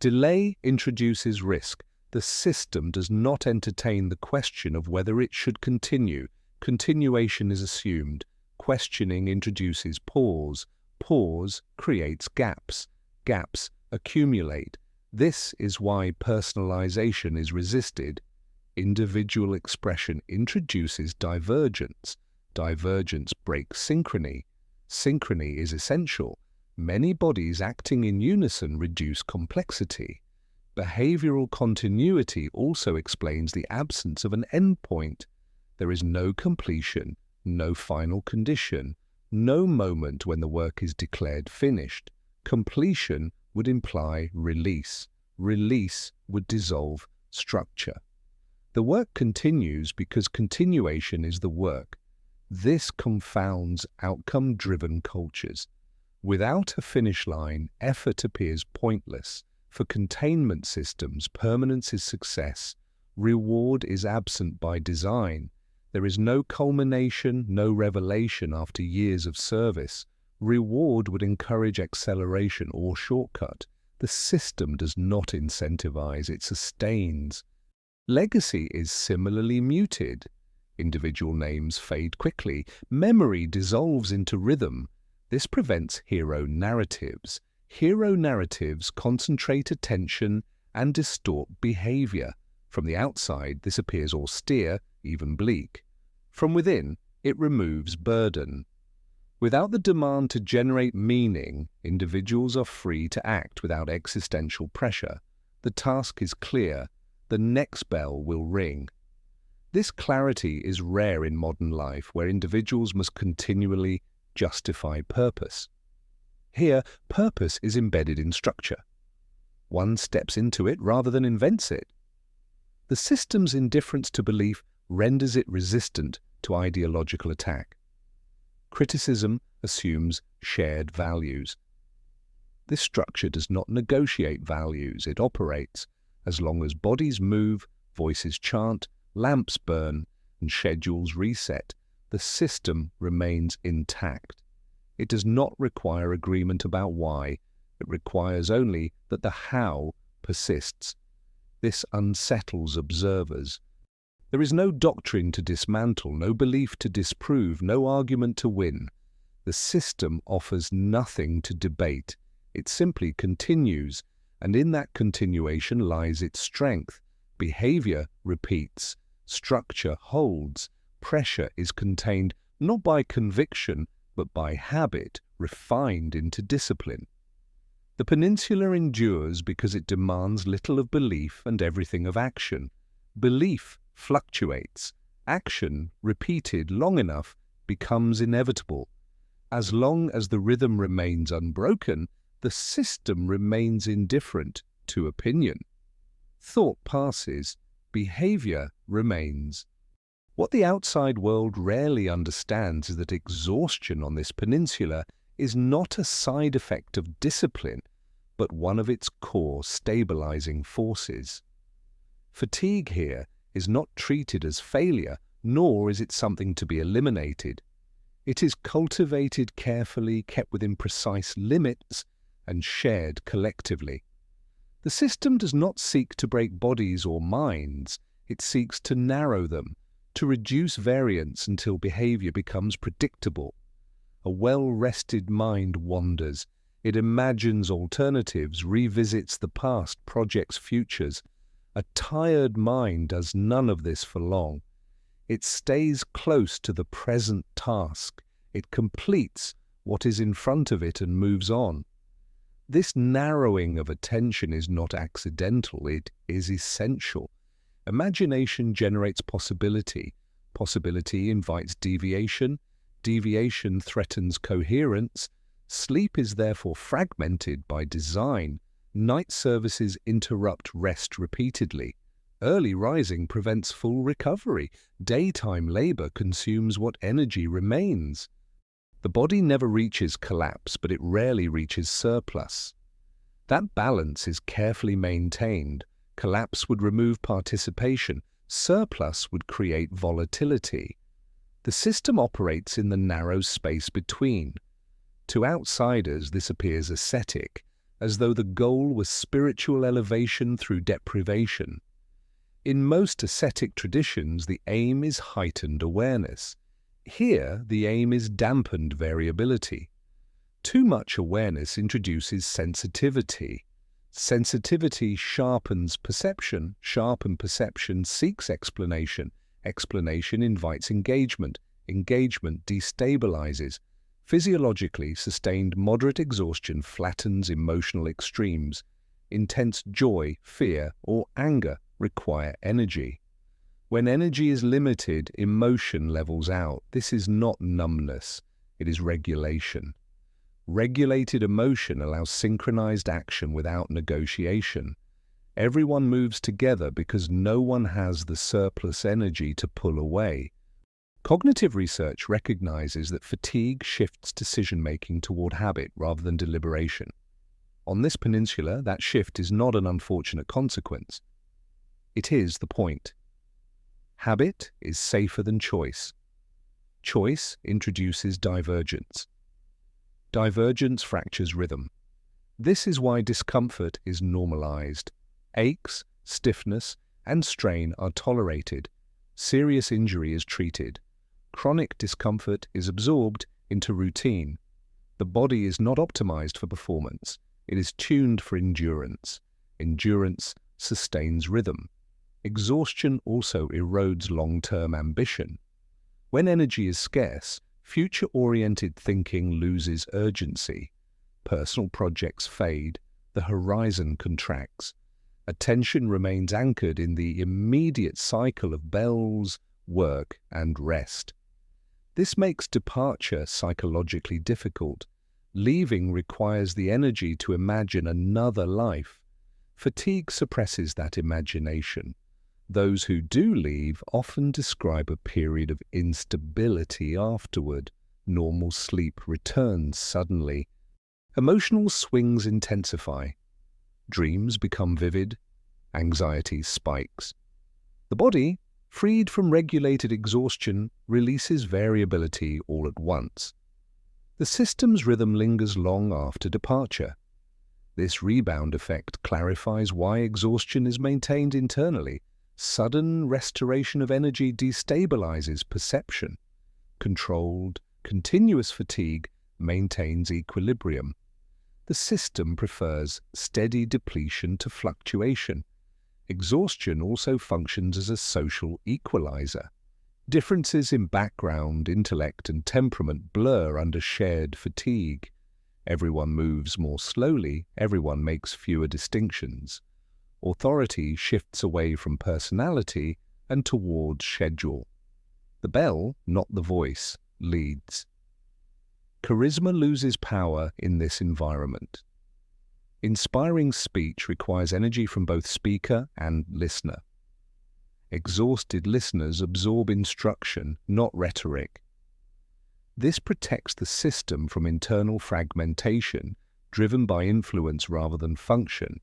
Delay introduces risk. The system does not entertain the question of whether it should continue. Continuation is assumed. Questioning introduces pause. Pause creates gaps. Gaps accumulate. This is why personalization is resisted. Individual expression introduces divergence. Divergence breaks synchrony. Synchrony is essential. Many bodies acting in unison reduce complexity. Behavioral continuity also explains the absence of an endpoint. There is no completion, no final condition, no moment when the work is declared finished. Completion would imply release. Release would dissolve structure. The work continues because continuation is the work. This confounds outcome-driven cultures. Without a finish line, effort appears pointless. For containment systems, permanence is success. Reward is absent by design. There is no culmination, no revelation after years of service. Reward would encourage acceleration or shortcut. The system does not incentivize, it sustains. Legacy is similarly muted. Individual names fade quickly. Memory dissolves into rhythm. This prevents hero narratives. Hero narratives concentrate attention and distort behavior. From the outside, this appears austere, even bleak. From within, it removes burden. Without the demand to generate meaning, individuals are free to act without existential pressure. The task is clear. The next bell will ring. This clarity is rare in modern life, where individuals must continually justify purpose. Here, purpose is embedded in structure. One steps into it rather than invents it. The system's indifference to belief renders it resistant to ideological attack. Criticism assumes shared values. This structure does not negotiate values, it operates. As long as bodies move, voices chant, lamps burn, and schedules reset, the system remains intact. It does not require agreement about why, it requires only that the how persists. This unsettles observers. There is no doctrine to dismantle, no belief to disprove, no argument to win. The system offers nothing to debate. It simply continues, and in that continuation lies its strength. Behavior repeats, structure holds, pressure is contained not by conviction, but by habit, refined into discipline. The peninsula endures because it demands little of belief and everything of action. Belief fluctuates. Action, repeated long enough, becomes inevitable. As long as the rhythm remains unbroken, the system remains indifferent to opinion. Thought passes, behavior remains. What the outside world rarely understands is that exhaustion on this peninsula is not a side effect of discipline, but one of its core stabilizing forces. Fatigue here is not treated as failure, nor is it something to be eliminated. It is cultivated carefully, kept within precise limits, and shared collectively. The system does not seek to break bodies or minds, it seeks to narrow them, to reduce variance until behavior becomes predictable. A well-rested mind wanders. It imagines alternatives, revisits the past, projects futures. A tired mind does none of this for long. It stays close to the present task. It completes what is in front of it and moves on. This narrowing of attention is not accidental, it is essential. Imagination generates possibility. Possibility invites deviation. Deviation threatens coherence. Sleep is therefore fragmented by design. Night services interrupt rest repeatedly. Early rising prevents full recovery. Daytime labor consumes what energy remains. The body never reaches collapse, but it rarely reaches surplus. That balance is carefully maintained. Collapse would remove participation. Surplus would create volatility. The system operates in the narrow space between. To outsiders, this appears ascetic, as though the goal was spiritual elevation through deprivation. In most ascetic traditions, the aim is heightened awareness. Here, the aim is dampened variability. Too much awareness introduces sensitivity. Sensitivity sharpens perception. Sharpened perception seeks explanation. Explanation invites engagement. Engagement destabilizes. Physiologically, sustained moderate exhaustion flattens emotional extremes. Intense joy, fear, or anger require energy. When energy is limited, emotion levels out. This is not numbness, it is regulation. Regulated emotion allows synchronized action without negotiation. Everyone moves together because no one has the surplus energy to pull away. Cognitive research recognizes that fatigue shifts decision-making toward habit rather than deliberation. On this peninsula, that shift is not an unfortunate consequence. It is the point. Habit is safer than choice. Choice introduces divergence. Divergence fractures rhythm. This is why discomfort is normalized. Aches, stiffness, and strain are tolerated. Serious injury is treated. Chronic discomfort is absorbed into routine. The body is not optimized for performance. It is tuned for endurance. Endurance sustains rhythm. Exhaustion also erodes long-term ambition. When energy is scarce, future-oriented thinking loses urgency. Personal projects fade, the horizon contracts. Attention remains anchored in the immediate cycle of bells, work, and rest. This makes departure psychologically difficult. Leaving requires the energy to imagine another life. Fatigue suppresses that imagination. Those who do leave often describe a period of instability afterward. Normal sleep returns suddenly. Emotional swings intensify. Dreams become vivid. Anxiety spikes. The body, freed from regulated exhaustion, releases variability all at once. The system's rhythm lingers long after departure. This rebound effect clarifies why exhaustion is maintained internally. Sudden restoration of energy destabilizes perception. Controlled, continuous fatigue maintains equilibrium. The system prefers steady depletion to fluctuation. Exhaustion also functions as a social equalizer. Differences in background, intellect, and temperament blur under shared fatigue. Everyone moves more slowly, everyone makes fewer distinctions. Authority shifts away from personality and towards schedule. The bell, not the voice, leads. Charisma loses power in this environment. Inspiring speech requires energy from both speaker and listener. Exhausted listeners absorb instruction, not rhetoric. This protects the system from internal fragmentation, driven by influence rather than function.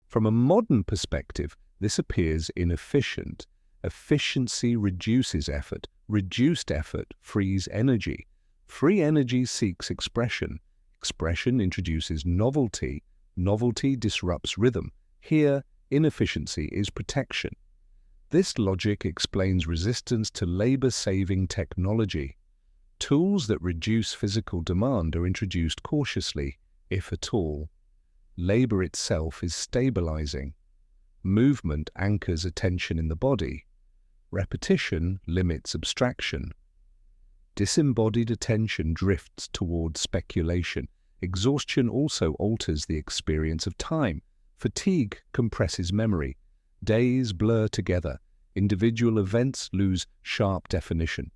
From a modern perspective, this appears inefficient. Efficiency reduces effort. Reduced effort frees energy. Free energy seeks expression. Expression introduces novelty. Novelty disrupts rhythm. Here, inefficiency is protection. This logic explains resistance to labor-saving technology. Tools that reduce physical demand are introduced cautiously, if at all. Labor itself is stabilizing. Movement anchors attention in the body. Repetition limits abstraction. Disembodied attention drifts towards speculation. Exhaustion also alters the experience of time. Fatigue compresses memory. Days blur together. Individual events lose sharp definition.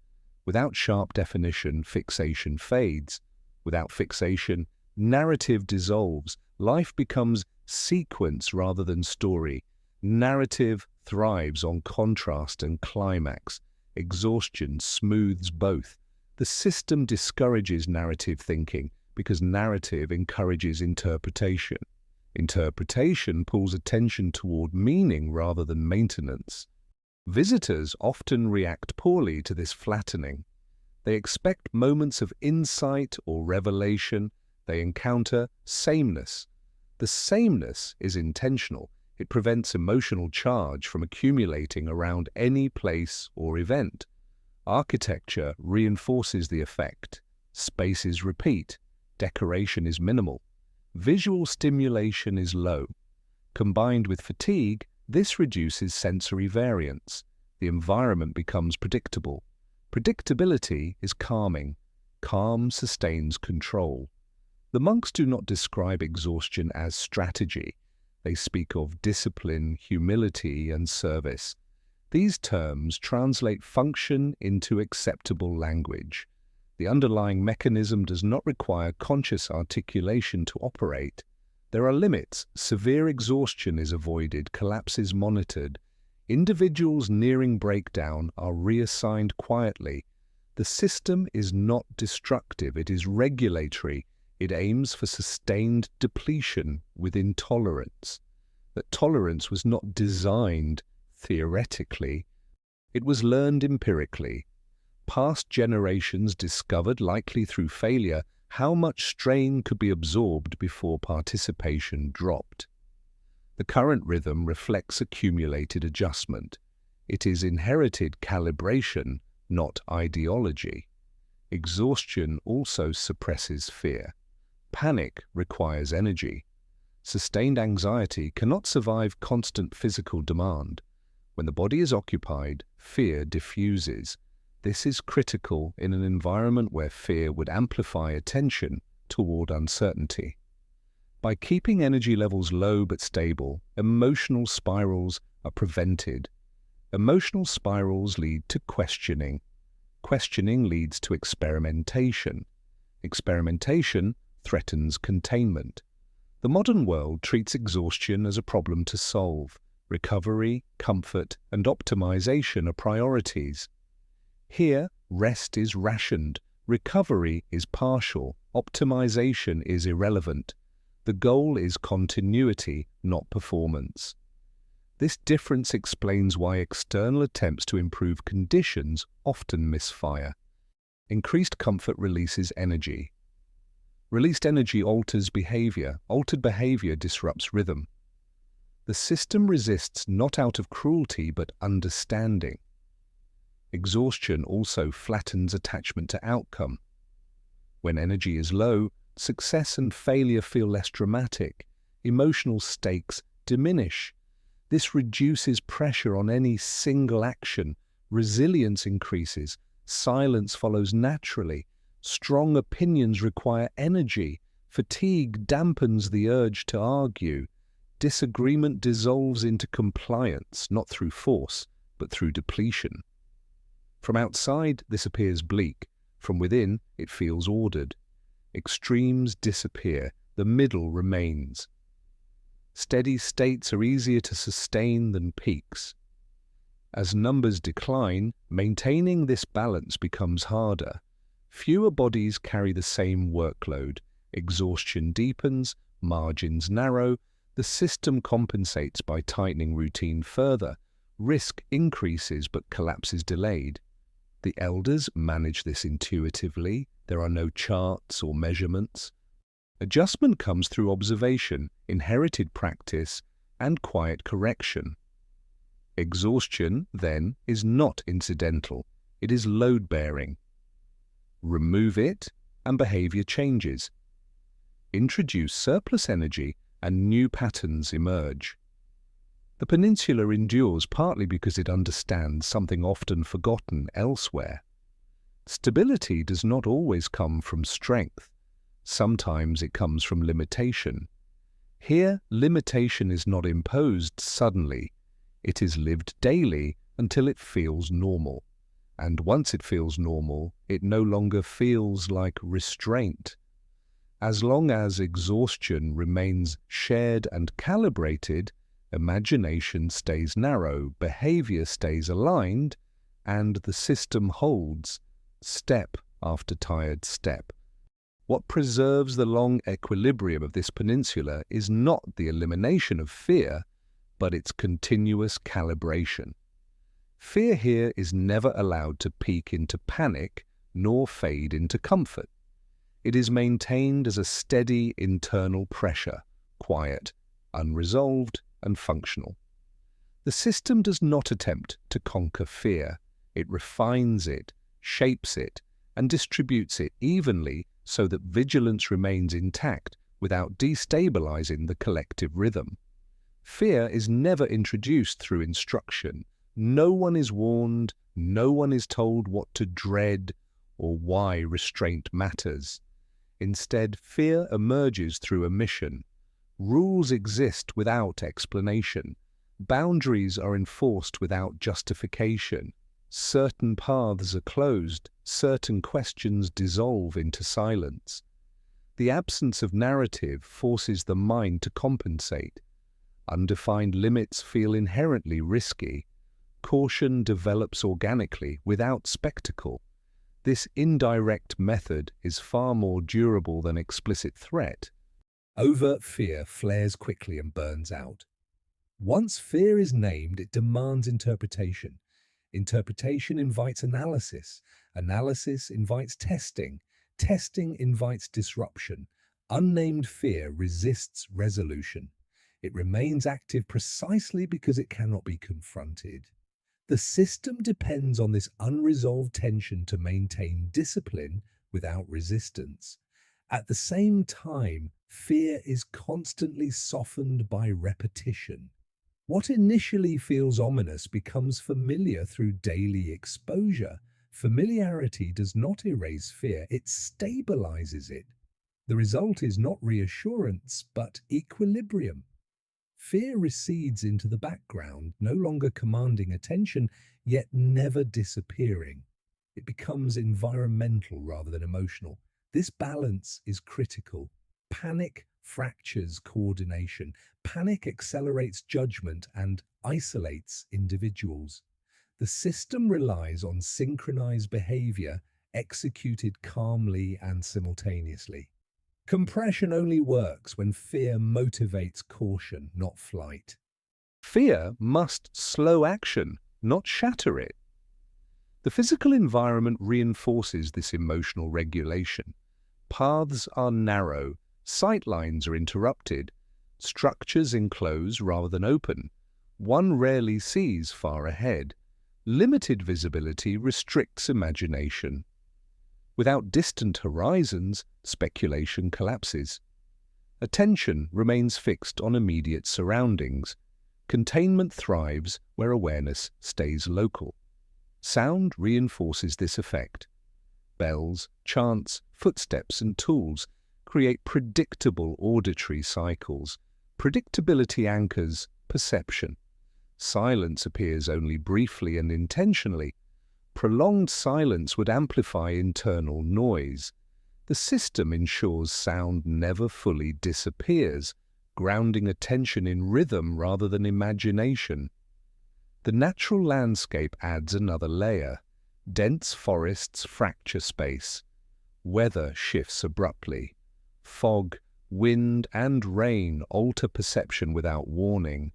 Without sharp definition, fixation fades. Without fixation, narrative dissolves. Life becomes sequence rather than story. Narrative thrives on contrast and climax. Exhaustion smooths both. The system discourages narrative thinking because narrative encourages interpretation. Interpretation pulls attention toward meaning rather than maintenance. Visitors often react poorly to this flattening. They expect moments of insight or revelation. They encounter sameness. The sameness is intentional. It prevents emotional charge from accumulating around any place or event. Architecture reinforces the effect. Spaces repeat. Decoration is minimal. Visual stimulation is low. Combined with fatigue, this reduces sensory variance. The environment becomes predictable. Predictability is calming. Calm sustains control. The monks do not describe exhaustion as strategy. They speak of discipline, humility, and service. These terms translate function into acceptable language. The underlying mechanism does not require conscious articulation to operate. There are limits. Severe exhaustion is avoided, collapse is monitored. Individuals nearing breakdown are reassigned quietly. The system is not destructive, it is regulatory. It aims for sustained depletion with intolerance. That tolerance was not designed theoretically, it was learned empirically. Past generations discovered, likely through failure, how much strain could be absorbed before participation dropped. The current rhythm reflects accumulated adjustment. It is inherited calibration, not ideology. Exhaustion also suppresses fear. Panic requires energy. Sustained anxiety cannot survive constant physical demand. When the body is occupied, fear diffuses. This is critical in an environment where fear would amplify attention toward uncertainty. By keeping energy levels low but stable, emotional spirals are prevented. Emotional spirals lead to questioning. Questioning leads to experimentation. Experimentation threatens containment. The modern world treats exhaustion as a problem to solve. Recovery, comfort, and optimization are priorities. Here, rest is rationed, recovery is partial, optimization is irrelevant. The goal is continuity, not performance. This difference explains why external attempts to improve conditions often misfire. Increased comfort releases energy. Released energy alters behavior. Altered behavior disrupts rhythm. The system resists not out of cruelty but understanding. Exhaustion also flattens attachment to outcome. When energy is low, success and failure feel less dramatic. Emotional stakes diminish. This reduces pressure on any single action. Resilience increases. Silence follows naturally. Strong opinions require energy. Fatigue dampens the urge to argue. Disagreement dissolves into compliance, not through force, but through depletion. From outside, this appears bleak. From within, it feels ordered. Extremes disappear. The middle remains. Steady states are easier to sustain than peaks. As numbers decline, maintaining this balance becomes harder. Fewer bodies carry the same workload. Exhaustion deepens, margins narrow. The system compensates by tightening routine further. Risk increases but collapse is delayed. The elders manage this intuitively. There are no charts or measurements. Adjustment comes through observation, inherited practice, and quiet correction. Exhaustion, then, is not incidental. It is load-bearing. Remove it, and behavior changes. Introduce surplus energy, and new patterns emerge. The peninsula endures partly because it understands something often forgotten elsewhere. Stability does not always come from strength. Sometimes it comes from limitation. Here, limitation is not imposed suddenly. It is lived daily until it feels normal. And once it feels normal, it no longer feels like restraint. As long as exhaustion remains shared and calibrated, imagination stays narrow, behavior stays aligned, and the system holds, step after tired step. What preserves the long equilibrium of this peninsula is not the elimination of fear, but its continuous calibration. Fear here is never allowed to peak into panic, nor fade into comfort. It is maintained as a steady internal pressure, quiet, unresolved, and functional. The system does not attempt to conquer fear. It refines it, shapes it, and distributes it evenly so that vigilance remains intact without destabilizing the collective rhythm. Fear is never introduced through instruction. No one is warned, no one is told what to dread or why restraint matters. Instead, fear emerges through omission. Rules exist without explanation. Boundaries are enforced without justification. Certain paths are closed, certain questions dissolve into silence. The absence of narrative forces the mind to compensate. Undefined limits feel inherently risky. Caution develops organically without spectacle. This indirect method is far more durable than explicit threat. Overt fear flares quickly and burns out. Once fear is named, it demands interpretation. Interpretation invites analysis. Analysis invites testing. Testing invites disruption. Unnamed fear resists resolution. It remains active precisely because it cannot be confronted. The system depends on this unresolved tension to maintain discipline without resistance. At the same time, fear is constantly softened by repetition. What initially feels ominous becomes familiar through daily exposure. Familiarity does not erase fear, it stabilizes it. The result is not reassurance, but equilibrium. Fear recedes into the background, no longer commanding attention, yet never disappearing. It becomes environmental rather than emotional. This balance is critical. Panic fractures coordination. Panic accelerates judgment and isolates individuals. The system relies on synchronized behavior executed calmly and simultaneously. Compression only works when fear motivates caution, not flight. Fear must slow action, not shatter it. The physical environment reinforces this emotional regulation. Paths are narrow, sight lines are interrupted, structures enclose rather than open. One rarely sees far ahead. Limited visibility restricts imagination. Without distant horizons, speculation collapses. Attention remains fixed on immediate surroundings. Containment thrives where awareness stays local. Sound reinforces this effect. Bells, chants, footsteps, and tools create predictable auditory cycles. Predictability anchors perception. Silence appears only briefly and intentionally. Prolonged silence would amplify internal noise. The system ensures sound never fully disappears, grounding attention in rhythm rather than imagination. The natural landscape adds another layer. Dense forests fracture space. Weather shifts abruptly. Fog, wind, and rain alter perception without warning.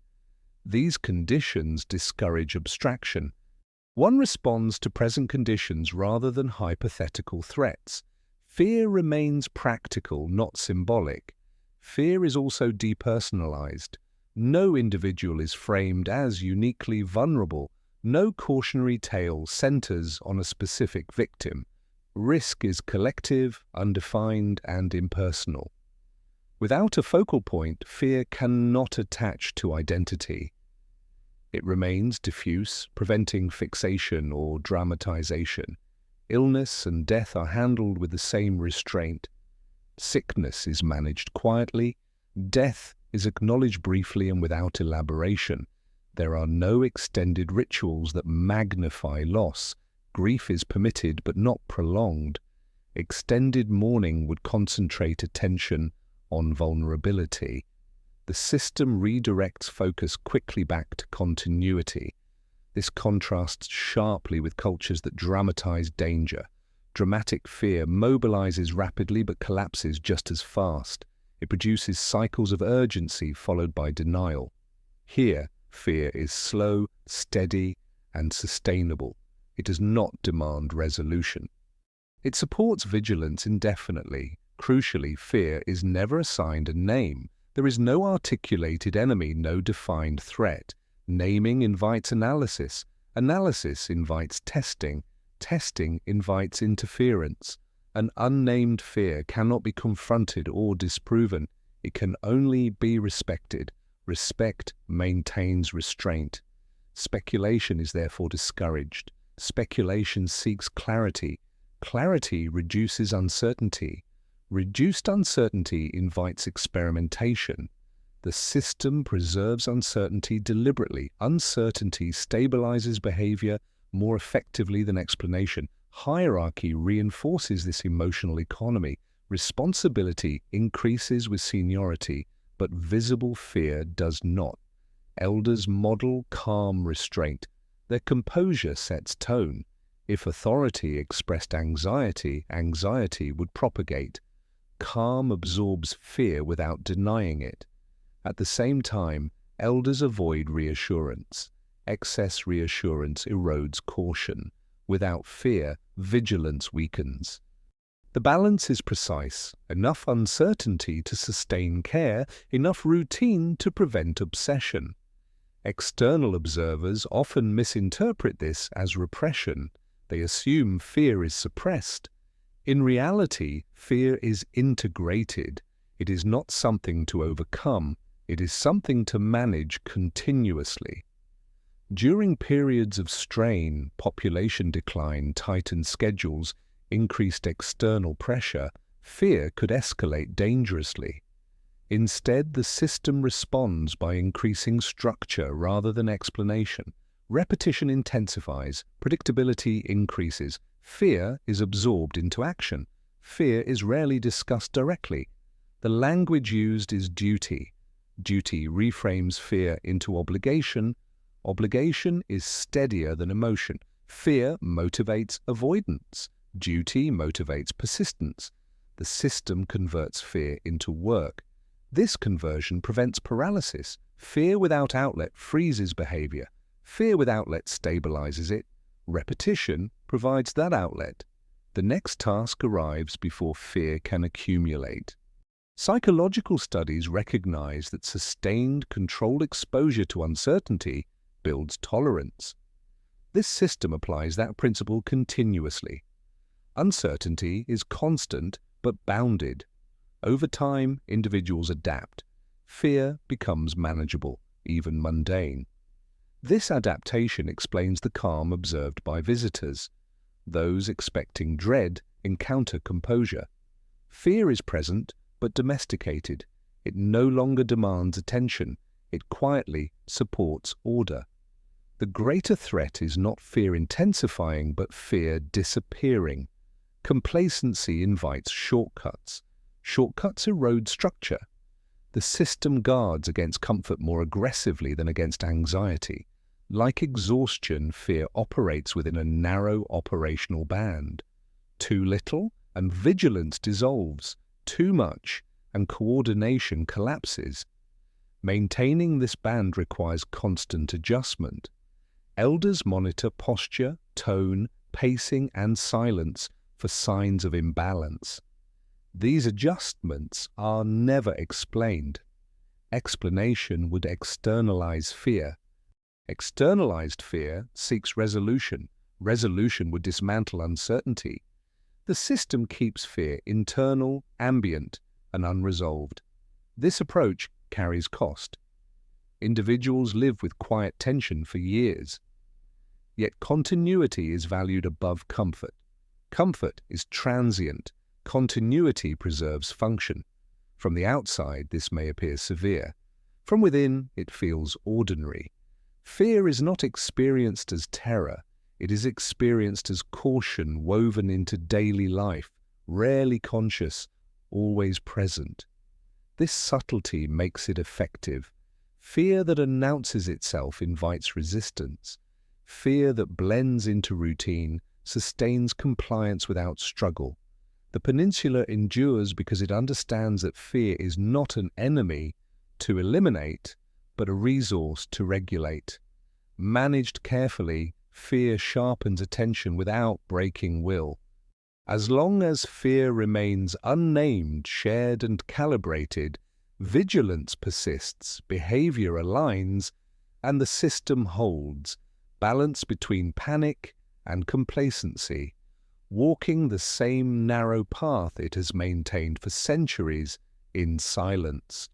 These conditions discourage abstraction. One responds to present conditions rather than hypothetical threats. Fear remains practical, not symbolic. Fear is also depersonalized. No individual is framed as uniquely vulnerable. No cautionary tale centers on a specific victim. Risk is collective, undefined, and impersonal. Without a focal point, fear cannot attach to identity. It remains diffuse, preventing fixation or dramatization. Illness and death are handled with the same restraint. Sickness is managed quietly. Death is acknowledged briefly and without elaboration. There are no extended rituals that magnify loss. Grief is permitted but not prolonged. Extended mourning would concentrate attention on vulnerability. The system redirects focus quickly back to continuity. This contrasts sharply with cultures that dramatize danger. Dramatic fear mobilizes rapidly but collapses just as fast. It produces cycles of urgency followed by denial. Here, fear is slow, steady, and sustainable. It does not demand resolution. It supports vigilance indefinitely. Crucially, fear is never assigned a name. There is no articulated enemy, no defined threat. Naming invites analysis. Analysis invites testing. Testing invites interference. An unnamed fear cannot be confronted or disproven. It can only be respected. Respect maintains restraint. Speculation is therefore discouraged. Speculation seeks clarity. Clarity reduces uncertainty. Reduced uncertainty invites experimentation. The system preserves uncertainty deliberately. Uncertainty stabilizes behavior more effectively than explanation. Hierarchy reinforces this emotional economy. Responsibility increases with seniority, but visible fear does not. Elders model calm restraint. Their composure sets tone. If authority expressed anxiety, anxiety would propagate. Calm absorbs fear without denying it. At the same time, elders avoid reassurance. Excess reassurance erodes caution. Without fear, vigilance weakens. The balance is precise, enough uncertainty to sustain care, enough routine to prevent obsession. External observers often misinterpret this as repression. They assume fear is suppressed. In reality, fear is integrated. It is not something to overcome. It is something to manage continuously. During periods of strain, population decline, tightened schedules, increased external pressure, fear could escalate dangerously. Instead, the system responds by increasing structure rather than explanation. Repetition intensifies, predictability increases, fear is absorbed into action. Fear is rarely discussed directly. The language used is duty. Duty reframes fear into obligation. Obligation is steadier than emotion. Fear motivates avoidance. Duty motivates persistence. The system converts fear into work. This conversion prevents paralysis. Fear without outlet freezes behavior. Fear with outlet stabilizes it. Repetition provides that outlet. The next task arrives before fear can accumulate. Psychological studies recognize that sustained, controlled exposure to uncertainty builds tolerance. This system applies that principle continuously. Uncertainty is constant but bounded. Over time, individuals adapt. Fear becomes manageable, even mundane. This adaptation explains the calm observed by visitors. Those expecting dread encounter composure. Fear is present but domesticated. It no longer demands attention. It quietly supports order. The greater threat is not fear intensifying, but fear disappearing. Complacency invites shortcuts. Shortcuts erode structure. The system guards against comfort more aggressively than against anxiety. Like exhaustion, fear operates within a narrow operational band. Too little, and vigilance dissolves. Too much, and coordination collapses. Maintaining this band requires constant adjustment. Elders monitor posture, tone, pacing, and silence for signs of imbalance. These adjustments are never explained. Explanation would externalize fear. Externalized fear seeks resolution. Resolution would dismantle uncertainty. The system keeps fear internal, ambient, and unresolved. This approach carries cost. Individuals live with quiet tension for years. Yet continuity is valued above comfort. Comfort is transient. Continuity preserves function. From the outside, this may appear severe. From within, it feels ordinary. Fear is not experienced as terror. It is experienced as caution woven into daily life, rarely conscious, always present. This subtlety makes it effective. Fear that announces itself invites resistance. Fear that blends into routine sustains compliance without struggle. The peninsula endures because it understands that fear is not an enemy to eliminate, but a resource to regulate. Managed carefully, fear sharpens attention without breaking will. As long as fear remains unnamed, shared, and calibrated, vigilance persists, behavior aligns, and the system holds, balance between panic and complacency, walking the same narrow path it has maintained for centuries in silence.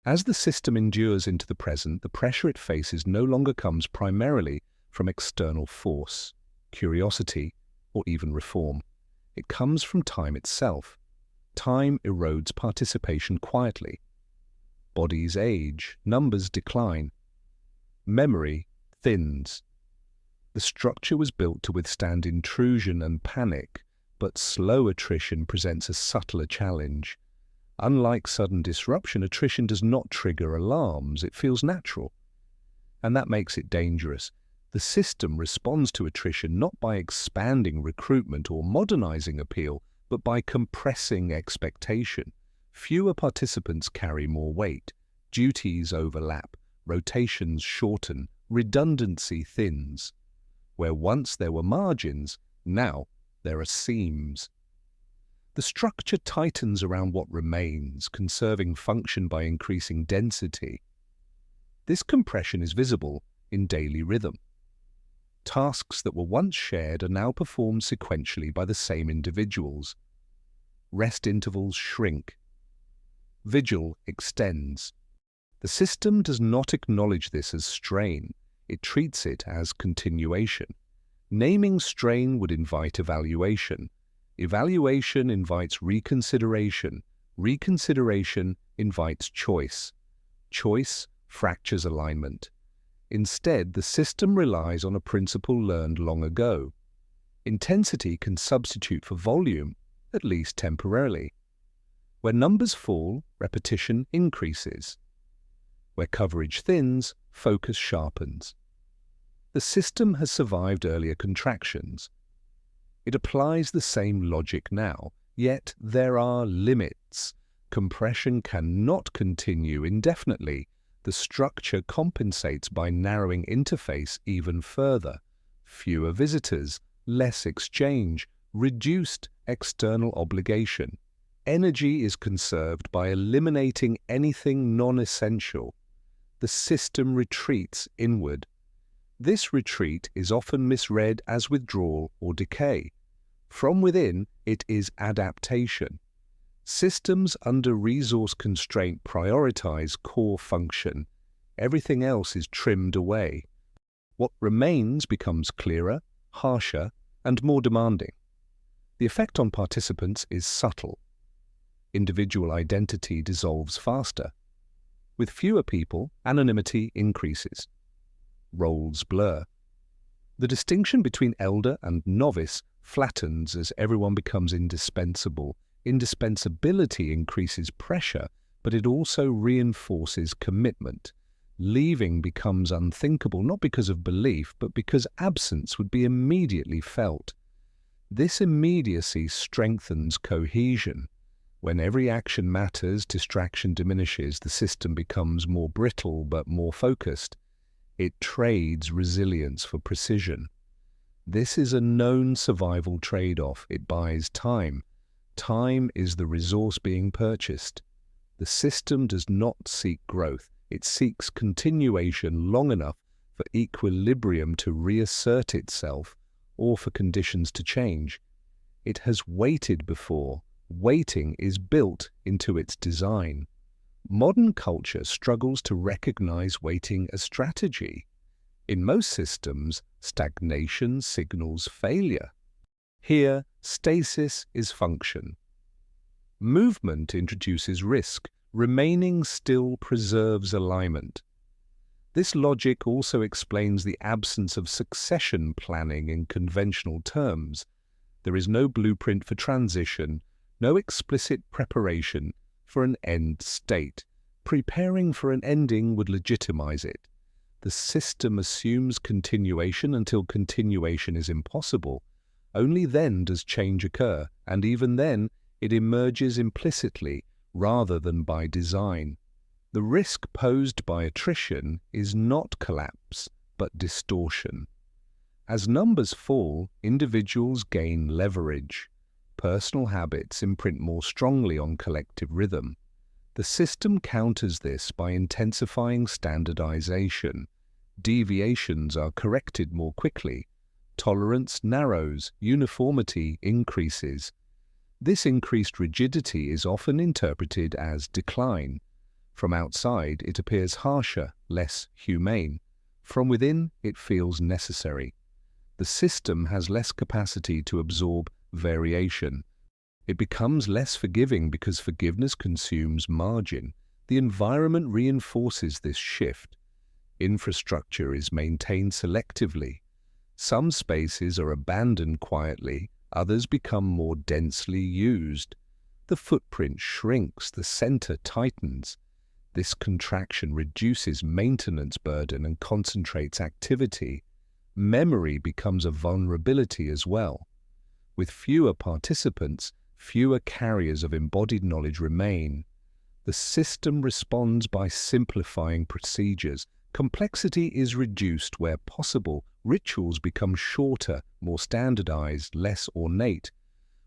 As the system endures into the present, the pressure it faces no longer comes primarily from external force, curiosity, or even reform. It comes from time itself. Time erodes participation quietly. Bodies age, numbers decline. Memory thins. The structure was built to withstand intrusion and panic, but slow attrition presents a subtler challenge. Unlike sudden disruption, attrition does not trigger alarms. It feels natural. And that makes it dangerous. The system responds to attrition not by expanding recruitment or modernizing appeal, but by compressing expectation. Fewer participants carry more weight. Duties overlap. Rotations shorten. Redundancy thins. Where once there were margins, now there are seams. The structure tightens around what remains, conserving function by increasing density. This compression is visible in daily rhythm. Tasks that were once shared are now performed sequentially by the same individuals. Rest intervals shrink. Vigil extends. The system does not acknowledge this as strain. it treats it as continuation. Naming strain would invite evaluation. Evaluation invites reconsideration. Reconsideration invites choice. Choice fractures alignment. Instead, the system relies on a principle learned long ago. Intensity can substitute for volume, at least temporarily. Where numbers fall, repetition increases. Where coverage thins, focus sharpens. The system has survived earlier contractions. It applies the same logic now, yet there are limits. Compression cannot continue indefinitely. The structure compensates by narrowing interface even further. Fewer visitors, less exchange, reduced external obligation. Energy is conserved by eliminating anything non-essential. The system retreats inward. This retreat is often misread as withdrawal or decay. From within, it is adaptation. Systems under resource constraint prioritize core function. Everything else is trimmed away. What remains becomes clearer, harsher, and more demanding. The effect on participants is subtle. Individual identity dissolves faster. With fewer people, anonymity increases. Roles blur. The distinction between elder and novice flattens as everyone becomes indispensable. Indispensability increases pressure, but it also reinforces commitment. Leaving becomes unthinkable not because of belief, but because absence would be immediately felt. This immediacy strengthens cohesion. When every action matters, distraction diminishes, the system becomes more brittle but more focused. It trades resilience for precision. This is a known survival trade-off. It buys time. Time is the resource being purchased. The system does not seek growth. It seeks continuation long enough for equilibrium to reassert itself or for conditions to change. It has waited before. Waiting is built into its design. Modern culture struggles to recognize waiting as strategy. In most systems, stagnation signals failure. Here, stasis is function. Movement introduces risk. Remaining still preserves alignment. This logic also explains the absence of succession planning in conventional terms. There is no blueprint for transition, no explicit preparation for an end state. Preparing for an ending would legitimize it. The system assumes continuation until continuation is impossible. Only then does change occur, and even then, it emerges implicitly rather than by design. The risk posed by attrition is not collapse, but distortion. As numbers fall, individuals gain leverage. Personal habits imprint more strongly on collective rhythm. The system counters this by intensifying standardization. Deviations are corrected more quickly. Tolerance narrows, uniformity increases. This increased rigidity is often interpreted as decline. From outside, it appears harsher, less humane. From within, it feels necessary. The system has less capacity to absorb variation. It becomes less forgiving because forgiveness consumes margin. The environment reinforces this shift. Infrastructure is maintained selectively. Some spaces are abandoned quietly, others become more densely used. The footprint shrinks, the center tightens. This contraction reduces maintenance burden and concentrates activity. Memory becomes a vulnerability as well. With fewer participants, fewer carriers of embodied knowledge remain. The system responds by simplifying procedures. Complexity is reduced where possible. Rituals become shorter, more standardized, less ornate.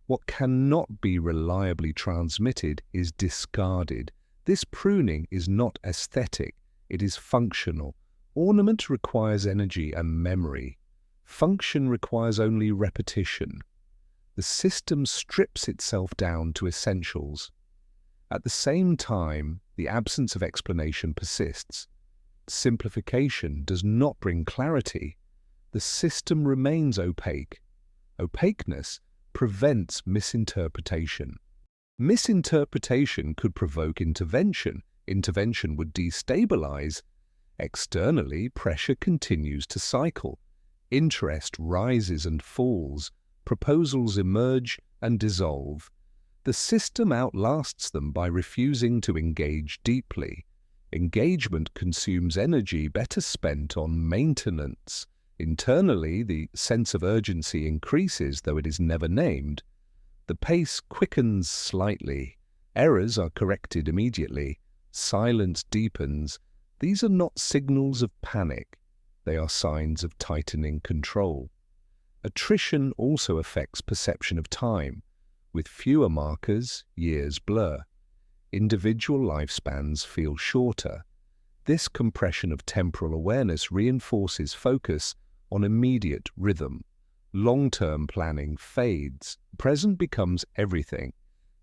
What cannot be reliably transmitted is discarded. This pruning is not aesthetic, it is functional. Ornament requires energy and memory. Function requires only repetition. The system strips itself down to essentials. At the same time, the absence of explanation persists. simplification does not bring clarity. The system remains opaque. Opaqueness prevents misinterpretation. Misinterpretation could provoke intervention. Intervention would destabilize. Externally, pressure continues to cycle. Interest rises and falls. Proposals emerge and dissolve. The system outlasts them by refusing to engage deeply. Engagement consumes energy better spent on maintenance. Internally, the sense of urgency increases, though it is never named. The pace quickens slightly. Errors are corrected immediately. Silence deepens. These are not signals of panic. They are signs of tightening control. Attrition also affects perception of time. With fewer markers, years blur. Individual lifespans feel shorter. This compression of temporal awareness reinforces focus on immediate rhythm. Long-term planning fades. Present becomes everything.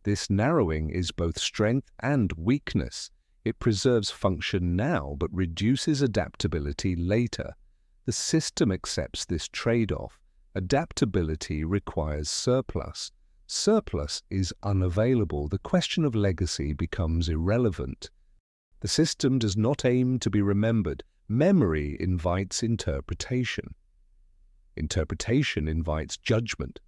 This narrowing is both strength and weakness. It preserves function now but reduces adaptability later. The system accepts this trade-off. Adaptability requires surplus. Surplus is unavailable. The question of legacy becomes irrelevant. The system does not aim to be remembered. Memory invites interpretation. Interpretation invites judgment.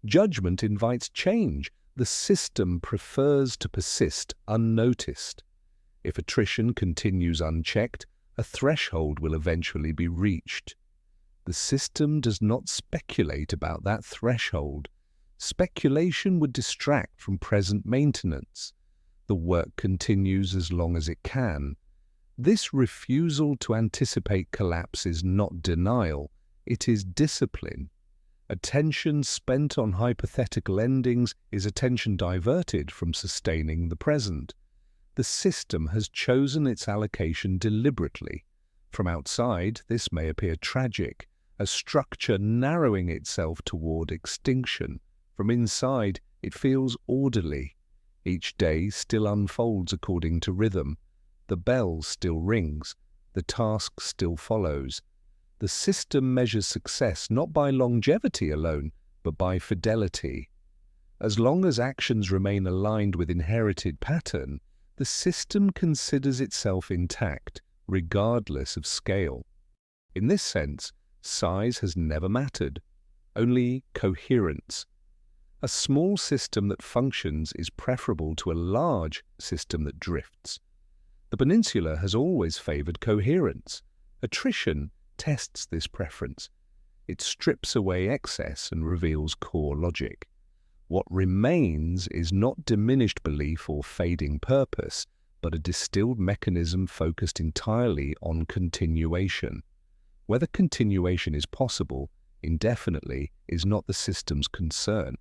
Judgment invites change. The system prefers to persist unnoticed. If attrition continues unchecked, a threshold will eventually be reached. The system does not speculate about that threshold. Speculation would distract from present maintenance. The work continues as long as it can. This refusal to anticipate collapse is not denial, it is discipline. Attention spent on hypothetical endings is attention diverted from sustaining the present. The system has chosen its allocation deliberately. From outside, this may appear tragic, a structure narrowing itself toward extinction. From inside, it feels orderly. Each day still unfolds according to rhythm. The bell still rings. The task still follows. The system measures success not by longevity alone, but by fidelity. As long as actions remain aligned with inherited pattern, the system considers itself intact, regardless of scale. In this sense, size has never mattered, only coherence. A small system that functions is preferable to a large system that drifts. The peninsula has always favored coherence. Attrition tests this preference. It strips away excess and reveals core logic. What remains is not diminished belief or fading purpose, but a distilled mechanism focused entirely on continuation. Whether continuation is possible indefinitely is not the system's concern.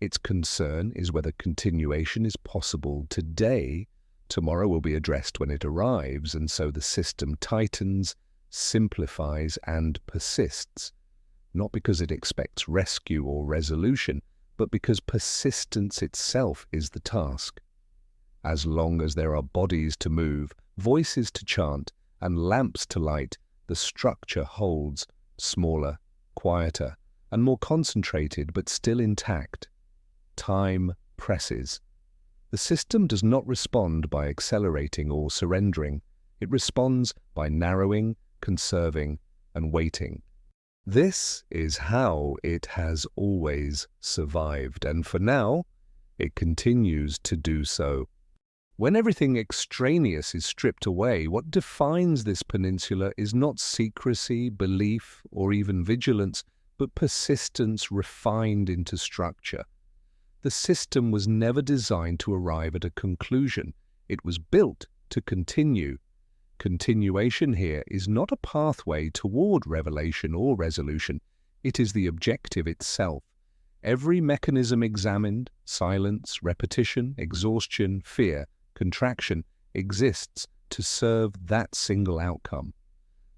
Its concern is whether continuation is possible today. Tomorrow will be addressed when it arrives, and so the system tightens, simplifies, and persists, not because it expects rescue or resolution, but because persistence itself is the task. As long as there are bodies to move, voices to chant, and lamps to light, the structure holds, smaller, quieter, and more concentrated, but still intact. Time presses. The system does not respond by accelerating or surrendering. It responds by narrowing, conserving, and waiting. This is how it has always survived, and for now, it continues to do so. When everything extraneous is stripped away, what defines this peninsula is not secrecy, belief, or even vigilance, but persistence refined into structure. The system was never designed to arrive at a conclusion. It was built to continue. Continuation here is not a pathway toward revelation or resolution. It is the objective itself. Every mechanism examined, silence, repetition, exhaustion, fear, contraction, exists to serve that single outcome.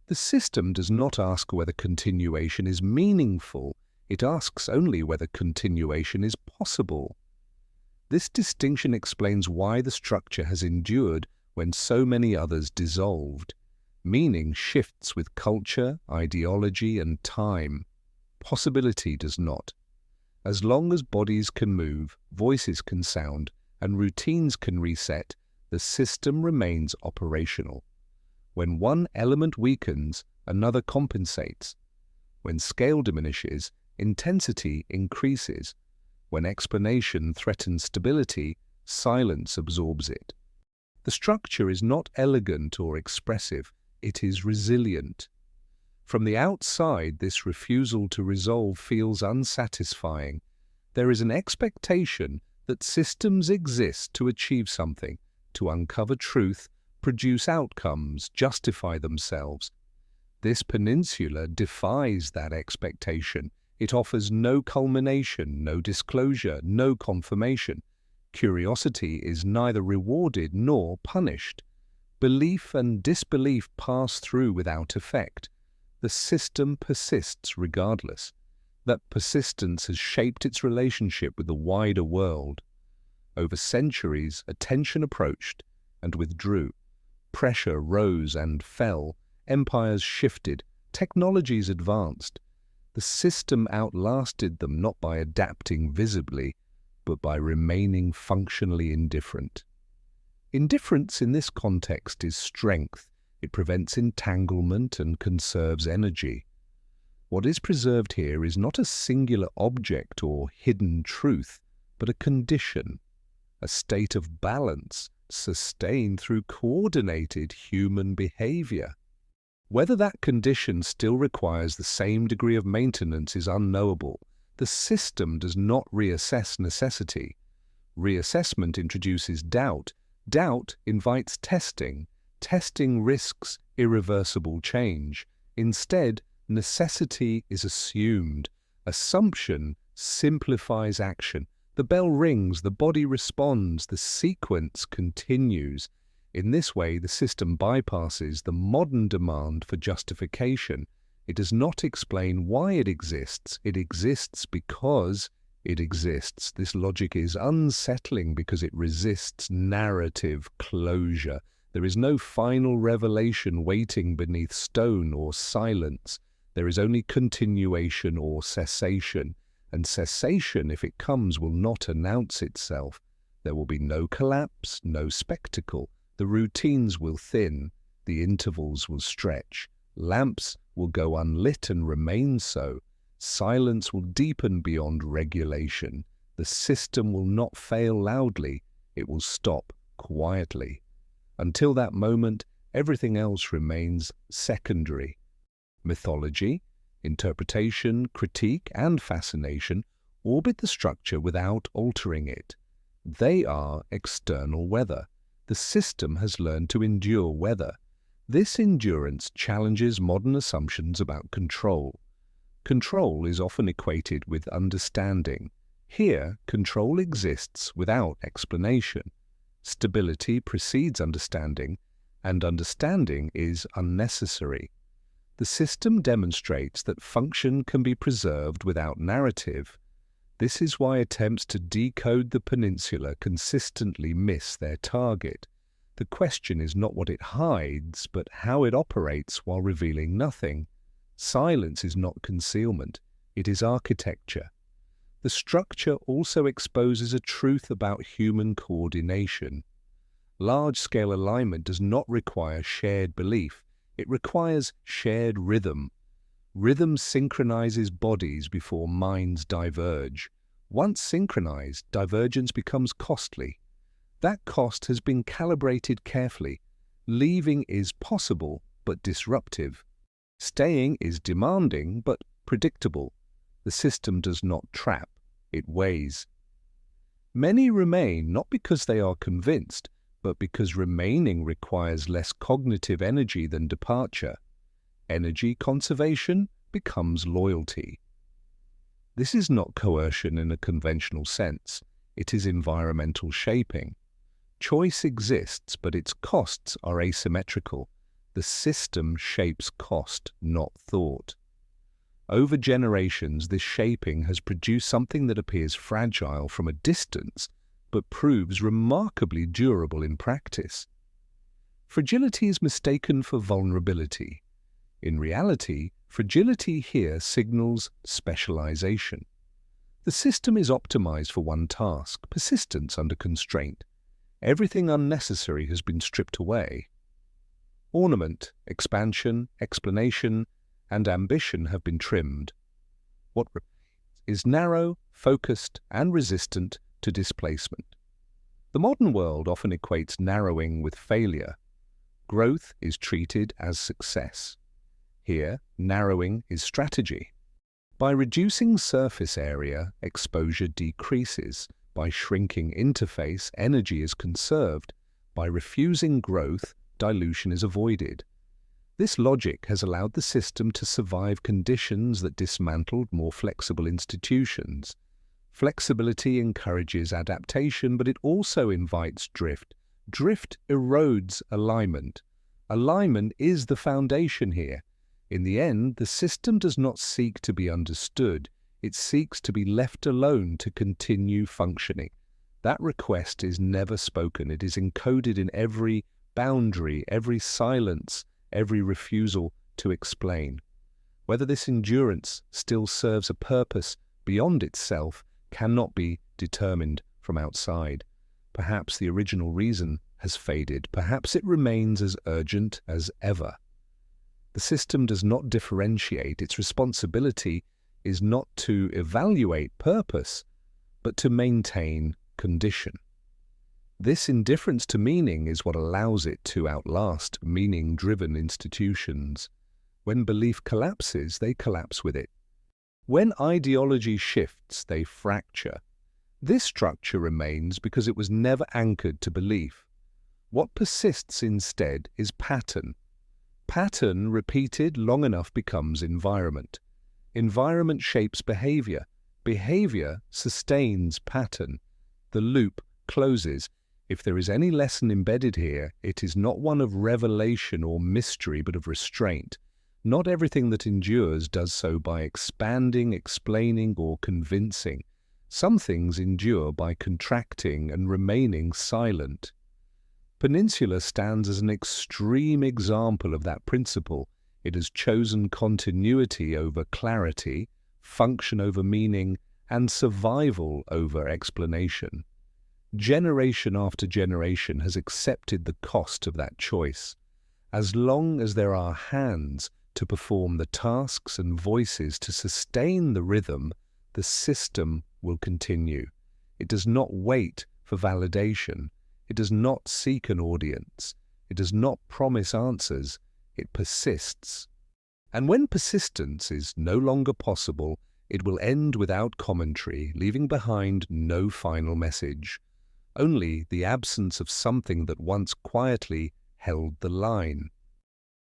The system does not ask whether continuation is meaningful. It asks only whether continuation is possible. This distinction explains why the structure has endured when so many others dissolved. Meaning shifts with culture, ideology, and time. Possibility does not. As long as bodies can move, voices can sound, and routines can reset, the system remains operational. When one element weakens, another compensates. When scale diminishes, intensity increases. When explanation threatens stability, silence absorbs it. The structure is not elegant or expressive, it is resilient. From the outside, this refusal to resolve feels unsatisfying. There is an expectation that systems exist to achieve something, to uncover truth, produce outcomes, justify themselves. This peninsula defies that expectation. It offers no culmination, no disclosure, no confirmation. Curiosity is neither rewarded nor punished. Belief and disbelief pass through without effect. The system persists regardless. That persistence has shaped its relationship with the wider world. Over centuries, attention approached and withdrew. Pressure rose and fell. Empires shifted. Technologies advanced. The system outlasted them not by adapting visibly, but by remaining functionally indifferent. Indifference in this context is strength. It prevents entanglement and conserves energy. What is preserved here is not a singular object or hidden truth, but a condition, a state of balance sustained through coordinated human behavior. Whether that condition still requires the same degree of maintenance is unknowable. The system does not reassess necessity. Reassessment introduces doubt. Doubt invites testing. Testing risks irreversible change. Instead, necessity is assumed. Assumption simplifies action. The bell rings, the body responds, the sequence continues. In this way, the system bypasses the modern demand for justification. It does not explain why it exists because it exists. This logic is unsettling because it resists narrative closure. There is no final revelation waiting beneath stone or silence. There is only continuation or cessation. And cessation, if it comes, will not announce itself. There will be no collapse, no spectacle. The routines will thin, the intervals will stretch. Lamps will go unlit and remain so. Silence will deepen beyond regulation. The system will not fail loudly, it will stop quietly. Until that moment, everything else remains secondary. Mythology, interpretation, critique, and fascination orbit the structure without altering it. They are external weather. The system has learned to endure weather. This endurance challenges modern assumptions about control. Control is often equated with understanding. Here, control exists without explanation. Stability precedes understanding, and understanding is unnecessary. The system demonstrates that function can be preserved without narrative. This is why attempts to decode the peninsula consistently miss their target. The question is not what it hides, but how it operates while revealing nothing. Silence is not concealment, it is architecture. The structure also exposes a truth about human coordination. Large-scale alignment does not require shared belief, it requires shared rhythm. Rhythm synchronizes bodies before minds diverge. Once synchronized, divergence becomes costly. That cost has been calibrated carefully. Leaving is possible, but disruptive. Staying is demanding, but predictable. The system does not trap, it weighs. Many remain not because they are convinced, but because remaining requires less cognitive energy than departure. Energy conservation becomes loyalty. This is not coercion in a conventional sense. It is environmental shaping. Choice exists, but its costs are asymmetrical. The system shapes cost, not thought. Over generations, this shaping has produced something that appears fragile from a distance, but proves remarkably durable in practice. Fragility is mistaken for vulnerability. In reality, fragility here signals specialization. The system is optimized for one task, persistence under constraint. Everything unnecessary has been stripped away. Ornament, expansion, explanation, and ambition have been trimmed. What is narrow, focused, and resistant to displacement. The modern world often equates narrowing with failure. Growth is treated as success. Here, narrowing is strategy. By reducing surface area, exposure decreases. By shrinking interface, energy is conserved. By refusing growth, dilution is avoided. This logic has allowed the system to survive conditions that dismantled more flexible institutions. Flexibility encourages adaptation, but it also invites drift. Drift erodes alignment. Alignment is the foundation here. In the end, the system does not seek to be understood. It seeks to be left alone to continue functioning. That request is never spoken. It is encoded in every boundary, every silence, every refusal to explain. Whether this endurance still serves a purpose beyond itself cannot be determined from outside. Perhaps the original reason has faded. Perhaps it remains as urgent as ever. The system does not differentiate. Its responsibility is not to evaluate purpose, but to maintain condition. This indifference to meaning is what allows it to outlast meaning-driven institutions. When belief collapses, they collapse with it. When ideology shifts, they fracture. This structure remains because it was never anchored to belief. What persists instead is pattern. Pattern repeated long enough becomes environment. Environment shapes behavior. Behavior sustains pattern. The loop closes. If there is any lesson embedded here, it is not one of revelation or mystery, but of restraint. Not everything that endures does so by expanding, explaining, or convincing. Some things endure by contracting and remaining silent. Peninsula stands as an extreme example of that principle. It has chosen continuity over clarity, function over meaning, and survival over explanation. Generation after generation has accepted the cost of that choice. As long as there are hands to perform the tasks and voices to sustain the rhythm, the system will continue. It does not wait for validation. It does not seek an audience. It does not promise answers. It persists. And when persistence is no longer possible, it will end without commentary, leaving behind no final message. Only the absence of something that once quietly held the line.